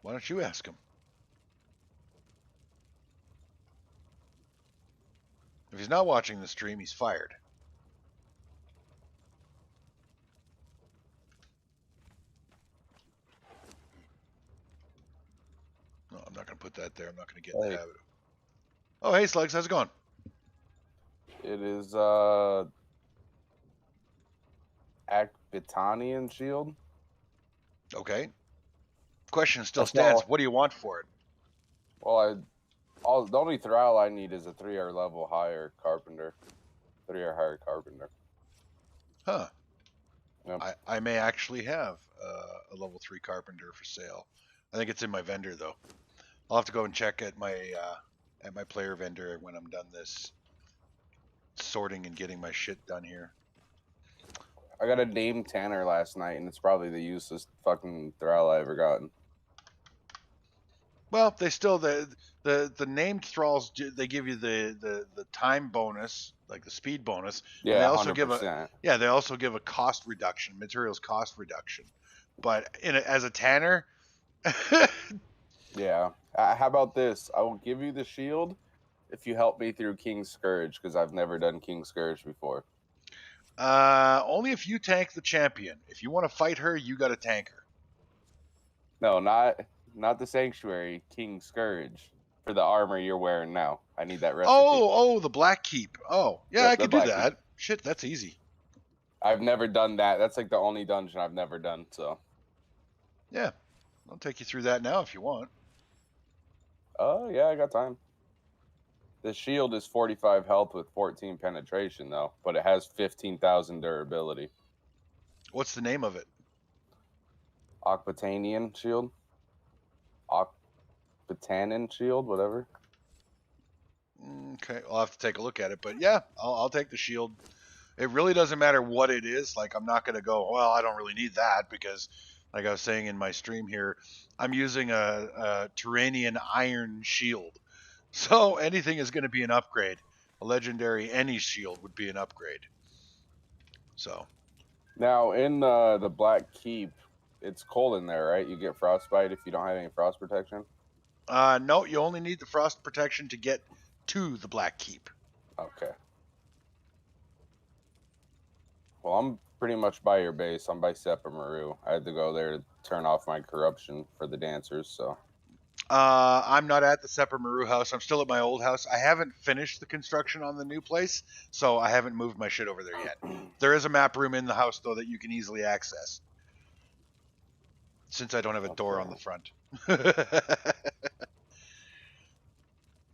Why don't you ask him? If he's not watching the stream, he's fired. No, I'm not going to put that there. I'm not going to get in the habit of... Oh, hey, Slugs. How's it going? It is, Akbitanian shield. Okay. Question still stands. What do you want for it? Well, the only thrall I need is a 3R level higher carpenter. 3R higher carpenter. Huh. Yep. I may actually have a level 3 carpenter for sale. I think it's in my vendor though. I'll have to go and check at my player vendor when I'm done this sorting and getting my shit done here. I got a name Tanner last night, and it's probably the useless fucking thrall I ever gotten. Well, they still the named thralls, they give you the time bonus, like the speed bonus. Yeah, and they also 100%. they also give a cost reduction, materials cost reduction. But as a tanner, yeah. How about this? I will give you the shield if you help me through King's Scourge, because I've never done King's Scourge before. only if you tank the champion. If you want to fight her, you got to tank her. No, not the Sanctuary, King's Scourge. For the armor you're wearing now. I need that recipe. Oh, the Black Keep. Oh, yeah, I could do that. Keep. Shit, that's easy. I've never done that. That's like the only dungeon I've never done, so. Yeah, I'll take you through that now if you want. Oh, yeah, I got time. The shield is 45 health with 14 penetration, though, but it has 15,000 durability. What's the name of it? Akbitanian shield? Akbitanin shield, whatever. Okay, I'll have to take a look at it, but yeah, I'll take the shield. It really doesn't matter what it is. Like, I'm not going to go, well, I don't really need that, because like I was saying in my stream here, I'm using a Turanian iron shield. So anything is going to be an upgrade. A legendary, any shield would be an upgrade. So. Now, in the Black Keep, it's cold in there, right? You get frostbite if you don't have any frost protection? No, you only need the frost protection to get to the Black Keep. Okay. Well, I'm pretty much by your base. I'm by Sepamaru. I had to go there to turn off my corruption for the dancers, so. I'm not at the Sepamaru house. I'm still at my old house. I haven't finished the construction on the new place, so I haven't moved my shit over there yet. There is a map room in the house, though, that you can easily access. Since I don't have a door on the front.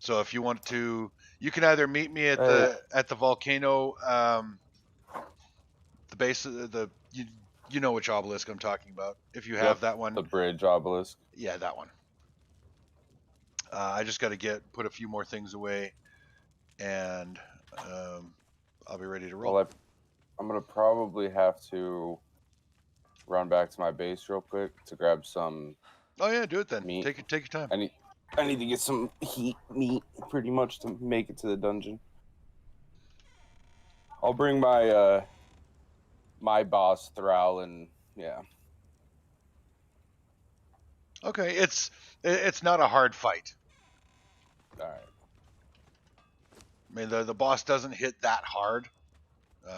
So if you want to, you can either meet me at the volcano, the base of the you know which obelisk I'm talking about. If you have that one, the bridge obelisk. Yeah, that one. I just got to put a few more things away, and I'll be ready to roll. Well, I'm gonna probably have to run back to my base real quick to grab some. Oh yeah, do it then. Meat. Take your time. I need to get some meat pretty much to make it to the dungeon. I'll bring my my boss Thrall, and yeah. Okay, it's not a hard fight. All right. I mean, the boss doesn't hit that hard.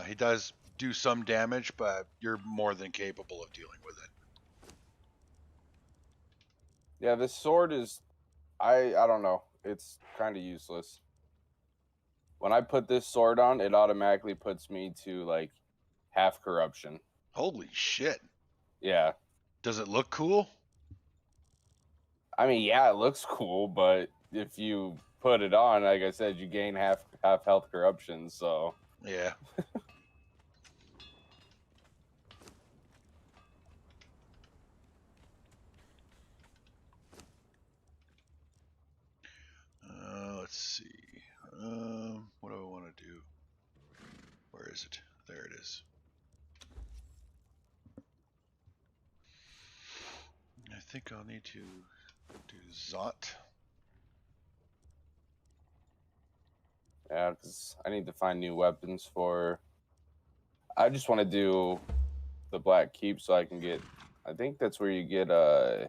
He does do some damage, but you're more than capable of dealing with it. Yeah, this sword is, I don't know. It's kind of useless. When I put this sword on, it automatically puts me to like half corruption. Holy shit. Yeah. Does it look cool? I mean, yeah, it looks cool, but if you put it on, like I said, you gain half health corruption, so. Yeah. Let's see. What do I want to do? Where is it? There it is. I think I'll need to do Zot. Yeah, because I need to find new weapons for. I just want to do the Black Keep so I can get. I think that's where you get that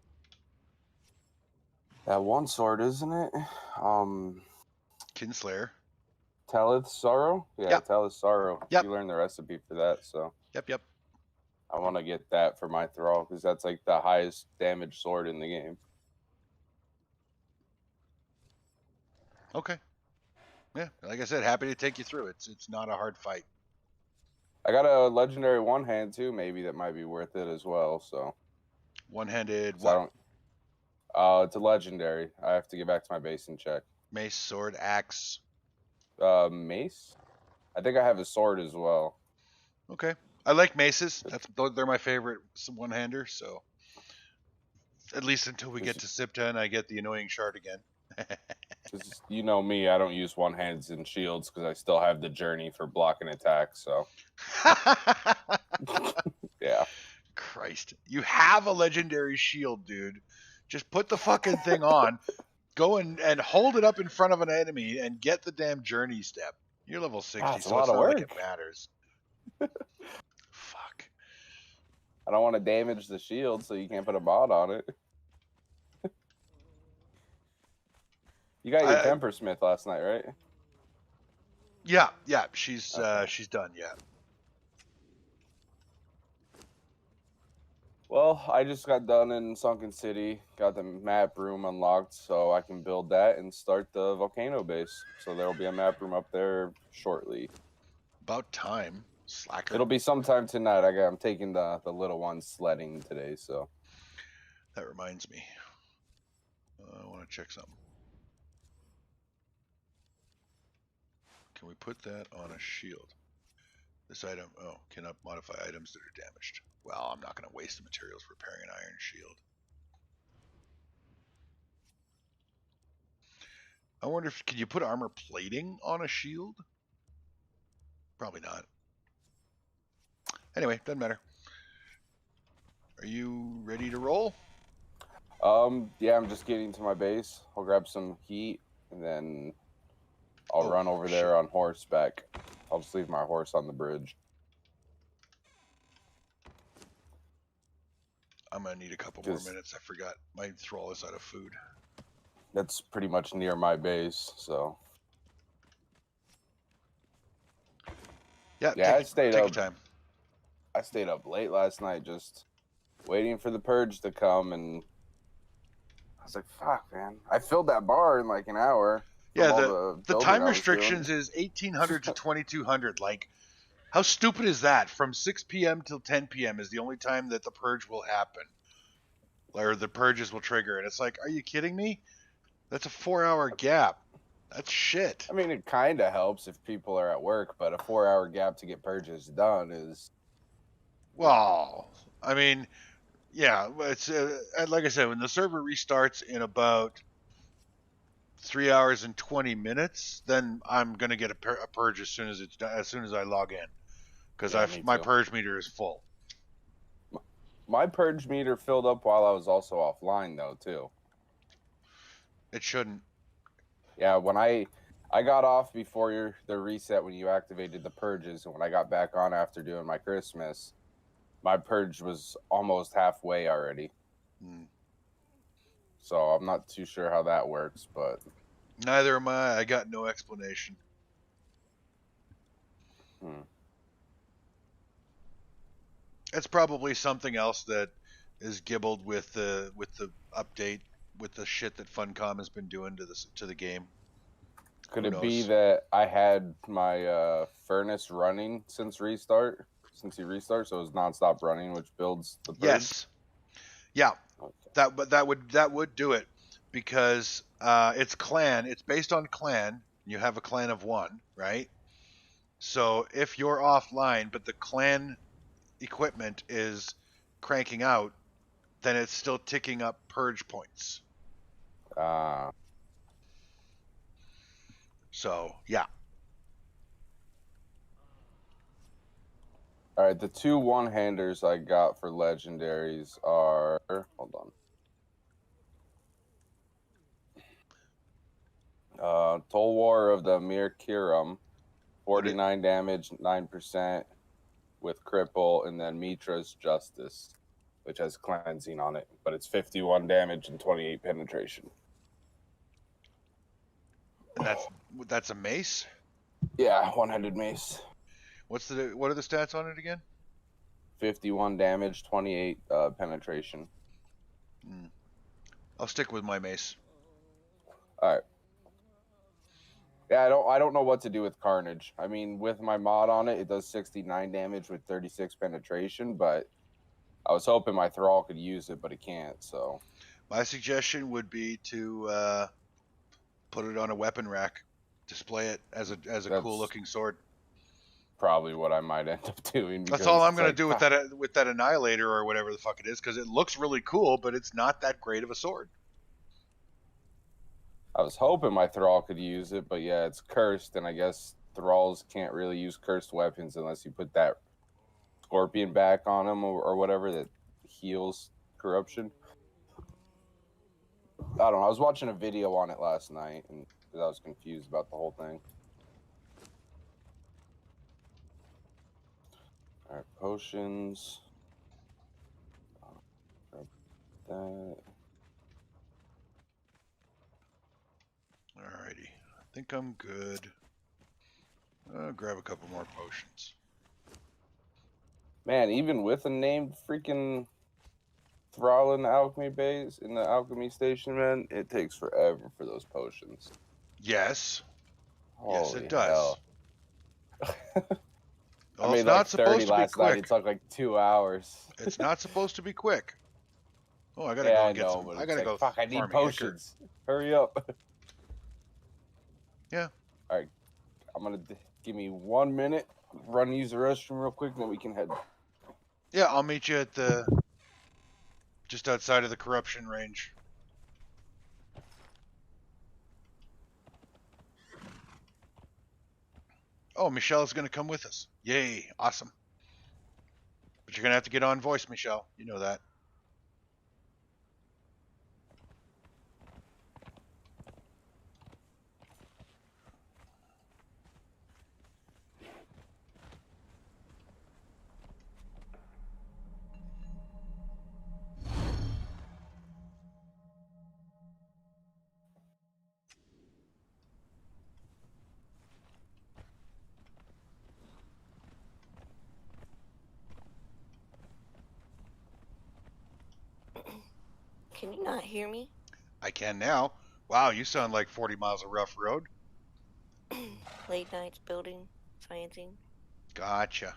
one sword, isn't it? Kinslayer. Talith Sorrow? Yeah, Yep. Talith Sorrow. Yep. You learned the recipe for that, so. Yep. I want to get that for my Thrall because that's like the highest damage sword in the game. Okay. Yeah, like I said, happy to take you through. It's not a hard fight. I got a legendary one hand too, maybe that might be worth it as well. So One-handed so what? it's a legendary. I have to get back to my base and check. Mace, sword, axe. Mace. I think I have a sword as well. Okay. I like maces. They're my favorite one-hander. So at least until we get to Sipta and I get the annoying shard again. You know me, I don't use one hands and shields because I still have the journey for blocking attacks. So yeah. Christ, you have a legendary shield, dude. Just put the fucking thing on, go and hold it up in front of an enemy and get the damn journey step. You're level 60, That's so a lot it's of not like work. it matters. Fuck. I don't want to damage the shield, so you can't put a mod on it. You got your Tempersmith last night, right? Yeah, she's done, yeah. Well, I just got done in Sunken City, got the map room unlocked, so I can build that and start the volcano base. So there'll be a map room up there shortly. About time, slacker. It'll be sometime tonight. I'm taking the little one sledding today, so. That reminds me. I want to check something. Can we put that on a shield? This item, cannot modify items that are damaged. Well, I'm not going to waste the materials repairing an iron shield. I wonder can you put armor plating on a shield? Probably not. Anyway, doesn't matter. Are you ready to roll? Yeah, I'm just getting to my base. I'll grab some heat and then I'll Oh, run over shit. there on horseback. I'll just leave my horse on the bridge. I'm gonna need a couple more minutes. I forgot my thrall is out of food. That's pretty much near my base, so. Yeah, Yeah, I take your time. I stayed up late last night just waiting for the purge to come, and I was like, fuck, man. I filled that bar in like an hour. Yeah, the time restrictions is 1800 to 2200. Like, how stupid is that? From 6 p.m. till 10 p.m. is the only time that the purge will happen, or the purges will trigger. And it's like, are you kidding me? That's a 4-hour gap. That's shit. I mean, it kind of helps if people are at work, but a 4-hour gap to get purges done is. Well, I mean, yeah, it's like I said, when the server restarts in about 3 hours and 20 minutes, then I'm gonna get a purge as soon as I log in, because my purge meter is full. My purge meter filled up while I was also offline, though, too. It shouldn't. Yeah, when I got off before the reset when you activated the purges, and when I got back on after doing my Christmas, my purge was almost halfway already. So I'm not too sure how that works, but neither am I. I got no explanation. It's probably something else that is gibbled with the update, with the shit that Funcom has been doing to the game. Could it be that I had my furnace running since he restarts, so it was nonstop running, which builds the purge? Yes. Yeah. Okay. That would do it, because it's clan. It's based on clan. You have a clan of 1, right? So if you're offline, but the clan equipment is cranking out, then it's still ticking up purge points. So, yeah. All right, the 2 one-handers I got for legendaries are... Hold on. Tolwar of the Mir Kiram, 49 damage, 9% with cripple, and then Mitra's Justice, which has cleansing on it, but it's 51 damage and 28 penetration. And that's a mace? Yeah, one-handed mace. What are the stats on it again? 51 damage, 28 penetration. I'll stick with my mace. All right. Yeah, I don't know what to do with Carnage. I mean, with my mod on it, it does 69 damage with 36 penetration, but I was hoping my Thrall could use it, but it can't, so. My suggestion would be to put it on a weapon rack, display it as a cool looking sword. Probably what I might end up doing. That's all I'm gonna do with that Annihilator or whatever the fuck it is, because it looks really cool, but it's not that great of a sword. I was hoping my Thrall could use it, but yeah, it's cursed, and I guess Thralls can't really use cursed weapons unless you put that Scorpion back on them or whatever that heals corruption. I don't know. I was watching a video on it last night, and I was confused about the whole thing. All right, potions. That. Alrighty, I think I'm good. I'll grab a couple more potions. Man, even with a named freaking Thrall in the alchemy base, in the alchemy station, man, it takes forever for those potions. Yes. Holy yes, it does. I made like 30 last night. It took like 2 hours. It's not supposed to be quick. Oh, I gotta go and get some. I gotta go. Fuck, I need potions. Hurry up. Yeah. All right. I'm gonna give me 1 minute. Run use the restroom real quick, then we can head. Yeah, I'll meet you at the just outside of the corruption range. Oh, Michelle's gonna come with us. Yay, awesome. But you're gonna have to get on voice, Michelle. You know that. Can you not hear me? I can now. Wow, you sound like 40 miles of rough road. Late nights building, sciencing. Gotcha.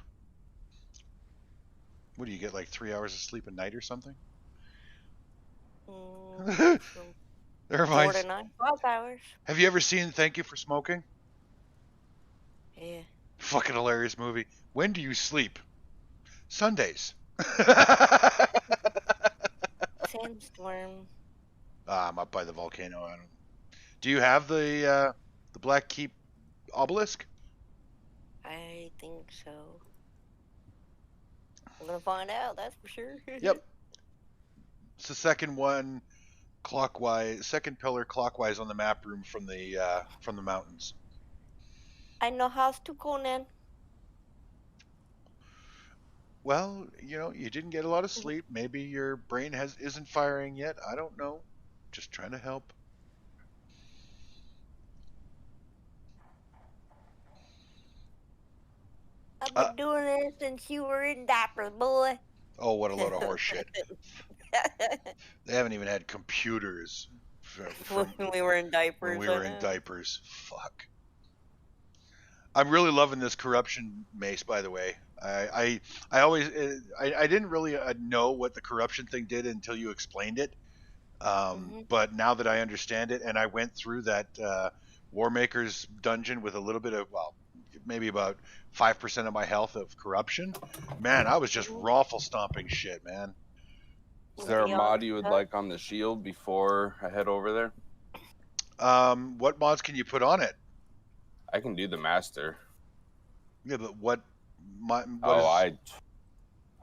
What do you get, like 3 hours of sleep a night or something? From Never 4 mind. to 9, 5 hours. Have you ever seen Thank You for Smoking? Yeah. Fucking hilarious movie. When do you sleep? Sundays. Sandstorm. I'm up by the volcano. I don't... Do you have the Black Keep obelisk? I think so. I'm gonna find out, that's for sure. Yep. It's the second one clockwise, second pillar clockwise on the map room from the mountains. I know house to Conan. Well, you know, you didn't get a lot of sleep. Maybe your brain isn't firing yet. I don't know. Just trying to help. I've been doing this since you were in diapers, boy. Oh, what a load of horse shit. They haven't even had computers from When we were in diapers. when we were in diapers. Fuck. I'm really loving this corruption mace, by the way. I always I didn't really know what the corruption thing did until you explained it. But now that I understand it, and I went through that Warmaker's dungeon with a little bit of, well, maybe about 5% of my health of corruption, man, I was just raffle stomping shit, man. Is there a mod you would like on the shield before I head over there? What mods can you put on it? I can do the master. Yeah, but what I'm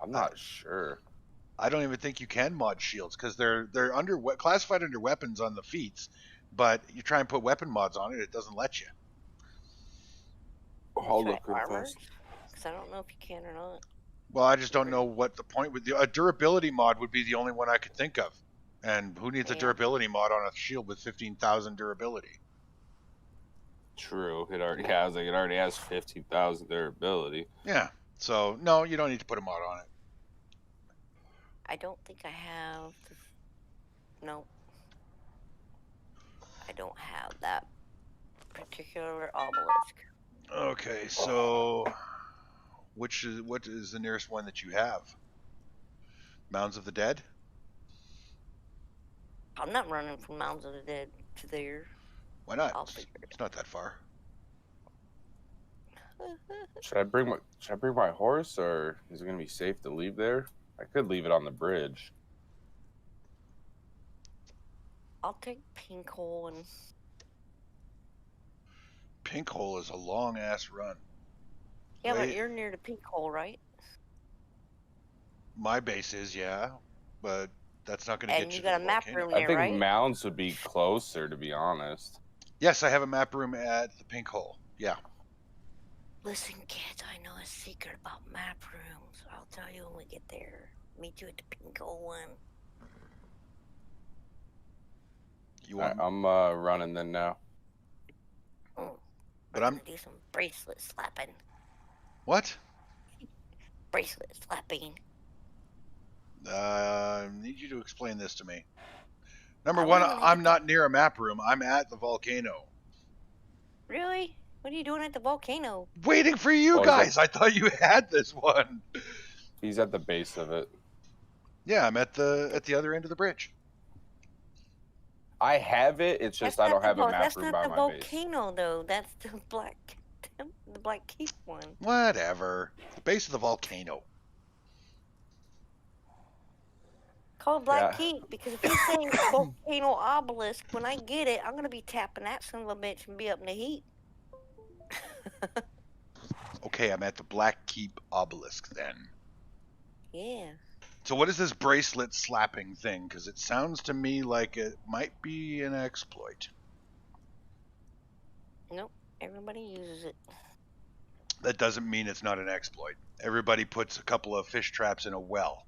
not sure. I don't even think you can mod shields because they're classified under weapons on the feats, but you try and put weapon mods on it, it doesn't let you. I'll look real armor? fast. Because I don't know if you can or not. Well, I just don't know what the point would be. A durability mod would be the only one I could think of. And who needs a durability mod on a shield with 15,000 durability? True. It already has 50,000 durability. Yeah. So, no, you don't need to put a mod on it. I don't think I have. No. I don't have that particular obelisk. Okay, so what is the nearest one that you have? Mounds of the Dead? I'm not running from Mounds of the Dead to there. Why not? I'll figure it. It's not that far. Should I bring my horse, or is it gonna be safe to leave there? I could leave it on the bridge. I'll take Pink Hole and. Pink Hole is a long ass run. Yeah, but you're near the Pink Hole, right? My base is, yeah, but that's not going to get you. And you got a map room there, I think right? mounds would be closer, to be honest. Yes, I have a map room at the Pink Hole. Yeah. Listen, kids, I know a secret about map rooms. I'll tell you when we get there. Meet you at the Pink Hole one. I'm running then now. But I'm gonna do some bracelet slapping. What? Bracelet slapping. I need you to explain this to me. Number one, I'm not near a map room. I'm at the volcano. Really? What are you doing at the volcano? Waiting for you guys. I thought you had this one. He's at the base of it. Yeah, I'm at the other end of the bridge. I have it. It's just I don't have a map room by my base. That's not the volcano, though. That's the Black Keep one. Whatever. The base of the volcano. Call it Black Keep, because if you say volcano obelisk, when I get it, I'm gonna be tapping that son of a bitch and be up in the heat. Okay, I'm at the Black Keep obelisk then. Yeah. So what is this bracelet slapping thing? Because it sounds to me like it might be an exploit. Nope, everybody uses it. That doesn't mean it's not an exploit. Everybody puts a couple of fish traps in a well.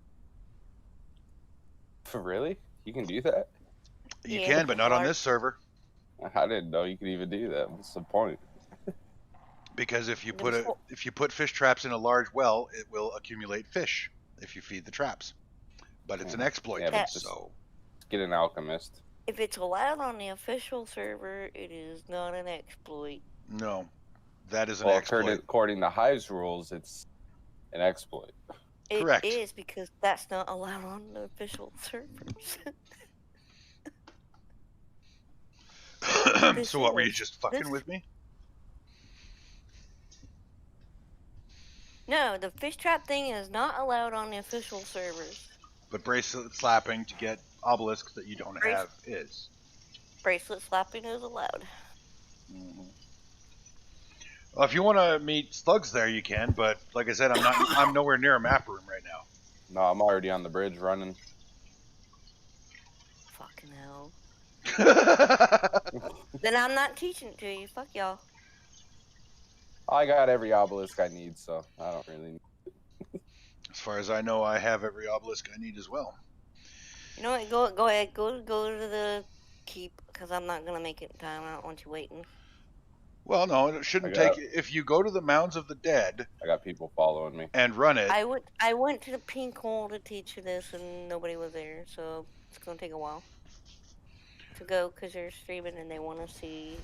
Really? You can do that? You can, but not on this server. I didn't know you could even do that. What's the point? Because if you put fish traps in a large well, it will accumulate fish if you feed the traps. But it's an exploit. Yeah, but so Get an alchemist. If it's allowed on the official server, it is not an exploit. No, that is an Well, exploit. according to Hive's rules, it's an exploit. Correct. It is because that's not allowed on the official servers. So what, were you just fucking with me? No, the fish trap thing is not allowed on the official servers. But bracelet slapping to get obelisks that you don't have is. Bracelet slapping is allowed. Mm-hmm. Well, if you want to meet slugs there, you can. But like I said, I'm nowhere near a map room right now. No, I'm already on the bridge running. Fucking hell. Then I'm not teaching it to you. Fuck y'all. I got every obelisk I need, so I don't really need it. As far as I know, I have every obelisk I need as well. You know what? Go ahead. Go to the keep, because I'm not going to make it in time. I don't want you waiting. Well, no, it shouldn't take. If you go to the Mounds of the Dead, I got people following me, and run it. I went to the pink hole to teach you this, and nobody was there, so it's gonna take a while to go because they're streaming and they want to see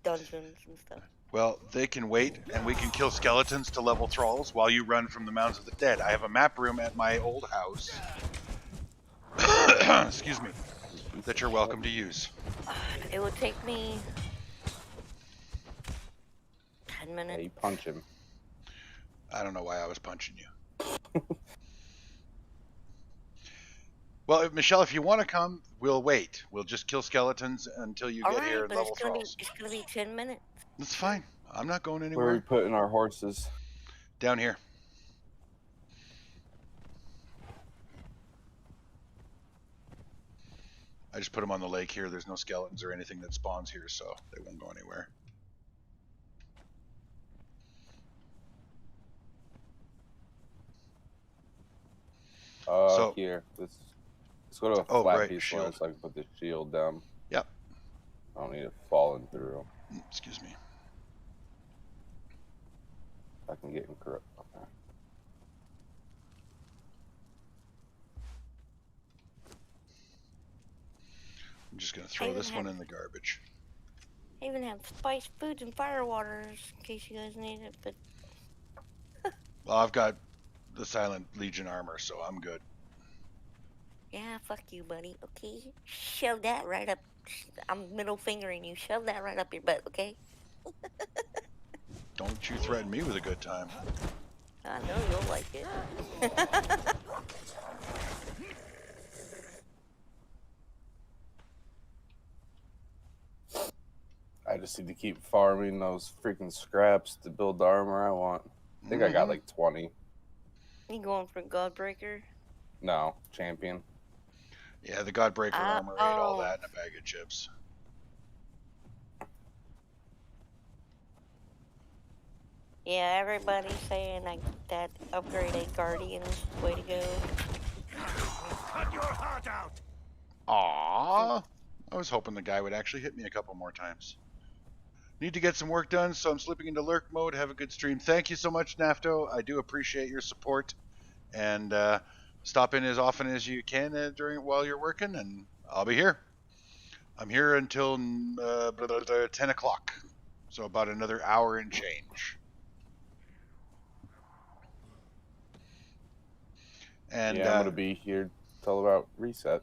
dungeons and stuff. Well, they can wait, and we can kill skeletons to level thralls while you run from the Mounds of the Dead. I have a map room at my old house. Excuse me. That you're welcome to use. It would take me 10 minutes. Yeah, you punch him. I don't know why I was punching you. Well, Michelle, if you want to come, we'll wait. We'll just kill skeletons until you get here and level thralls. It's gonna be 10 minutes. That's fine. I'm not going Where anywhere. are we putting our horses? Down here. I just put them on the lake here. There's no skeletons or anything that spawns here, so they won't go anywhere. Here. Let's go to a flat piece where I can put the shield down. Yep. I don't need it falling through. Excuse me. I can get correct. Okay. I'm just gonna throw this one in the garbage. I even have spiced foods and fire waters in case you guys need it, but Well, I've got the Silent Legion armor, so I'm good. yeah, fuck you, buddy. Okay, shove that right up. I'm middle fingering you. Shove that right up your butt, okay? Don't you threaten me with a good time. I know you'll like it. I just need to keep farming those freaking scraps to build the armor I want. I think I got like 20. You going for Godbreaker? No, champion. Yeah, the Godbreaker armor ate all that in a bag of chips. Yeah, everybody's saying like that upgraded Guardian's way to go. Cut your heart out! Aww. I was hoping the guy would actually hit me a couple more times. Need to get some work done, so I'm slipping into lurk mode. Have a good stream. Thank you so much, Nafto. I do appreciate your support. And stop in as often as you can while you're working, and I'll be here. I'm here until 10 o'clock. So about another hour and change. And yeah, I'm going to be here till about reset.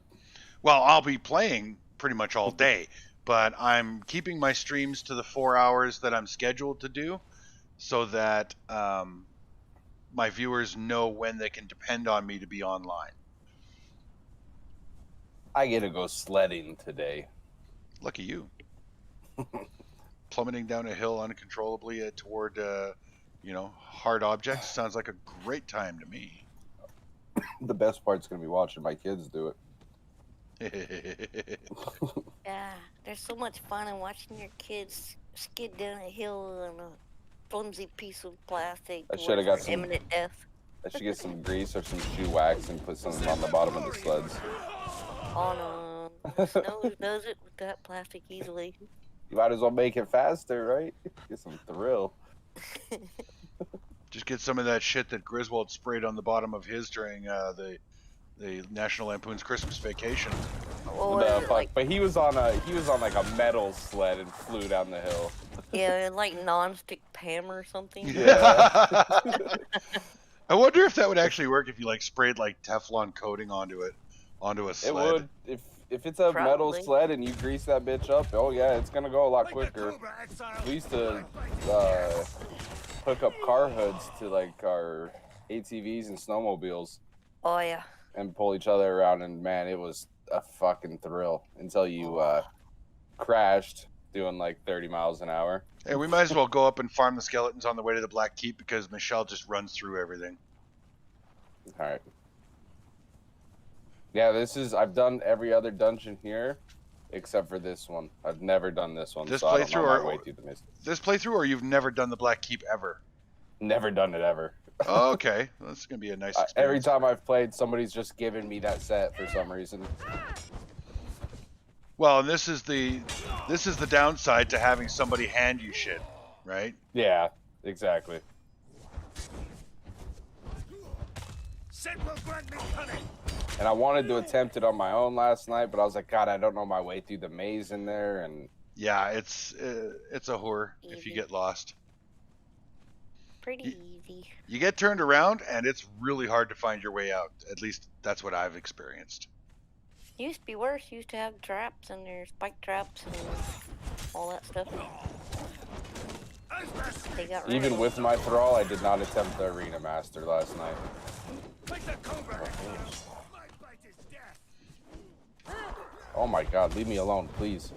Well, I'll be playing pretty much all day, but I'm keeping my streams to the 4 hours that I'm scheduled to do so that my viewers know when they can depend on me to be online. I get to go sledding today. Lucky you. Plummeting down a hill uncontrollably toward, hard objects sounds like a great time to me. The best part's going to be watching my kids do it. Yeah, there's so much fun in watching your kids skid down a hill on a flimsy piece of plastic. I should have got some imminent death. I should get some grease or some shoe wax and put some on the bottom of the sleds. Oh no, Snows does it with that plastic easily. You might as well make it faster, right? Get some thrill. Just get some of that shit that Griswold sprayed on the bottom of his during the National Lampoon's Christmas Vacation But he was on like a metal sled and flew down the hill. Yeah, like non-stick Pam or something. Yeah. I wonder if that would actually work if you like sprayed like Teflon coating onto a sled. It would. If it's a metal Probably. sled and you grease that bitch up, oh yeah, it's gonna go a lot Like the quicker. Cobra Exile. We used to hook up car hoods to like our ATVs and snowmobiles Oh yeah. and pull each other around, and man, it was a fucking thrill until you crashed doing like 30 miles an hour. Hey, we might as well go up and farm the skeletons on the way to the Black Keep because Michelle just runs through everything. All right. Yeah, I've done every other dungeon here except for this one. I've never done this one. This so I don't know playthrough my way through the mist. This playthrough, or you've never done the Black Keep ever? Never done it ever. Oh, okay, that's gonna be a nice experience. Every time I've played, somebody's just given me that set for some reason. Well, and this is the downside to having somebody hand you shit, right? Yeah, exactly. Sin will grant me cunning. And I wanted to attempt it on my own last night, but I was like, God, I don't know my way through the maze in there, and Yeah, it's a whore if you Easy. get lost. Pretty easy. You get turned around, and it's really hard to find your way out. At least that's what I've experienced. Used to be worse. Used to have traps and there's spike traps and all that stuff. They got rid even of with my thrall, I did not attempt the Arena Master last night. Like the Cobra Exile. My bite is death. Oh my God, leave me alone, please.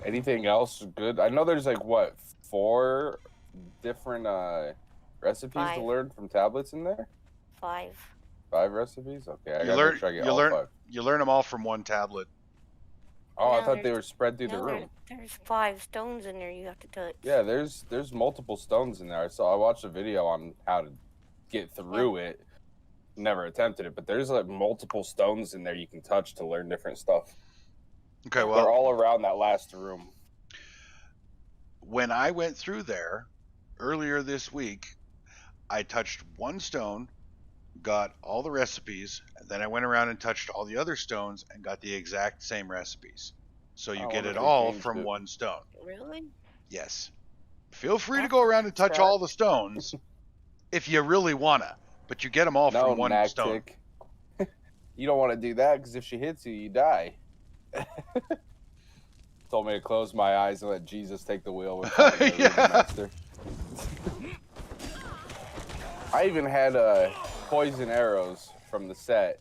Anything else good? I know there's like what, 4 different recipes to Five. learn from tablets in there? 5. 5 recipes? Okay, I You gotta learn make sure I get you all learn 5. you learn them all from one tablet. Oh, I No, thought they there's- were spread through the No, room. there's 5 stones in there you have to touch. Yeah, there's multiple stones in there. I watched a video on how to get through it. Never attempted it, but there's like multiple stones in there you can touch to learn different stuff. Okay, They're well, all around that last room. when I went through there earlier this week, I touched one stone, got all the recipes, and then I went around and touched all the other stones and got the exact same recipes. So you I get wonder it if they all changed from it. one stone. Really? Yes. Feel free to That's go around and touch sad. all the stones if you really wanna, but you get them all No, from one stone. Nactic. You don't want to do that because if she hits you, you die. Told me to close my eyes and let Jesus take the wheel with the Yeah. master. I even had poison arrows from the set,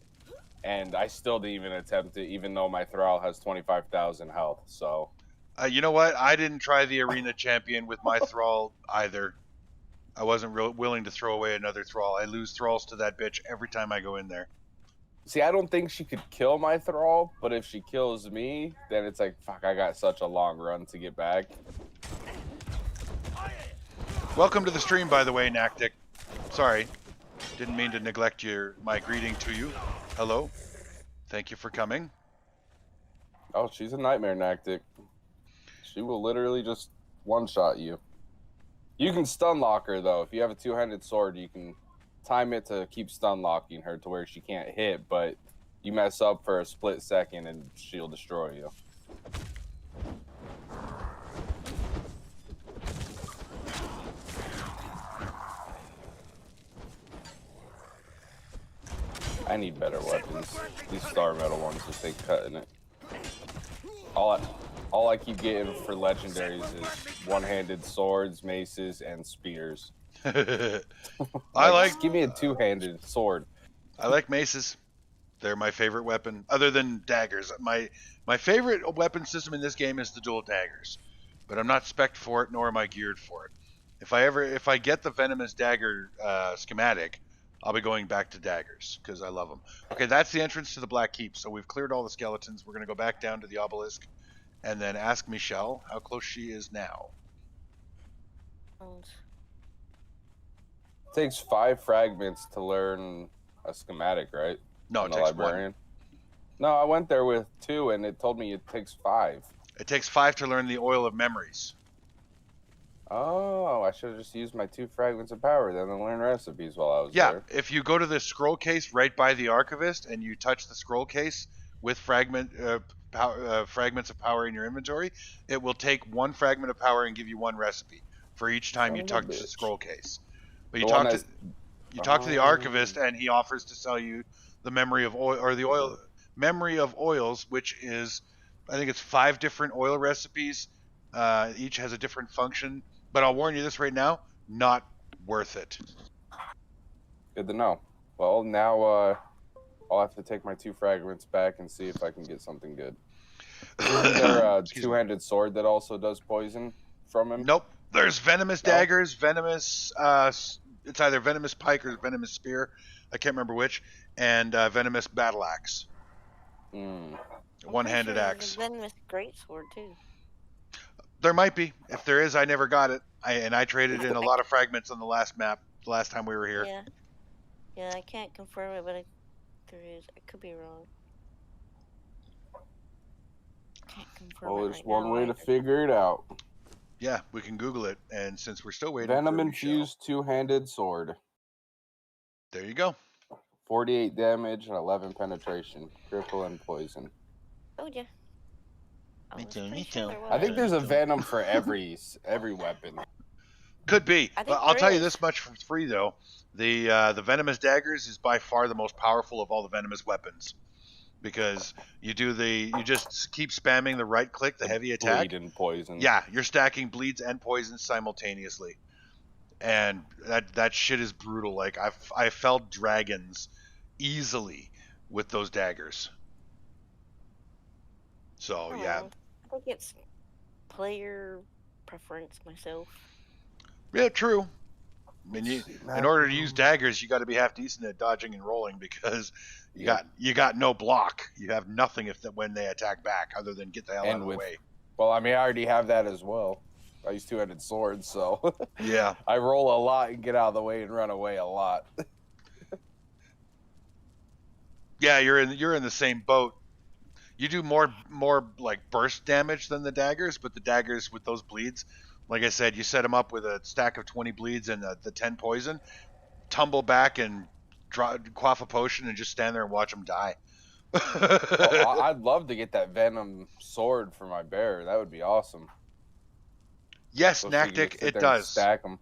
and I still didn't even attempt it, even though my thrall has 25,000 health. So You know what? I didn't try the arena champion with my thrall either. I wasn't willing to throw away another thrall. I lose thralls to that bitch every time I go in there. see, I don't think she could kill my thrall, but if she kills me, then it's like, fuck, I got such a long run to get back. Welcome to the stream, by the way, Nactic. Sorry, didn't mean to neglect my greeting to you. Hello, thank you for coming. Oh, she's a nightmare, Nactic. She will literally just one-shot you. You can stun lock her, though. If you have a two-handed sword, you can time it to keep stun locking her to where she can't hit, but you mess up for a split second and she'll destroy you. I need better weapons. These star metal ones just ain't cutting it. All I keep getting for legendaries is one-handed swords, maces, and spears. I Just give me a two-handed sword. like maces. They're my favorite weapon, other than daggers. My favorite weapon system in this game is the dual daggers, but I'm not spec'd for it, nor am I geared for it. If I get the venomous dagger schematic, I'll be going back to daggers because I love them. Okay, that's the entrance to the Black Keep. So we've cleared all the skeletons. We're gonna go back down to the obelisk, and then ask Michelle how close she is now. It takes 5 fragments to learn a schematic, right? No, From it the takes librarian. No, I went there with 2, and it told me it takes 5. 1. It takes 5 to learn the Oil of Memories. Oh, I should have just used my 2 fragments of power then and learn recipes while I was Yeah, there. if you go to the scroll case right by the Archivist and you touch the scroll case with fragments of power in your inventory, it will take 1 fragment of power and give you 1 recipe for each time Son you of a touch the bitch. scroll case. But The one that's... you talk to the Archivist and he offers to sell you the memory of oil, or the oil memory of oils, which is, I think it's 5 different oil recipes. Each has a different function. But I'll warn you this right now, not worth it. Good to know. Well, now I'll have to take my 2 fragments back and see if I can get something good. Isn't there a two-handed sword that also does poison from him? Nope. There's venomous daggers, venomous. It's either venomous pike or venomous spear. I can't remember which. And venomous battle axe. One-handed axe. There's a venomous greatsword too. There might be. If there is, I never got it. I traded in a lot of fragments on the last map, the last time we were here. Yeah. Yeah, I can't confirm it, but there is. I could be wrong. Can't confirm Well, it there's right one now way to either. figure it out. Yeah, we can Google it. And since we're still waiting Venom for infused two-handed sword. There you go. 48 damage and 11 penetration. Cripple and poison. Oh yeah. Me too. I think there's a venom for every weapon. Could be. But I'll there tell you is. this much for free though. The venomous daggers is by far the most powerful of all the venomous weapons. Because you just keep spamming the right click, the heavy attack. Bleed and poison. Yeah, you're stacking bleeds and poisons simultaneously. And that shit is brutal. Like I felled dragons easily with those daggers. So yeah. I think it's player preference myself. Yeah, true. I mean, in order to use daggers, you got to be half decent at dodging and rolling because you got no block. You have nothing when they attack back other than get the hell out of the way. Well, I mean, I already have that as well. I use two-handed swords, so yeah, I roll a lot and get out of the way and run away a lot. Yeah, you're in the same boat. You do more like burst damage than the daggers, but the daggers with those bleeds, like I said, you set them up with a stack of 20 bleeds and the 10 poison, tumble back and quaff a potion and just stand there and watch them die. I'd love to get that venom sword for my bear. That would be awesome. Yes, So Nactic, it does. Stack them.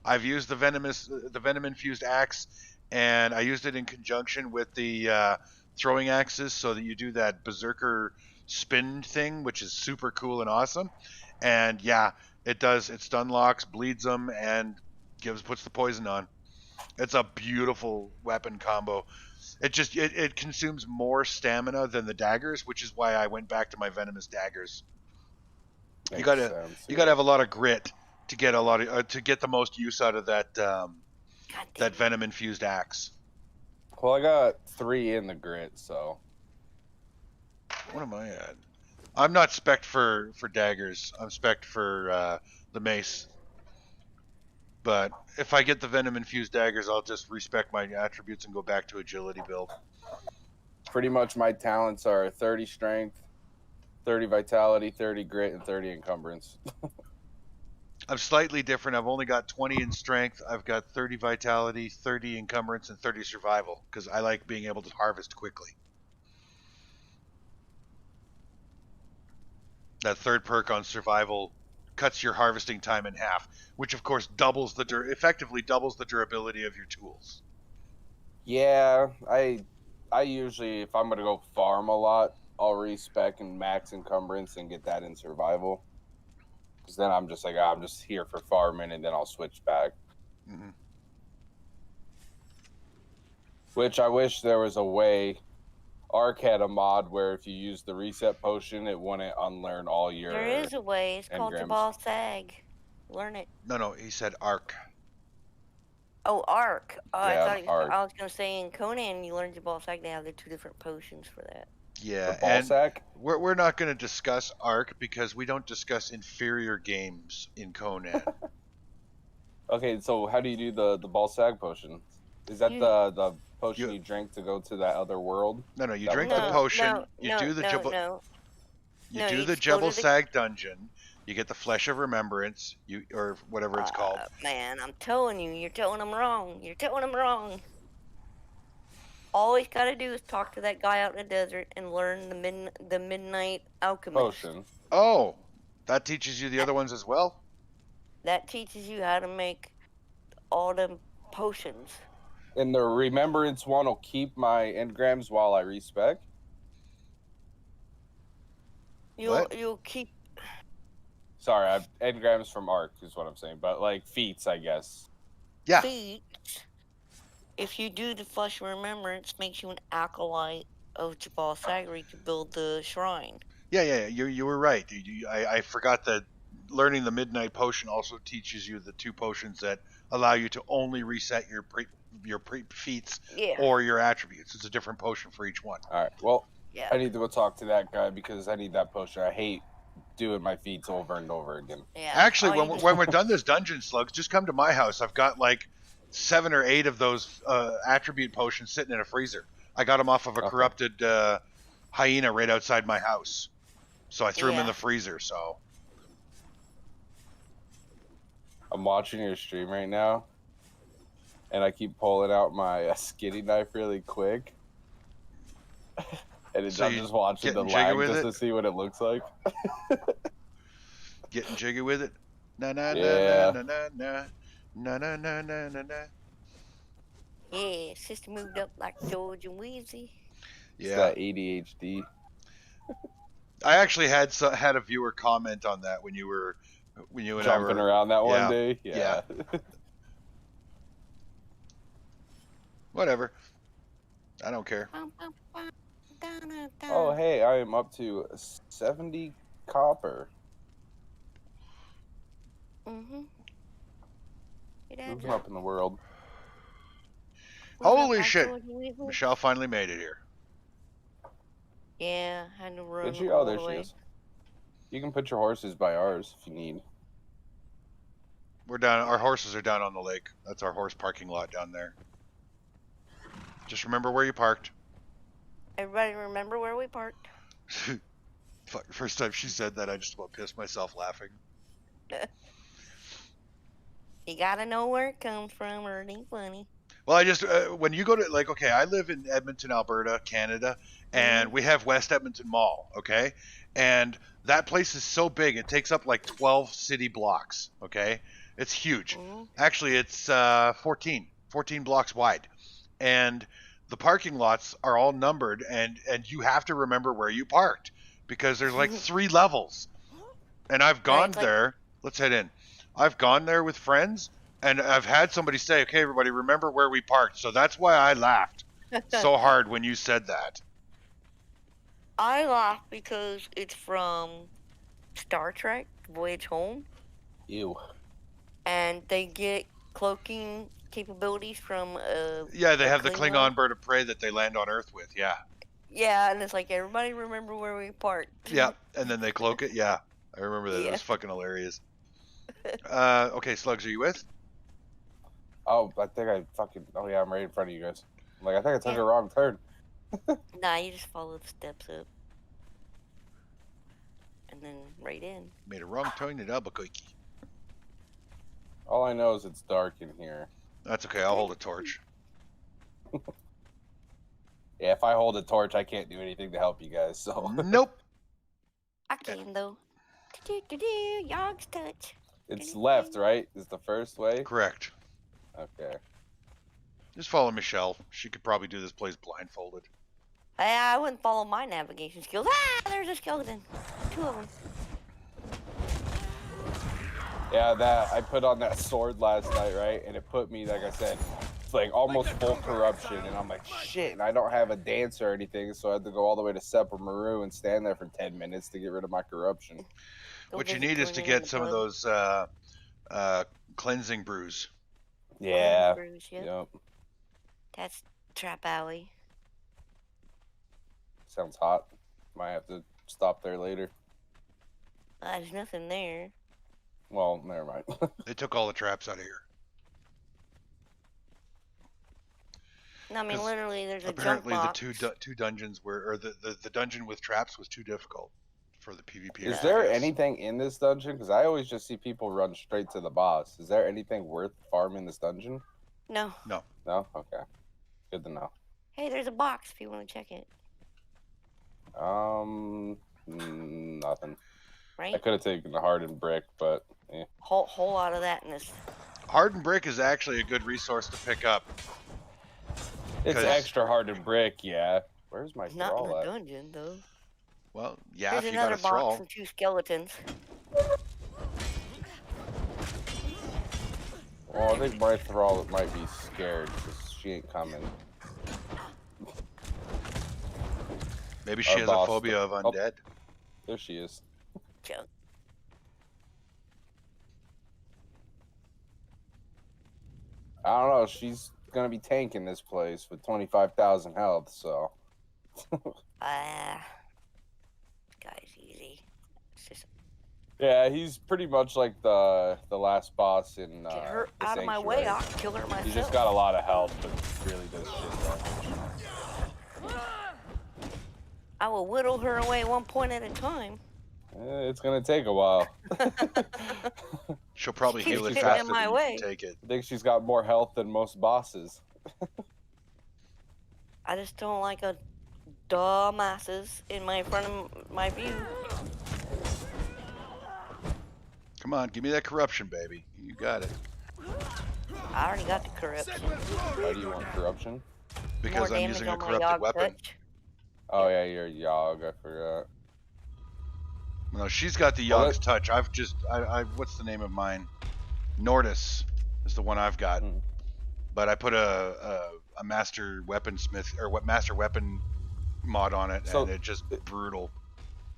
I've used the venom infused axe, and I used it in conjunction with the throwing axes, so that you do that berserker spin thing, which is super cool and awesome. And yeah, it does. It stun locks, bleeds them, and puts the poison on. It's a beautiful weapon combo. It consumes more stamina than the daggers, which is why I went back to my venomous daggers. You gotta have a lot of grit to get to get the most use out of that venom infused axe. Well, I got 3 in the grit, so. What am I at? I'm not spec'd for daggers. I'm spec'd for the mace. But if I get the venom infused daggers, I'll just respec my attributes and go back to agility build. Pretty much my talents are 30 strength, 30 vitality, 30 grit, and 30 encumbrance. I'm slightly different. I've only got 20 in strength. I've got 30 vitality, 30 encumbrance, and 30 survival because I like being able to harvest quickly. That third perk on survival cuts your harvesting time in half, which of course effectively doubles the durability of your tools. Yeah, I usually, if I'm gonna go farm a lot, I'll respec and max encumbrance and get that in survival. Because then I'm just like, I'm just here for farming, and then I'll switch back. Mm-hmm. Which I wish there was a way. Ark had a mod where if you use the reset potion, it wouldn't unlearn all your. There is a way. It's called Jabal Sag. Learn it. No, he said Ark. Oh, Ark. Yeah, I was gonna say in Conan you learn Jabal Sag. They have the 2 different potions for that. Yeah, The ball and sack? we're not going to discuss Ark because we don't discuss inferior games in Conan. Okay, so how do you do the ball sack potion? Is that You- the potion You- you drink to go to that other world? No, you That drink was the it? potion. You do the no. you No, do you the just go to Jebel the- Sag dungeon. You get the Flesh of Remembrance, or whatever it's called. Man, I'm telling you, you're telling them wrong. You're telling them wrong. All he's got to do is talk to that guy out in the desert and learn the midnight alchemist. Potion. Oh, that teaches you the other ones as well. That teaches you how to make all them potions. And the remembrance one will keep my engrams while I respec. What? You'll keep Sorry, engrams from Arc is what I'm saying, but like feats, I guess. Yeah. feet. If you do the Flesh of Remembrance, makes you an acolyte of Jabal Sagri to build the shrine. Yeah. You were right. I forgot that learning the Midnight Potion also teaches you the two potions that allow you to only reset your feats Yeah. or your attributes. It's a different potion for each one. All right. Well, Yeah. I need to go talk to that guy because I need that potion. I hate doing my feats over and over again. Yeah. Actually, All you when we're done this dungeon, Slugs, just come to my house. I've got like 7 or 8 of those attribute potions sitting in a freezer. I got them off of a Okay. corrupted hyena right outside my house. So I threw them in Yeah. the freezer. So I'm watching your stream right now, and I keep pulling out my skitty knife really quick. And So I'm you just watching the getting jiggy lag with just it? to see what it looks like. getting jiggy with it. Na na Yeah. na na na na na na na na na. Yeah, sister moved up like George and Wheezy. It's Yeah, that ADHD. I actually had a viewer comment on that when you and Jumping I were around that one yeah, day. yeah. Whatever. I don't care. Oh, hey, I am up to 70 copper. Mm-hmm. It adds Moving up. up in the world. Moving up Holy like shit. George and Wheezy. Michelle finally made it here. Yeah, had to run Did she? all Oh, there the she way. is. You can put your horses by ours if you need. We're down. Our horses are down on the lake. That's our horse parking lot down there. Just remember where you parked. Everybody remember where we parked? Fuck, first time she said that, I just about pissed myself laughing. You gotta know where it comes from or it ain't funny. Well, I just when you go to like, okay, I live in Edmonton, Alberta, Canada, and we have West Edmonton Mall, okay, and that place is so big it takes up like 12 city blocks, okay, it's huge. Mhm. Actually, it's 14 blocks wide, and the parking lots are all numbered, and you have to remember where you parked because there's like 3 levels, and I've gone it's like- there. Let's head in. I've gone there with friends. And I've had somebody say, okay, everybody, remember where we parked. So that's why I laughed so hard when you said that. I laugh because it's from Star Trek, Voyage Home, Ew. and they get cloaking capabilities from Yeah, they a have the Klingon bird of prey that they land on Earth with. Yeah. Yeah, and it's like, everybody remember where we parked. Yeah. And then they cloak it. Yeah. I remember that. It Yeah. was fucking hilarious. Okay, Slugs, are you with? Oh, I think I fucking. Oh, yeah, I'm right in front of you guys. I'm like, I think I took Yeah. a wrong turn. Nah, you just follow the steps up. And then right in. Made a wrong turn at Albuquerque. All I know is it's dark in here. That's okay. I'll hold a torch. Yeah, if I hold a torch, I can't do anything to help you guys, so. Nope. I can, though. Do-do-do-do, Yogg's touch. It's left, right? Is the first way? Correct. Okay. Just follow Michelle. She could probably do this place blindfolded. I wouldn't follow my navigation skills. Ah, there's a skeleton. 2 of them. Yeah, I put on that sword last night, right? And it put me, like I said, it's like almost full corruption. And I'm like, shit, and I don't have a dance or anything, so I had to go all the way to Seppa Maru and stand there for 10 minutes to get rid of my corruption. Go What you visit need is to Conan get in some of the those cleansing brews. Yeah. Bruise, yep. Yep. That's Trap Alley. Sounds hot. Might have to stop there later. There's nothing there. Well, never mind. They took all the traps out of here. No, I mean 'Cause literally, there's a jump Apparently, the box. two dungeons were, or the dungeon with traps was too difficult for the PvP. Is there anything in this dungeon? Because I always just see people run straight to the boss. Is there anything worth farming this dungeon? No. No. No? Okay. Good to know. Hey, there's a box if you want to check it. Nothing. Right? I could have taken the hardened brick, but eh. Whole lot of that in this. Hardened brick is actually a good resource to pick up. It's 'Cause- extra hardened brick, yeah. Where's my It's not in thrall the at? dungeon though. Well, yeah, There's if you got another a box thrall. and 2 skeletons. Well, I think my thrall might be scared because she ain't coming. Maybe she Our has a boss- phobia of oh. undead. There she is. Junk. I don't know. She's gonna be tanking this place with 25,000 health, so. Guy's easy. It's just Yeah, he's pretty much like the last boss in get her the out of my way. Sanctuary. I'll kill her myself. He just got a lot of health, but really does shit damage. I will whittle her away one point at a time. It's gonna take a while. She'll probably Keeps heal it getting faster in my than way. you can take it. I think she's got more health than most bosses. I just don't like a dumbasses in my front of my view. Come on, give me that corruption, baby. You got it. I already got the corruption. Why do you want corruption? Because More I'm damage using a on my corrupted Yogg weapon. touch. Oh yeah, you're a Yogg. I forgot. No, she's got the Well, Yogg's touch. I what's the name of mine? Nordis is the one I've got. Hmm. But I put a master weaponsmith or what master weapon mod on it, So- and it's just brutal.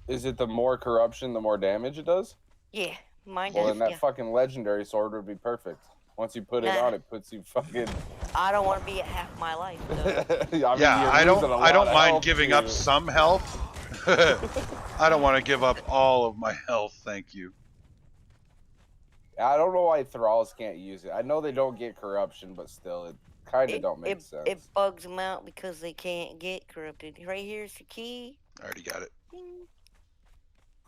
Is it the more corruption, the more damage it does? Yeah, mine Well, does. then that Yeah. fucking legendary sword would be perfect. Once you put it Nah. on, it puts you fucking. I don't want to be at half my life. Though. Yeah, I don't mind giving up some. some health. I don't want to give up all of my health, thank you. I don't know why thralls can't use it. I know they don't get corruption, but still, it kind of don't make sense. It bugs them out because they can't get corrupted. Right here's the key. I already got it. Ding.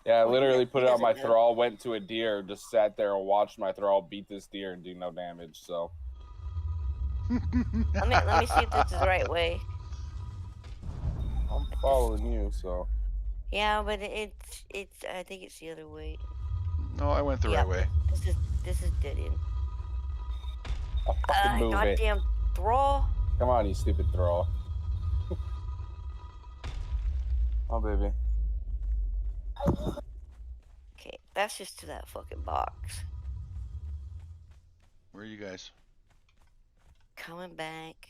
Yeah, I Well, literally he put it on my doesn't know. thrall, went to a deer, just sat there and watched my thrall beat this deer and do no damage. So Let me see if this is the right way. I'm following you. So Yeah, but it's I think it's the other way. No, I went the Yeah. right way. This is dead end. I'll fucking move it. Goddamn thrall. Come on, you stupid thrall. Oh baby. Okay, that's just to that fucking box. Where are you guys? Coming back.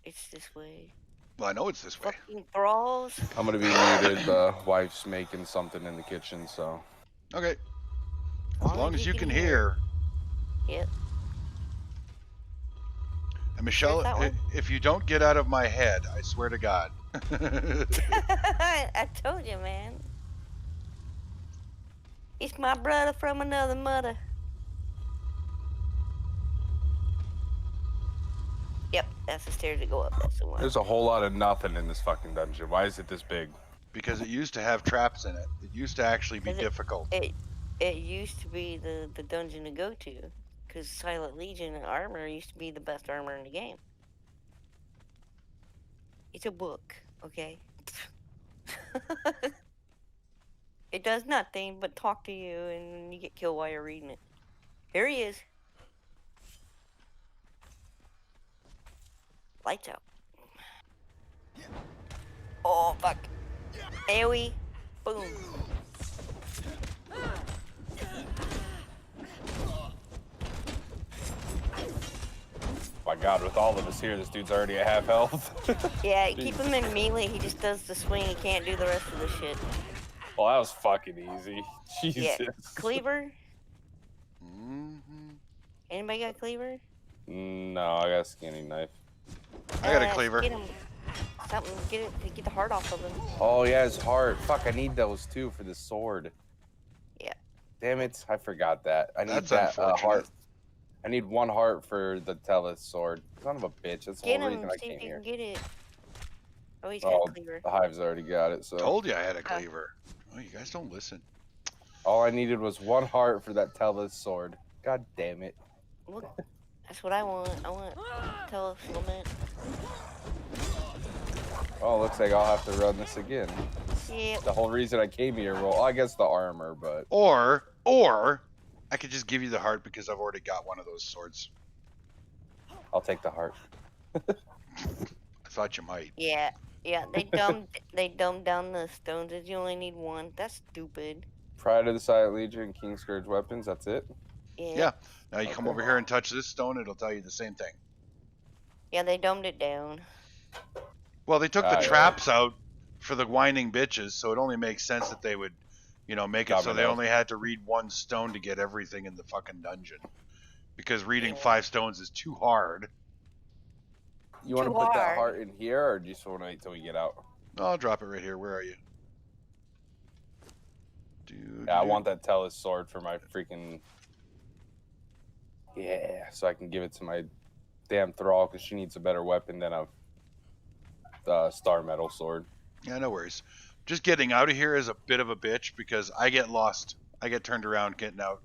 It's this way. Well, I know it's this way. Fucking thralls. I'm gonna be muted. The wife's making something in the kitchen, so. Okay. As long as you can hear. Yep. And Michelle, Where's that one? if you don't get out of my head, I swear to God. I told you, man. It's my brother from another mother. Yep, that's the stairs that go up. That's the one. There's a whole lot of nothing in this fucking dungeon. Why is it this big? Because it used to have traps in it. It used to actually be Is it- difficult. It used to be the dungeon to go to, because Silent Legion armor used to be the best armor in the game. It's a book, okay? It does nothing but talk to you, and you get killed while you're reading it. Here he is. Lights out. Oh, fuck. AoE. Boom. My God, with all of us here, this dude's already at half health. Yeah, keep him in melee. He just does the swing. He can't do the rest of the shit. Well, that was fucking easy. Jesus. Yeah. Cleaver? hmm Anybody got cleaver? No, I got a skinning knife. I got a cleaver. Get him. Something to get the heart off of him. Oh yeah, his heart. Fuck, I need those too for the sword. Yeah. Damn it, I forgot that. I need That's that unfortunate. heart. I need 1 heart for the Tellus sword. Son of a bitch. That's the Get whole him. reason I See came if you here. can get it. Oh, he's got Oh, a cleaver. the Hive's already got it, so. Told you I had a cleaver. Oh, you guys don't listen. All I needed was 1 heart for that Tellus sword. God damn it. Look, that's what I want. I want Tellus Lament. Oh, looks like I'll have to run this again. Yeah. The whole reason I came here, well, I guess the armor, but Or I could just give you the heart because I've already got one of those swords. I'll take the heart. I thought you might. Yeah. Yeah. They dumbed down the stones. You only need 1. That's stupid. Pride of the Silent Legion, King Scourge weapons, that's it? Yeah. Now you come Okay. over here and touch this stone, it'll tell you the same thing. Yeah, they dumbed it down. Well, they took the Alright. traps out for the whining bitches, so it only makes sense that they would, make it so they Domino. only had to read 1 stone to get everything in the fucking dungeon. Because reading Yeah. 5 stones is too hard. You want to Too put that hard. heart in here, or do you just want to wait till we get out? I'll drop it right here. Where are you? Dude. Yeah, I want that Tellus sword for my freaking... Yeah, so I can give it to my damn Thrall, because she needs a better weapon than a Star Metal sword. Yeah, no worries. Just getting out of here is a bit of a bitch because I get lost. I get turned around getting out.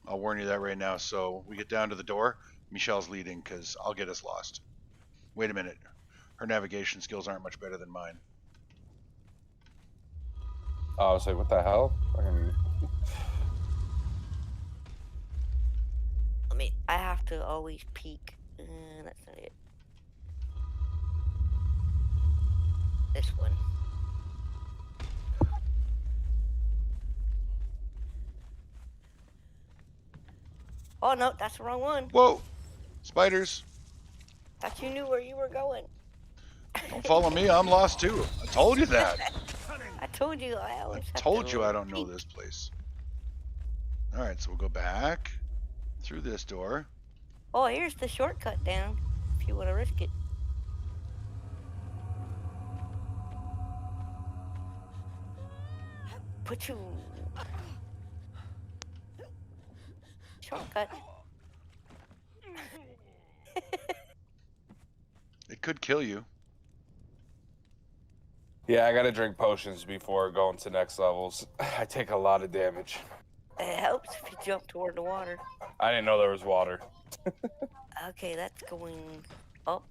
I'll warn you that right now. So we get down to the door. Michelle's leading because I'll get us lost. Wait a minute. Her navigation skills aren't much better than mine. I was like, what the hell? I have to always peek. That's not it. This one. Oh no, that's the wrong one. Whoa! Spiders! Thought you knew where you were going. Don't follow me. I'm lost too. I told you that. I told you. I always I have told to you I don't know peek. this place. Alright, so we'll go back through this door. Oh, here's the shortcut down. If you want to risk it. Put you. Shortcut. It could kill you. Yeah, I gotta drink potions before going to next levels. I take a lot of damage. It helps if you jump toward the water. I didn't know there was water. Okay, that's going up.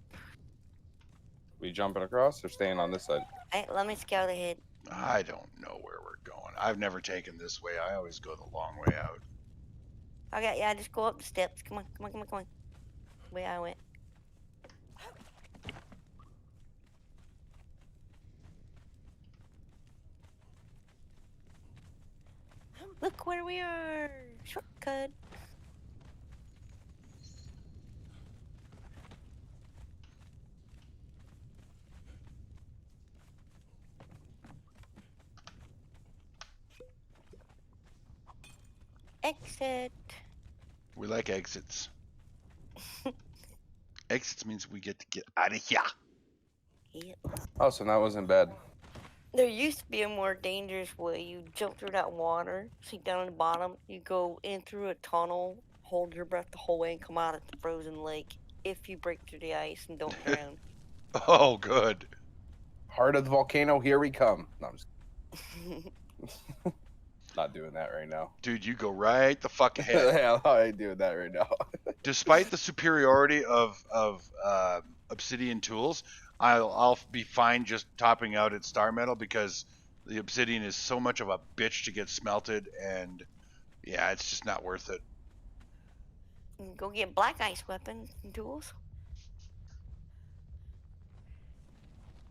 We jumping across or staying on this side? Hey, let me scout ahead. I don't know where we're going. I've never taken this way. I always go the long way out. Okay, yeah, just go up the steps. Come on, come on, come on, come on. Way I went. Look where we are. Shortcut. Exit. We like exits. Exits means we get to get out of here. Yep. Oh, so that wasn't bad. There used to be a more dangerous way. You jump through that water, see down at the bottom, you go in through a tunnel, hold your breath the whole way, and come out at the frozen lake if you break through the ice and don't drown. Oh, good. Heart of the volcano, here we come. No, I'm just not doing that right now. Dude, you go right the fuck ahead. Yeah, I ain't doing that right now. Despite the superiority of obsidian tools, I'll be fine just topping out at star metal because the obsidian is so much of a bitch to get smelted, and yeah, it's just not worth it. Go get black ice weapons and tools.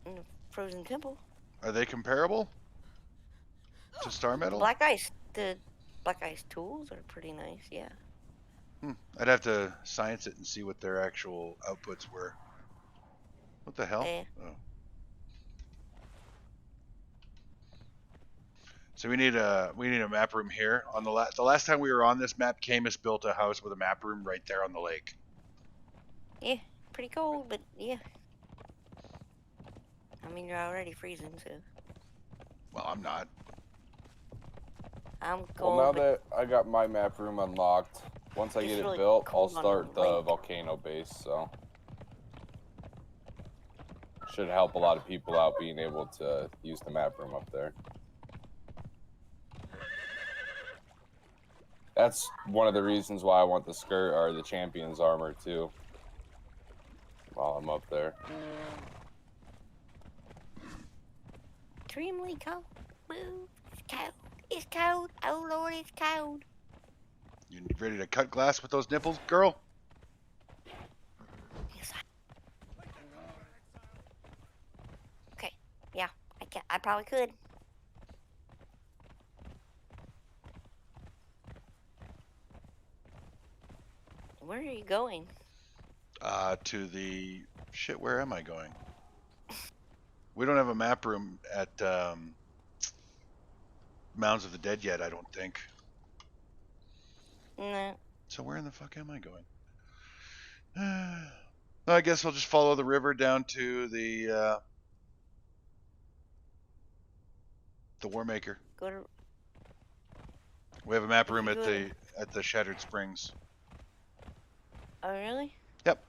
In the frozen temple. Are they comparable to star metal? The black ice tools are pretty nice, yeah. I'd have to science it and see what their actual outputs were. What the hell? Eh. Oh. So we need a map room here. On the last time we were on this map, Camus built a house with a map room right there on the lake. Yeah, pretty cold, but yeah. I mean, you're already freezing, so Well, I'm not. I'm Well, going. now but that I got my map room unlocked, once I It's get it really built, I'll cold on start the the lake. volcano base, so should help a lot of people out being able to use the map room up there. That's one of the reasons why I want the skirt or the champion's armor too. While I'm up there. Extremely cold. Move. It's cold. It's cold. Oh Lord, it's cold. You ready to cut glass with those nipples, girl? Yes, okay. Yeah, I can. I probably could. Where are you going? To the shit. Where am I going? We don't have a map room at Mounds of the Dead yet, I don't think. No. So where in the fuck am I going? I guess I'll just follow the river down to the Warmaker. Go to. We have a map You room can at go the Shattered Springs. Oh really? Yep.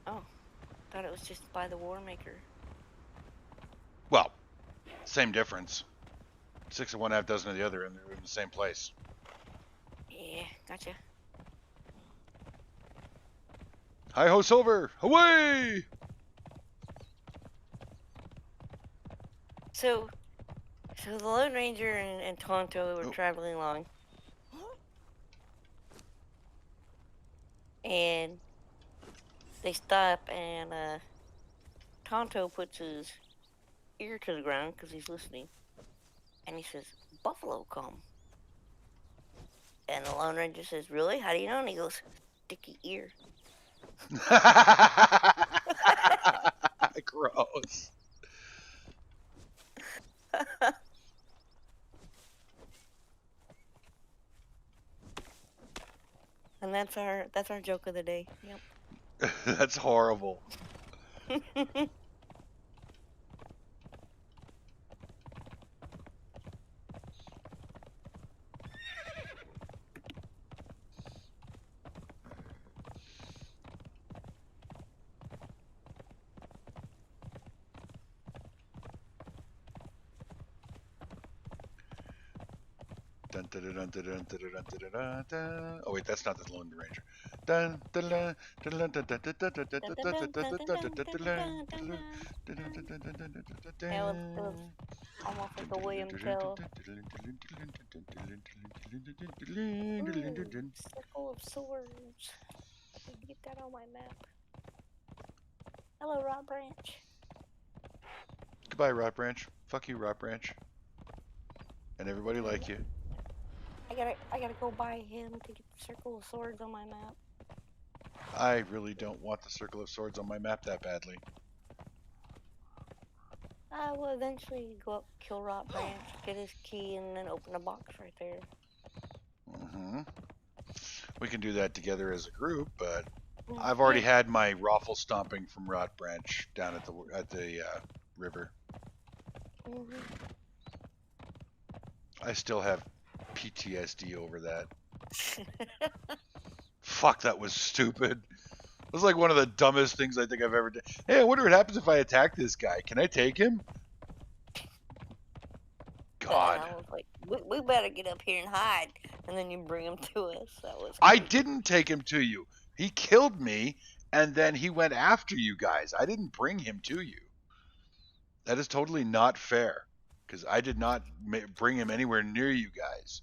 Oh, thought it was just by the War Maker. Well, same difference. 6 of one, half dozen of the other, and they're in the same place. Yeah, gotcha. Hi ho, Silver! Away! So the Lone Ranger and Tonto were traveling along. And they stop, and Tonto puts his ear to the ground because he's listening. And he says, "Buffalo come." And the Lone Ranger says, "Really? How do you know?" And he goes, "Sticky ear." Gross. And that's our joke of the day. Yep. That's horrible. Dun, dun, dun, dun, dun, dun, dun, dun, dun, dun. Oh wait, that's not the Lone Ranger. Dun, dun, dun, dun, dun, dun, dun, dun, dun, dun, dun, dun, Yeah, it was almost like a William Tell. Circle of Swords. I need to get that on my map. Hello, Rob Branch. Goodbye, Rot Branch. Fuck you, Rot Branch. And everybody like you. I gotta go buy him to get the Circle of Swords on my map. I really don't want the Circle of Swords on my map that badly. I will eventually go up, kill Rot Branch, get his key, and then open a box right there. We can do that together as a group, but I've already had my raffle stomping from Rot Branch down at the river. I still have PTSD over that. Fuck, that was stupid. It was like one of the dumbest things I think I've ever done. Hey, I wonder what happens if I attack this guy. Can I take him? God. I was like, we better get up here and hide. And then you bring him to us. That was I crazy. didn't take him to you. He killed me, and then he went after you guys. I didn't bring him to you. That is totally not fair, because I did not bring him anywhere near you guys.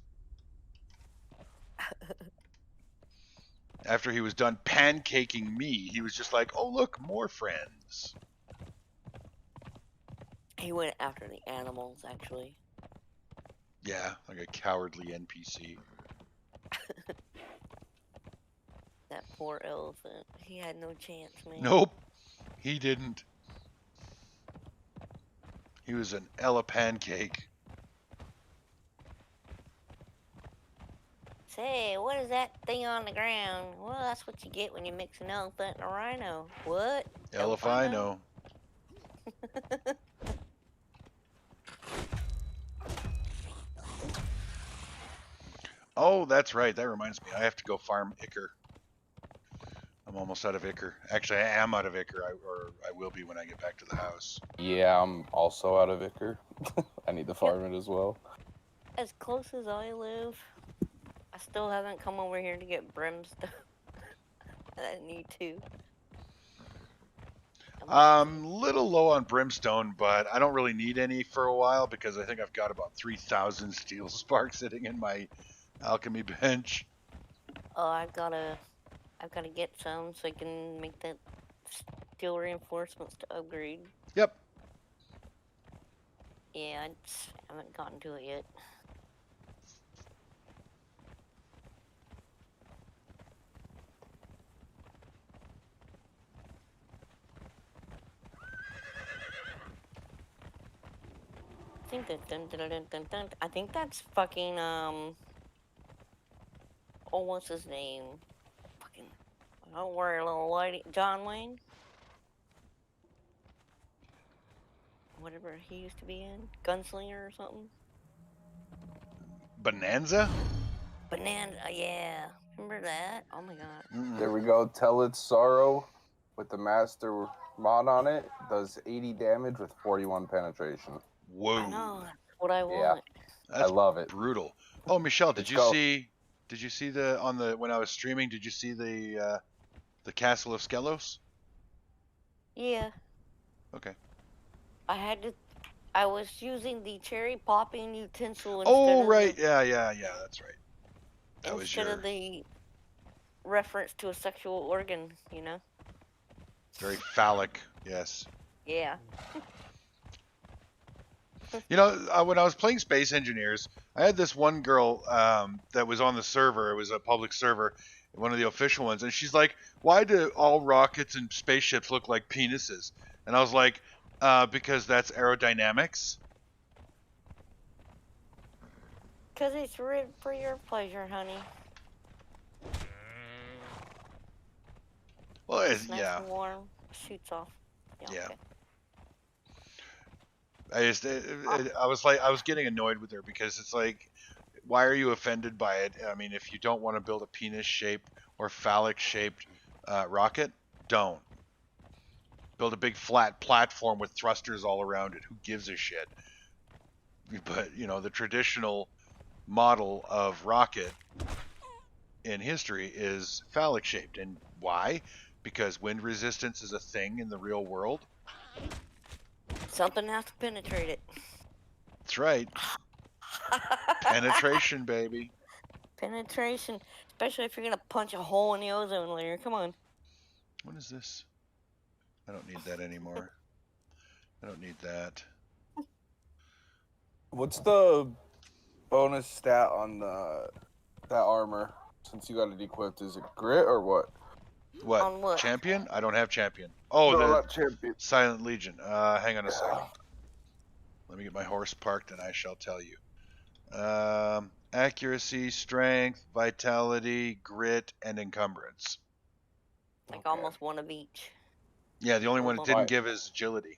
After he was done pancaking me, he was just like, oh, look, more friends. He went after the animals, actually. Yeah, like a cowardly NPC. That poor elephant. He had no chance, man. Nope, he didn't. He was an pancake. Say, what is that thing on the ground? Well, that's what you get when you mix an elephant and a rhino. What? Elefino. Oh, that's right. That reminds me. I have to go farm Ichor. I'm almost out of Ichor. Actually, I am out of Ichor, or I will be when I get back to the house. Yeah, I'm also out of Ichor. I need to farm it as well. As close as I live, I still haven't come over here to get brimstone. I need to. I'm a little low on brimstone, but I don't really need any for a while because I think I've got about 3,000 steel sparks sitting in my alchemy bench. Oh, I've gotta get some so I can make that steel reinforcements to upgrade. Yep. Yeah, I just haven't gotten to it yet. I think that I think that's fucking oh, what's his name? Fucking don't worry, little lady, John Wayne. Whatever he used to be in, Gunslinger or something. Bonanza? Banana, yeah. Remember that? Oh my god. There we go. Tell Its Sorrow with the master mod on it. Does 80 damage with 41 penetration. Whoa. I know. That's what I Yeah. want. I love it. Brutal. Oh, Michelle, did Let's you go. see? Did you see when I was streaming? Did you see the castle of Skelos? Yeah. Okay. I was using the cherry popping utensil Oh, instead right. of the, Yeah. That's right. That was instead your of the reference to a sexual organ, you know? very phallic. Yes. Yeah. You know, when I was playing Space Engineers, I had this one girl that was on the server. It was a public server, one of the official ones, and she's like, "Why do all rockets and spaceships look like penises?" And I was like, "Because that's aerodynamics." Because it's written for your pleasure, honey. Well, It's nice yeah, and warm. Shoots off. yeah. Okay. I was getting annoyed with her because it's like, why are you offended by it? I mean, if you don't want to build a penis-shaped or phallic-shaped rocket, don't. Build a big flat platform with thrusters all around it. Who gives a shit? But, you know, the traditional model of rocket in history is phallic shaped. And why? Because wind resistance is a thing in the real world. Something has to penetrate it. That's right. Penetration, baby. Penetration. Especially if you're going to punch a hole in the ozone layer. Come on. What is this? I don't need that anymore. I don't need that. What's the bonus stat on that armor? Since you got it equipped, is it grit or what? What? On what? Champion? I don't have champion. Oh, no, the not champion. Silent Legion. Hang on a second. Let me get my horse parked and I shall tell you. Accuracy, strength, vitality, grit, and encumbrance. Like Okay. almost one of each. Yeah, the only one it didn't Right. give is agility.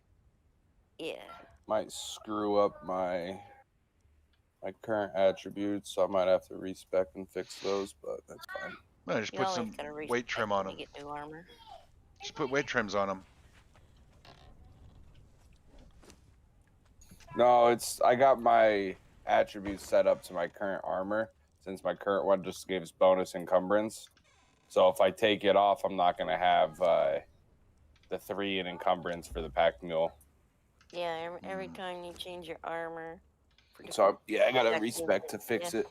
Yeah. Might screw up my current attributes, so I might have to respec and fix those, but that's fine. No, just You put always some gotta weight trim on when them. you get new armor. Just put weight trims on them. No, I got my attributes set up to my current armor, since my current one just gives bonus encumbrance. So if I take it off, I'm not gonna have the 3 in encumbrance for the pack mule. Yeah, every time you change your armor. So yeah, I gotta Respec respec to fix it.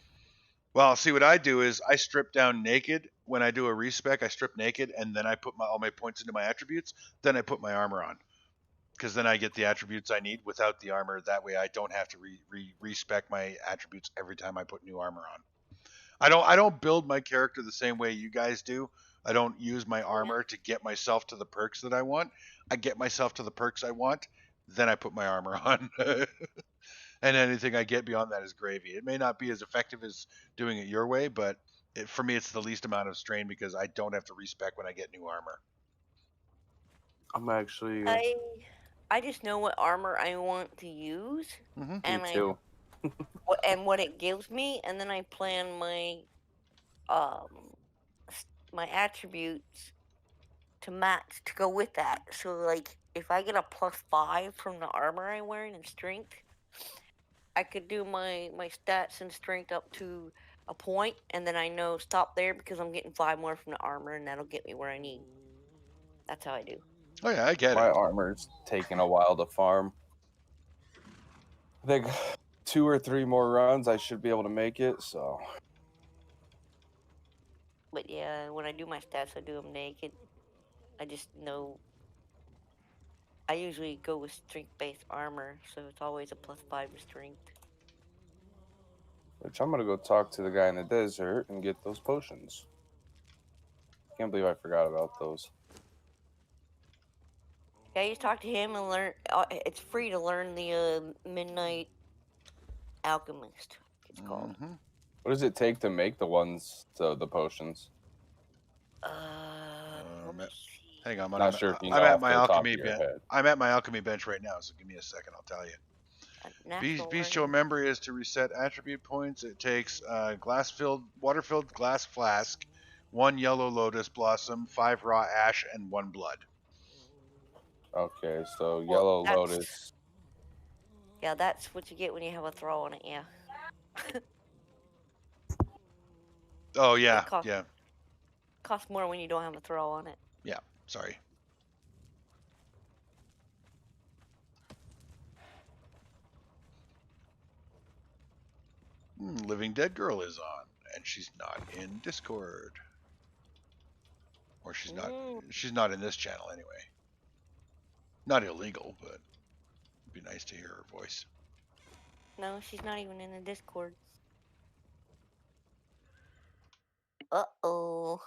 Well, see, what I do is I strip down naked. When I do a respec, I strip naked, and then I put all my points into my attributes. Then I put my armor on, because then I get the attributes I need without the armor. That way, I don't have to respec my attributes every time I put new armor on. I don't build my character the same way you guys do. I don't use my armor to get myself to the perks that I want. I get myself to the perks I want, then I put my armor on. And anything I get beyond that is gravy. It may not be as effective as doing it your way, but for me, it's the least amount of strain because I don't have to respec when I get new armor. I'm actually I just know what armor I want to use, Mm-hmm. and Me too. what it gives me, and then I plan my my attributes to match to go with that. So like, if I get a +5 from the armor I'm wearing in strength, I could do my stats and strength up to a point, and then I know stop there because I'm getting 5 more from the armor, and that'll get me where I need. That's how I do. Oh yeah, I get My it. armor's taking a while to farm. I think 2 or 3 more runs, I should be able to make it. So But yeah, when I do my stats, I do them naked. I just know. I usually go with strength-based armor, so it's always a +5 to strength. which I'm gonna go talk to the guy in the desert and get those potions. Can't believe I forgot about those. Yeah, you just talk to him and learn. It's free to learn the Midnight Alchemist. It's called. Mm-hmm. What does it take to make the potions? Let me see. Hang on, Not sure if you know I'm at off my the top alchemy of your bench. head. I'm at my alchemy bench right now, so give me a second. I'll tell you. Bestial memory is to reset attribute points. It takes water-filled glass flask, 1 yellow lotus blossom, 5 raw ash, and 1 blood. Okay, so Well, yellow that's- lotus. Yeah, that's what you get when you have a throw on it. Yeah. Oh yeah, It yeah. costs more when you don't have a throw on it. Yeah. Sorry. Living Dead Girl is on, and she's not in Discord. Or she's not in this channel anyway. Not illegal, but it'd be nice to hear her voice. No, she's not even in the Discord. Uh-oh.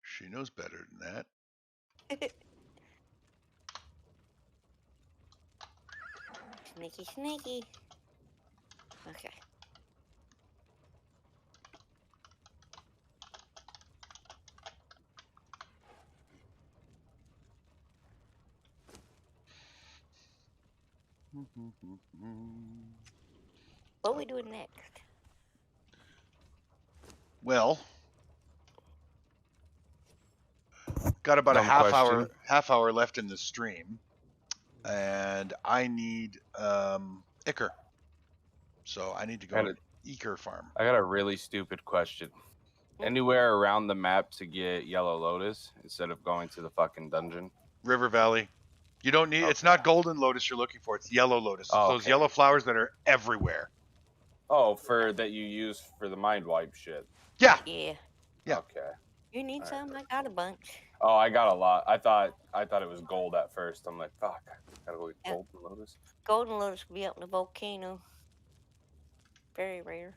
She knows better than that. Sneaky, sneaky. Okay. What are we doing next? Well, got about a Dumb half hour left in the stream, and I need Ichor. So I need to go to Ichor farm. I got a really stupid question. Anywhere around the map to get yellow lotus instead of going to the fucking dungeon? River Valley. You don't need. It's not golden lotus you're looking for. It's yellow lotus. It's those okay. yellow flowers that are everywhere. Oh, for that you use for the mind wipe shit. Yeah. Yeah. Yeah. Okay. You need some? I got a bunch. Oh, I got a lot. I thought it was gold at first. I'm like, fuck, gotta go get golden lotus. Golden lotus will be up in the volcano. Very rare.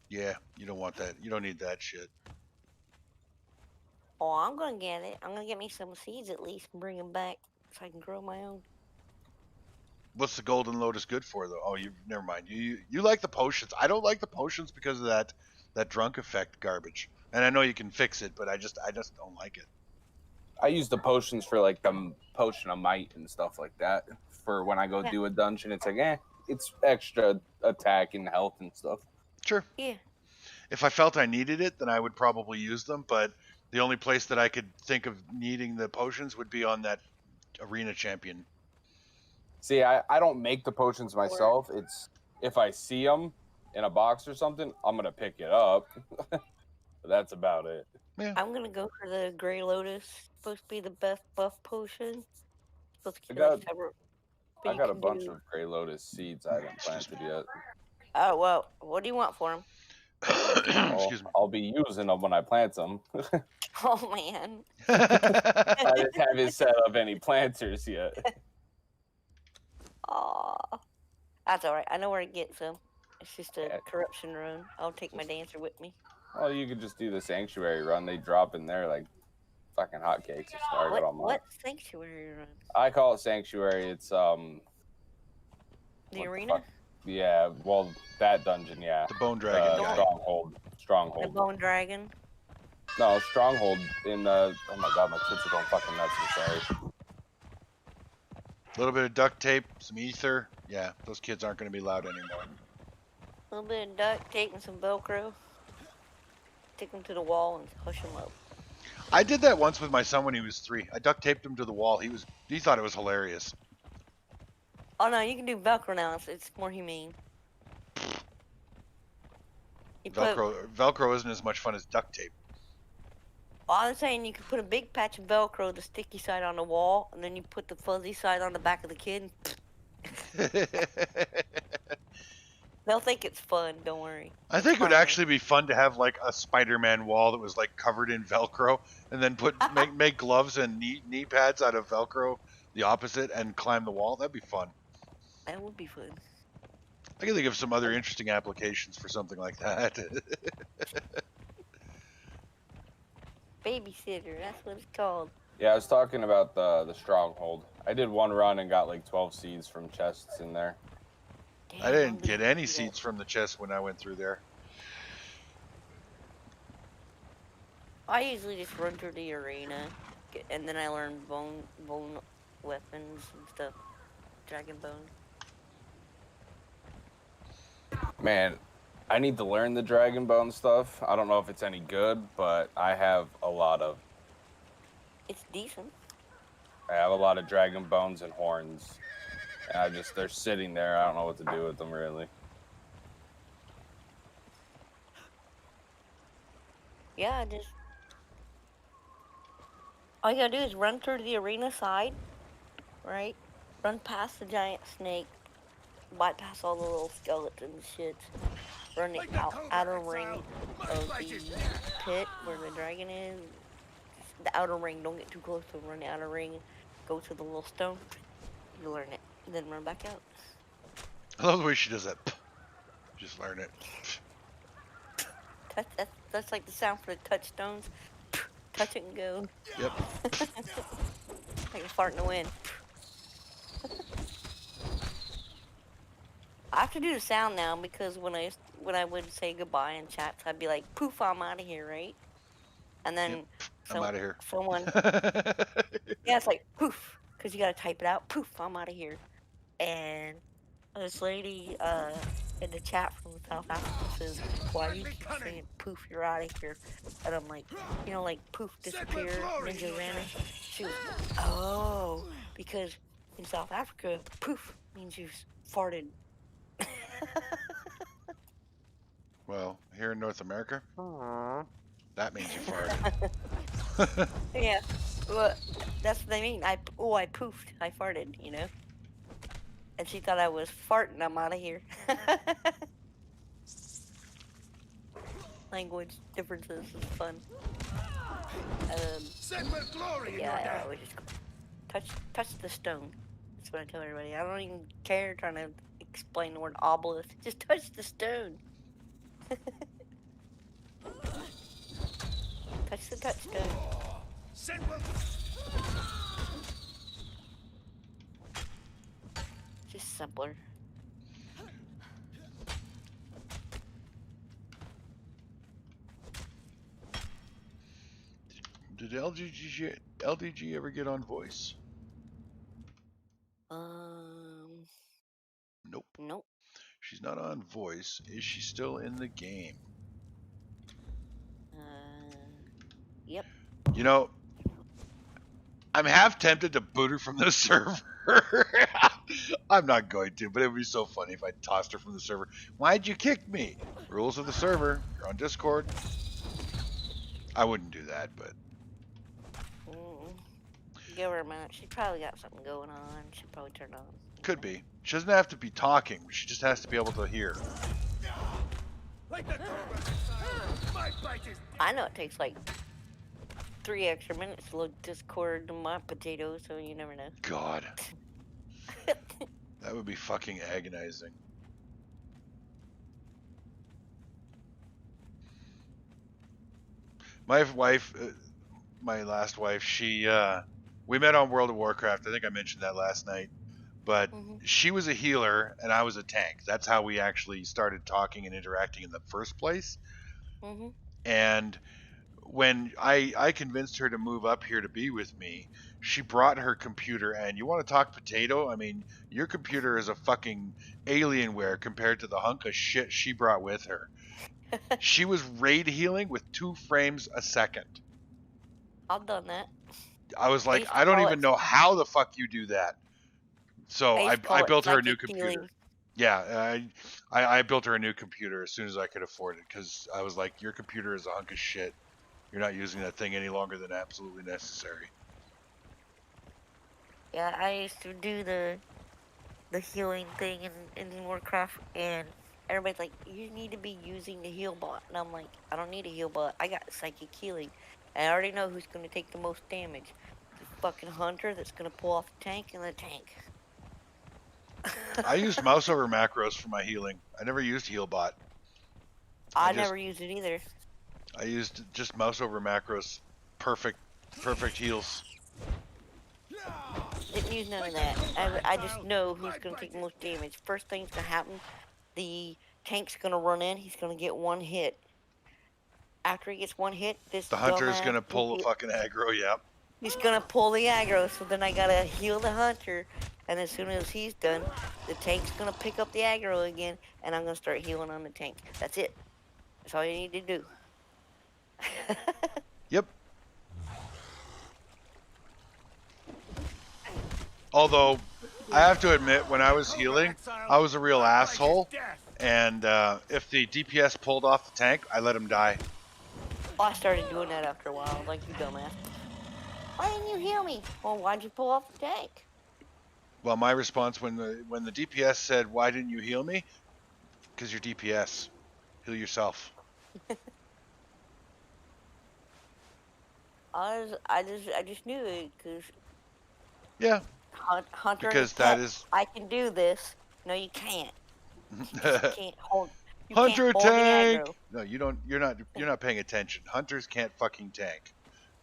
Yeah, you don't want that. You don't need that shit. Oh, I'm gonna get it. I'm gonna get me some seeds at least and bring them back so I can grow my own. What's the golden lotus good for though? Oh, you never mind. You like the potions. I don't like the potions because of that drunk effect garbage. And I know you can fix it, but I just don't like it. I use the potions for like the potion of might and stuff like that. For when I go do a dungeon, it's like, it's extra attack and health and stuff. Sure. Yeah. If I felt I needed it, then I would probably use them. But the only place that I could think of needing the potions would be on that arena champion. See, I don't make the potions myself. It's if I see them in a box or something, I'm gonna pick it up. But that's about it. Yeah. I'm gonna go for the Grey Lotus. Supposed to be the best buff potion. Supposed to I got a bunch of Grey Lotus seeds I haven't planted yet. Oh well, what do you want for them? Excuse me. I'll be using them when I plant them. Oh man. I just haven't set up any planters yet. Aw. That's alright. I know where to get some. It's just a corruption run. I'll take my dancer with me. Well, you could just do the sanctuary run. They drop in there like fucking hotcakes. What sanctuary run? I call it sanctuary. It's the arena? Yeah, well, that dungeon, yeah. The Bone Dragon guy. Stronghold. The Bone Dragon? No, Stronghold in the... Oh my god, my kids are going fucking nuts. I'm sorry. A little bit of duct tape, some ether. Yeah, those kids aren't going to be loud anymore. A little bit of duct tape and some Velcro. Stick them to the wall and hush them up. I did that once with my son when he was 3. I duct taped him to the wall. He thought it was hilarious. Oh no, you can do Velcro now. It's more humane. Velcro isn't as much fun as duct tape. Well, I'm saying you can put a big patch of Velcro, the sticky side on the wall, and then you put the fuzzy side on the back of the kid. They'll think it's fun, don't worry. I think it would actually be fun to have like a Spider-Man wall that was like covered in Velcro, and then make gloves and knee pads out of Velcro, the opposite, and climb the wall. That'd be fun. That would be fun. I can think of some other interesting applications for something like that. Babysitter, that's what it's called. Yeah, I was talking about the stronghold. I did one run and got like 12 seeds from chests in there. Damn, I didn't get any seeds from the chest when I went through there. I usually just run through the arena, and then I learn bone weapons and stuff. Dragon bone. Man, I need to learn the dragon bone stuff. I don't know if it's any good, but I have a lot of. It's decent. I have a lot of dragon bones and horns. And they're sitting there. I don't know what to do with them really. Yeah, all you gotta do is run through the arena side, right? Run past the giant snake, bypass all the little skeletons shit. Run the outer ring of the pit where the dragon is. The outer ring, don't get too close to run the outer ring. Go to the little stone, you learn it, and then run back out. I love the way she does that. Just learn it. That's like the sound for the touchstones. Touch it and go. Yep. Like a fart in the wind. I have to do the sound now because when I would say goodbye in chats, I'd be like, "Poof, I'm out of here," right? And then I'm out of here. Someone, yeah, it's like poof, because you gotta type it out. Poof, I'm out of here. And this lady in the chat from South Africa says, "Why do you keep saying poof? You're out of here." And I'm like, like poof, disappear, ninja vanish. She was, oh, because in South Africa, poof means you farted. Well, here in North America, that means you farted. Yeah, well, that's what I mean. I poofed, I farted, And she thought I was farting. I'm out of here. Language differences is fun. Yeah, I would just touch the stone. That's what I tell everybody. I don't even care trying to explain the word obelisk. Just touch the stone. Touch the touchstone. Just simpler. Did LDG ever get on voice? Nope. Nope. She's not on voice. Is she still in the game? Yep. I'm half tempted to boot her from the server. I'm not going to, but it would be so funny if I tossed her from the server. Why'd you kick me? Rules of the server. You're on Discord. I wouldn't do that, but... Give her a minute. She probably got something going on. She'll probably turn on. Could be. She doesn't have to be talking. She just has to be able to hear. I know it takes like 3 extra minutes to load Discord to my potatoes, so you never know. God. That would be fucking agonizing. My wife, my last wife, she, we met on World of Warcraft. I think I mentioned that last night. But she was a healer and I was a tank. That's how we actually started talking and interacting in the first place. And when I convinced her to move up here to be with me, she brought her computer, and you want to talk potato? I mean, your computer is a fucking Alienware compared to the hunk of shit she brought with her. She was raid healing with 2 frames a second. I've done that. I was like, used to I don't call even it- know how the fuck you do that. So I used to call I it built her a new psychic computer. healing. Yeah, I built her a new computer as soon as I could afford it, because I was like, your computer is a hunk of shit. You're not using that thing any longer than absolutely necessary. Yeah, I used to do the healing thing in Warcraft, and everybody's like, you need to be using the heal bot. And I'm like, I don't need a heal bot. I got psychic healing. And I already know who's going to take the most damage. The fucking hunter that's going to pull off the tank and the tank. I used mouse over macros for my healing. I never used healbot. I never used it either. I used just mouse over macros. Perfect heals. Didn't use none of that. I just know who's going to take the most damage. First thing's going to happen, the tank's going to run in. He's going to get 1 hit. After he gets 1 hit, this The hunter is dumbass gonna pull will a fucking aggro. Yep. He's gonna pull the aggro, so then I gotta heal the hunter, and as soon as he's done, the tank's gonna pick up the aggro again, and I'm gonna start healing on the tank. That's it. That's all you need to do. Yep. Although, I have to admit, when I was healing, I was a real asshole, and if the DPS pulled off the tank, I let him die. Oh, I started doing that after a while, like you dumbass. Why didn't you heal me? Well, why'd you pull off the tank? Well, my response when the DPS said, "Why didn't you heal me?" Because you're DPS. Heal yourself. I just knew it, because Yeah. Hunter Because and that Pet, is- I can do this. No, you can't. You can't hold. You Hunter can't hold the tank. aggro. No, you don't. You're not paying attention. Hunters can't fucking tank,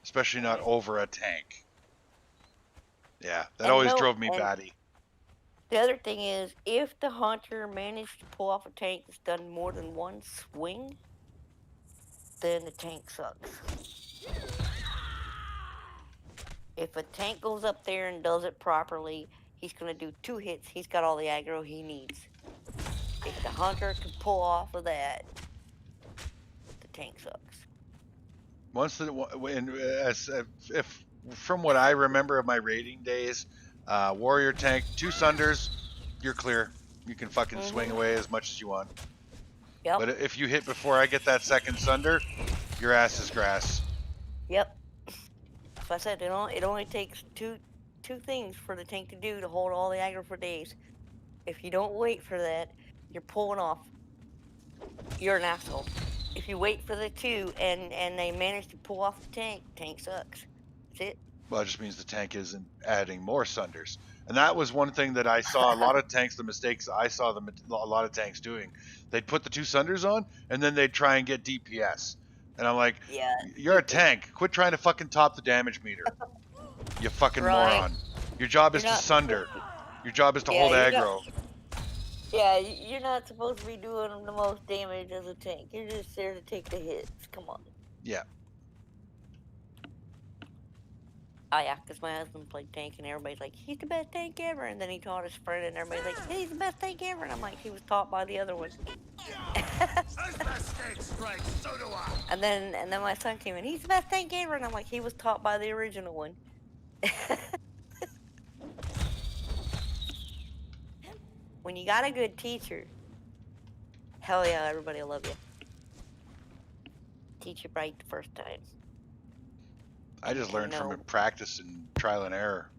especially not over a tank. Yeah, that And always no- drove me and- batty. The other thing is, if the hunter managed to pull off a tank that's done more than 1 swing, then the tank sucks. If a tank goes up there and does it properly, he's going to do 2 hits. He's got all the aggro he needs. If the hunter can pull off of that, the tank sucks. Once if from what I remember of my raiding days, warrior tank 2 sunders, you're clear. You can fucking swing away as much as you want. Yep. But if you hit before I get that second sunder, your ass is grass. Yep. As I said, it only takes two things for the tank to do to hold all the aggro for days. If you don't wait for that, you're pulling off. You're an asshole. If you wait for the 2 and they manage to pull off the tank sucks. That's it. Well, it just means the tank isn't adding more sunders. And that was one thing that I saw a lot of tanks, the mistakes I saw a lot of tanks doing. They'd put the 2 sunders on, and then they'd try and get DPS. And I'm like, Yeah. you're a tank. Quit trying to fucking top the damage meter. You fucking Right. moron. Your job is You're to not- sunder. Your job is to Yeah, hold you're aggro. Yeah, you're not supposed to be doing the most damage as a tank. You're just there to take the hits. Come on. Yeah. Oh yeah, because my husband played tank and everybody's like, he's the best tank ever. And then he taught his friend and everybody's like, he's the best tank ever. And I'm like, he was taught by the other one. As best tank strikes, so do I. And then my son came in, he's the best tank ever. And I'm like, he was taught by the original one. When you got a good teacher, hell yeah, everybody will love you. Teach you right the first time. I just learned from know. practice and trial and error.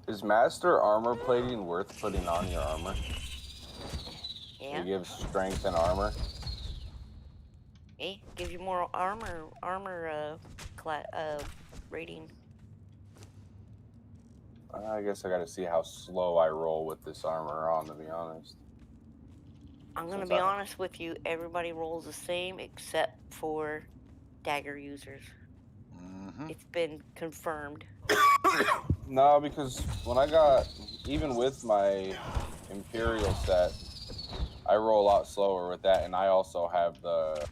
Is master armor plating worth putting on your armor? Yeah. It gives strength and armor. Hey, gives you more armor rating. I guess I gotta see how slow I roll with this armor on, to be honest. I'm gonna Since be I- honest with you, everybody rolls the same except for dagger users. Mm-hmm. It's been confirmed. No, because when I got, even with my Imperial set, I roll a lot slower with that, and I also have the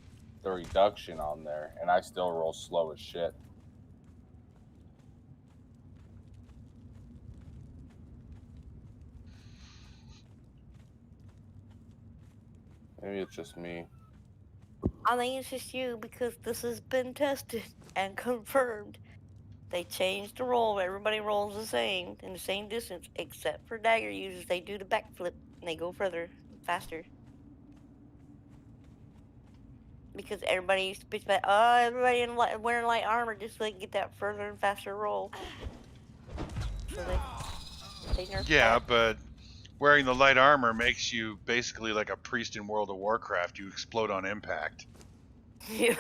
the reduction on there, and I still roll slow as shit. Maybe it's just me. I think it's just you because this has been tested and confirmed. They changed the roll. Everybody rolls the same in the same distance, except for dagger users. They do the backflip and they go further, faster. Because everybody used to bitch about, oh, everybody in wearing light armor just so they can get that further and faster roll. So they nerfed Yeah, that. but wearing the light armor makes you basically like a priest in World of Warcraft. You explode on impact. Yeah.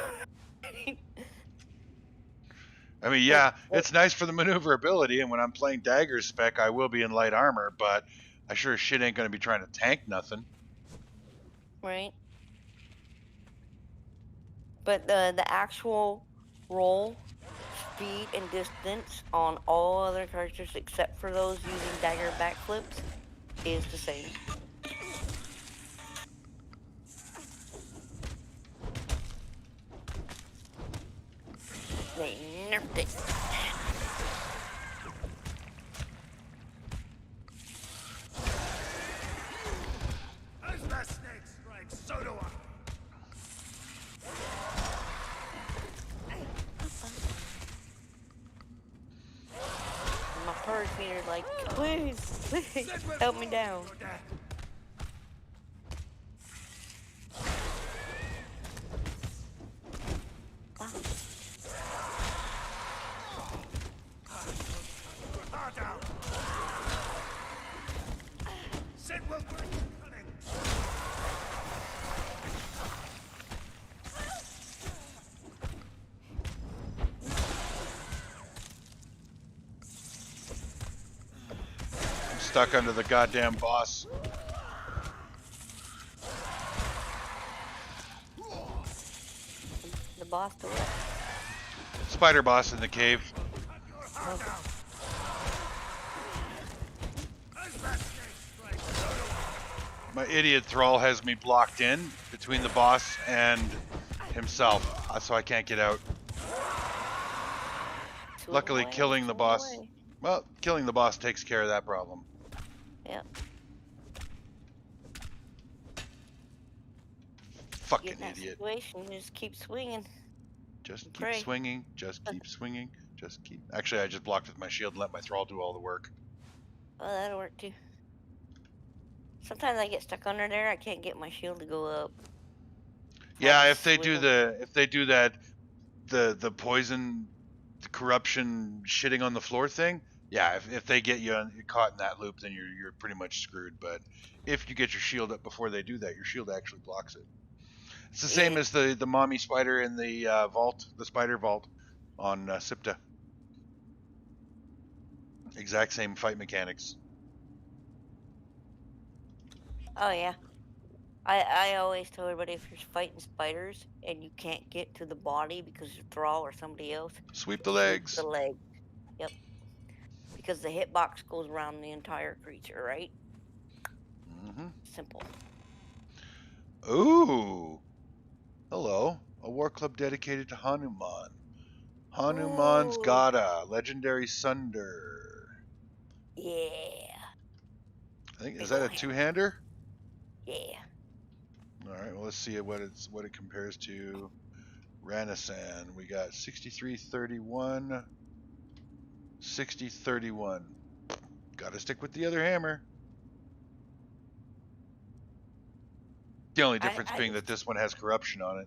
I mean, yeah, it's nice for the maneuverability, and when I'm playing dagger spec, I will be in light armor, but I sure as shit ain't going to be trying to tank nothing. Right. But the actual roll speed and distance on all other characters except for those using dagger backflips is the same. They nerfed it. As the snake strikes, so do I. My purge meter like, please, help me down. Wow. Heart out. Sit will break cunning. I'm stuck under the goddamn boss. The boss to what? Spider boss in the cave. My idiot thrall has me blocked in between the boss and himself, so I can't get out. Luckily, killing the boss. Well, killing the boss takes care of that problem. Yep. Fucking Get in that idiot. situation, you just keep swinging. Just keep Pray. swinging. Just keep swinging. Just keep. Actually, I just blocked with my shield and let my thrall do all the work. Oh, that'll work too. Sometimes I get stuck under there. I can't get my shield to go up. Yeah, if they do that, the poison, the corruption, shitting on the floor thing. Yeah, if they get you caught in that loop, then you're pretty much screwed. But if you get your shield up before they do that, your shield actually blocks it. It's the same as the mommy spider in the vault, the spider vault on Sipta. Exact same fight mechanics. Oh yeah. I always tell everybody if you're fighting spiders and you can't get to the body because you're thrall or somebody else, Sweep the legs. Sweep the leg. Yep. Because the hitbox goes around the entire creature, right? Mm-hmm. Simple. Ooh. Hello. A war club dedicated to Hanuman. Hanuman's Ooh. Gada, legendary sunder. Yeah. I think Big is that a ol' hammer. two-hander? Yeah. All right. Well, let's see what it compares to. Ranasan. We got 63-31. 60-31. Got to stick with the other hammer. The only difference being that this one has corruption on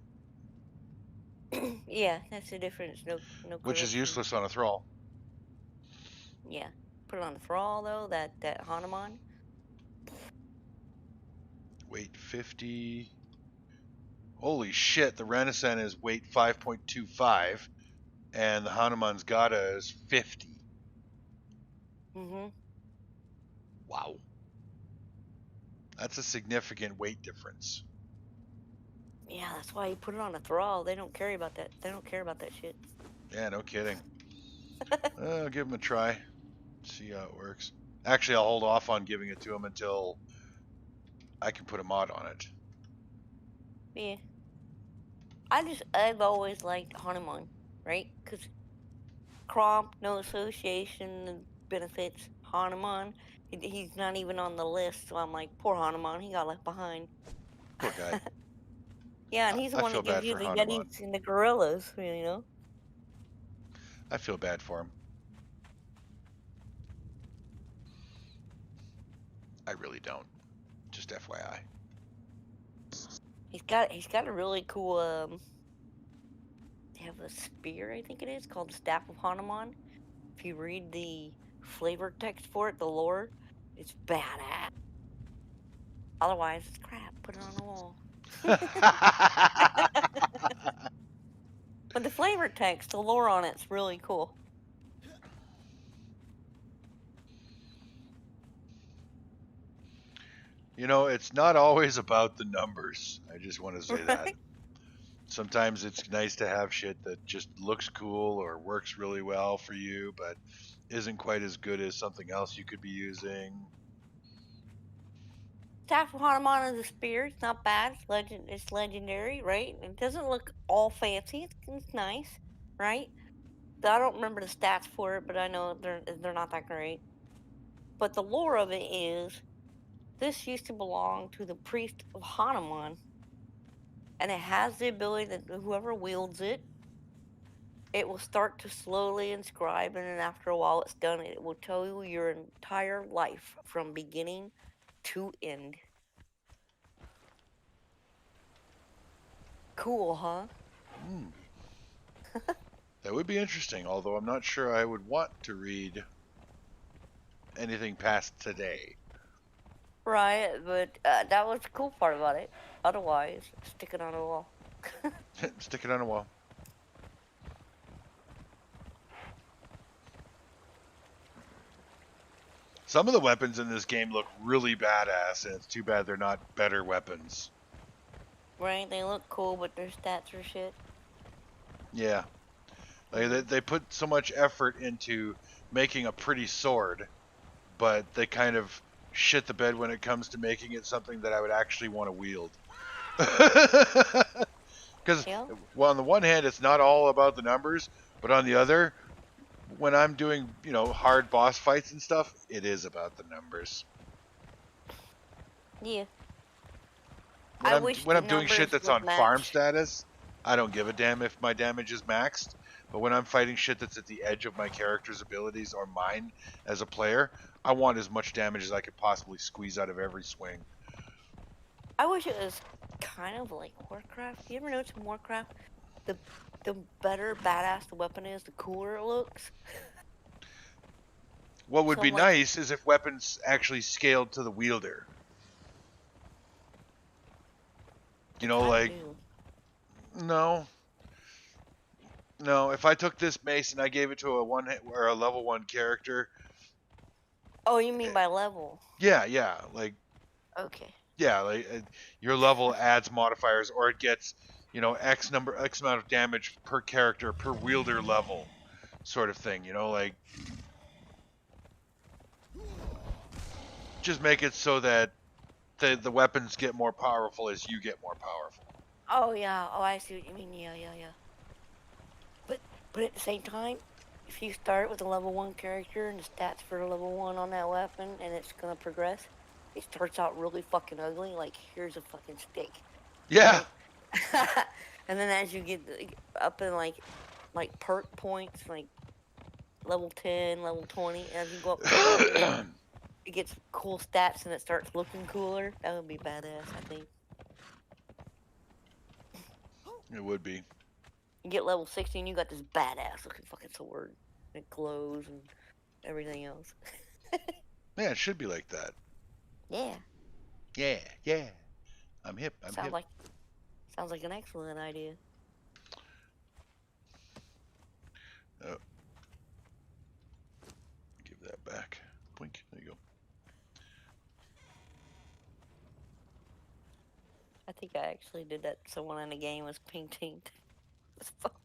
it, Yeah, that's the difference. No which is corruption. useless on a thrall. Yeah. Put it on the thrall though, that Hanuman. Weight 50. Holy shit, the Renaissance is weight 5.25, and the Hanuman's Gada is 50. Mm-hmm. Wow. That's a significant weight difference. Yeah, that's why you put it on a thrall. They don't care about that. They don't care about that shit. Yeah, no kidding. I'll give him a try. See how it works. Actually, I'll hold off on giving it to him until I can put a mod on it. Yeah. I've always liked Hanuman, right? Because Cromp, no association benefits. Hanuman, he's not even on the list, so I'm like, poor Hanuman, he got left behind. Poor guy. Yeah, and he's the I one feel that gives bad you for the Hanuman. Yetis and the gorillas, you know? I feel bad for him. I really don't. Just FYI. He's got a really cool they have a spear, I think it is, called the Staff of Hanuman. If you read the flavor text for it, the lore, it's badass. Otherwise, it's crap. Put it on the wall. But the flavor text, the lore on it's really cool. You know, it's not always about the numbers. I just want to say that. Right? Sometimes it's nice to have shit that just looks cool or works really well for you, but isn't quite as good as something else you could be using. Staff of Hanuman is a spear. It's not bad. It's legendary, right? It doesn't look all fancy. It's nice, right? I don't remember the stats for it, but I know they're not that great. But the lore of it is this used to belong to the priest of Hanuman, and it has the ability that whoever wields it, it will start to slowly inscribe, and then after a while it's done, it will tell you your entire life from beginning to end. Cool, huh? That would be interesting, although I'm not sure I would want to read anything past today. Right, but that was the cool part about it. Otherwise, stick it on a wall. Stick it on a wall. Some of the weapons in this game look really badass, and it's too bad they're not better weapons. Right, they look cool, but their stats are shit. Yeah. Like they put so much effort into making a pretty sword, but they kind of shit the bed when it comes to making it something that I would actually want to wield. Because, Yeah. well, on the one hand, it's not all about the numbers, but on the other, when I'm doing, hard boss fights and stuff, it is about the numbers. Yeah. When I'm doing shit that's on farm match. status, I don't give a damn if my damage is maxed. But when I'm fighting shit that's at the edge of my character's abilities or mine as a player, I want as much damage as I could possibly squeeze out of every swing. I wish it was kind of like Warcraft. You ever notice in Warcraft, the better badass the weapon is, the cooler it looks? What would So be I'm like- nice is if weapons actually scaled to the wielder. Kinda do. No. No, if I took this mace and I gave it to a level 1 character. Oh, you mean by level? Yeah, Okay. your level adds modifiers, or it gets, X amount of damage per character per wielder level, sort of thing. Just make it so that the weapons get more powerful as you get more powerful. Oh yeah. Oh, I see what you mean. Yeah. But at the same time, if you start with a level 1 character and the stats for level 1 on that weapon, and it's gonna progress, it starts out really fucking ugly. Like, here's a fucking stick. Yeah. And then as you get up in like perk points, like level 10, level 20, as you go up, it gets cool stats and it starts looking cooler. That would be badass, I think. It would be. You get level 16, you got this badass looking fucking sword. It glows and everything else. Yeah, it should be like that. Yeah. Yeah. I'm hip. Sounds like an excellent idea. Oh. Give that back. Blink. There you go. I think I actually did that. Someone in the game was painting. It's funny.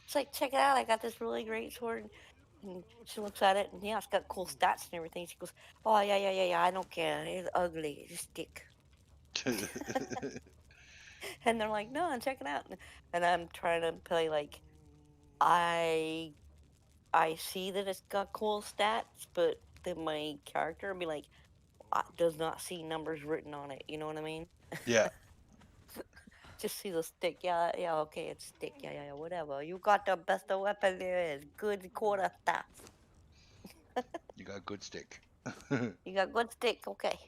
It's like, check it out. I got this really great sword. And she looks at it, and yeah, it's got cool stats and everything. She goes, "Oh yeah. I don't care. It's ugly. It's a stick." And they're like, no, check it out. And I'm trying to play like, I see that it's got cool stats, but then my character will be like, does not see numbers written on it. You know what I mean? Yeah. Just see the stick. Yeah, yeah, okay, it's stick. Yeah, yeah, yeah, whatever. You got the best of weapon there is. Good quarter staff. You got good stick. You got good stick. Okay.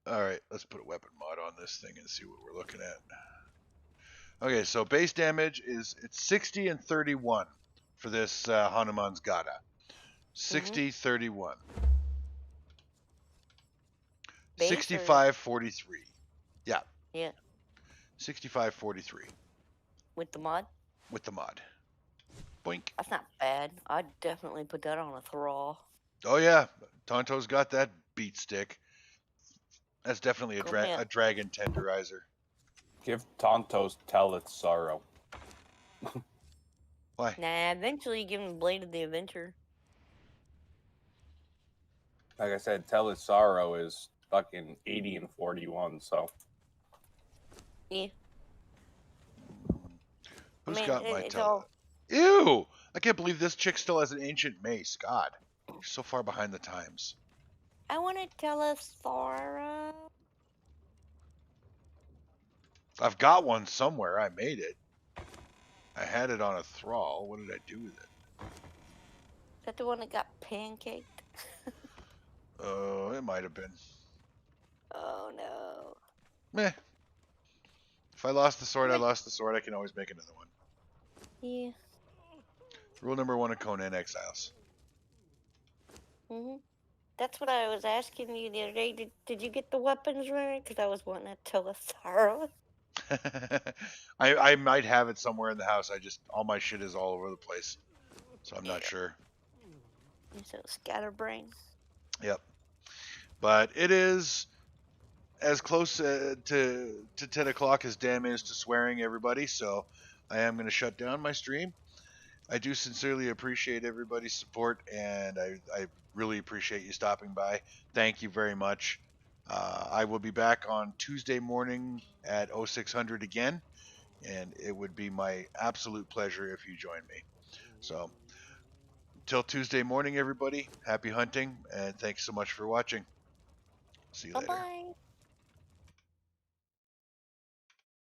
All right, let's put a weapon mod on this thing and see what we're looking at. Okay, so base damage it's 60 and 31 for this Hanuman's Gata. 60, 31. Base 65, 43. Yeah, Yeah, 65, 43 with the mod. with the mod. Boink. That's not bad. I'd definitely put that on a thrall. Oh yeah, Tonto's got that beat stick. That's definitely Come here. a dragon tenderizer. Give Tonto's tell its sorrow. Why? Nah, eventually you give him Blade of the Adventure. Like I said, tell its sorrow is fucking 80 and 41, so. Yeah. Who's I mean, got my it's tele? all... Ew! I can't believe this chick still has an ancient mace. God, you're so far behind the times. I want to tell a sorrow. I've got one somewhere. I made it. I had it on a thrall. What did I do with it? Is that the one that got pancaked? Oh, it might have been. Oh no. Meh. If I lost the sword, I lost the sword. I can always make another one. Yeah. Rule number 1 of Conan Exiles. That's what I was asking you the other day. Did you get the weapons right? Because I was wanting to tell a sorrow. I might have it somewhere in the house. All my shit is all over the place, so I'm not sure. You're so scatterbrained. Yep. But it is as close to 10 o'clock as Dan is to swearing, everybody. So I am going to shut down my stream. I do sincerely appreciate everybody's support, and I really appreciate you stopping by. Thank you very much. I will be back on Tuesday morning at 0600 again, and it would be my absolute pleasure if you join me. So, till Tuesday morning, everybody, happy hunting, and thanks so much for watching. See you later. Bye-bye.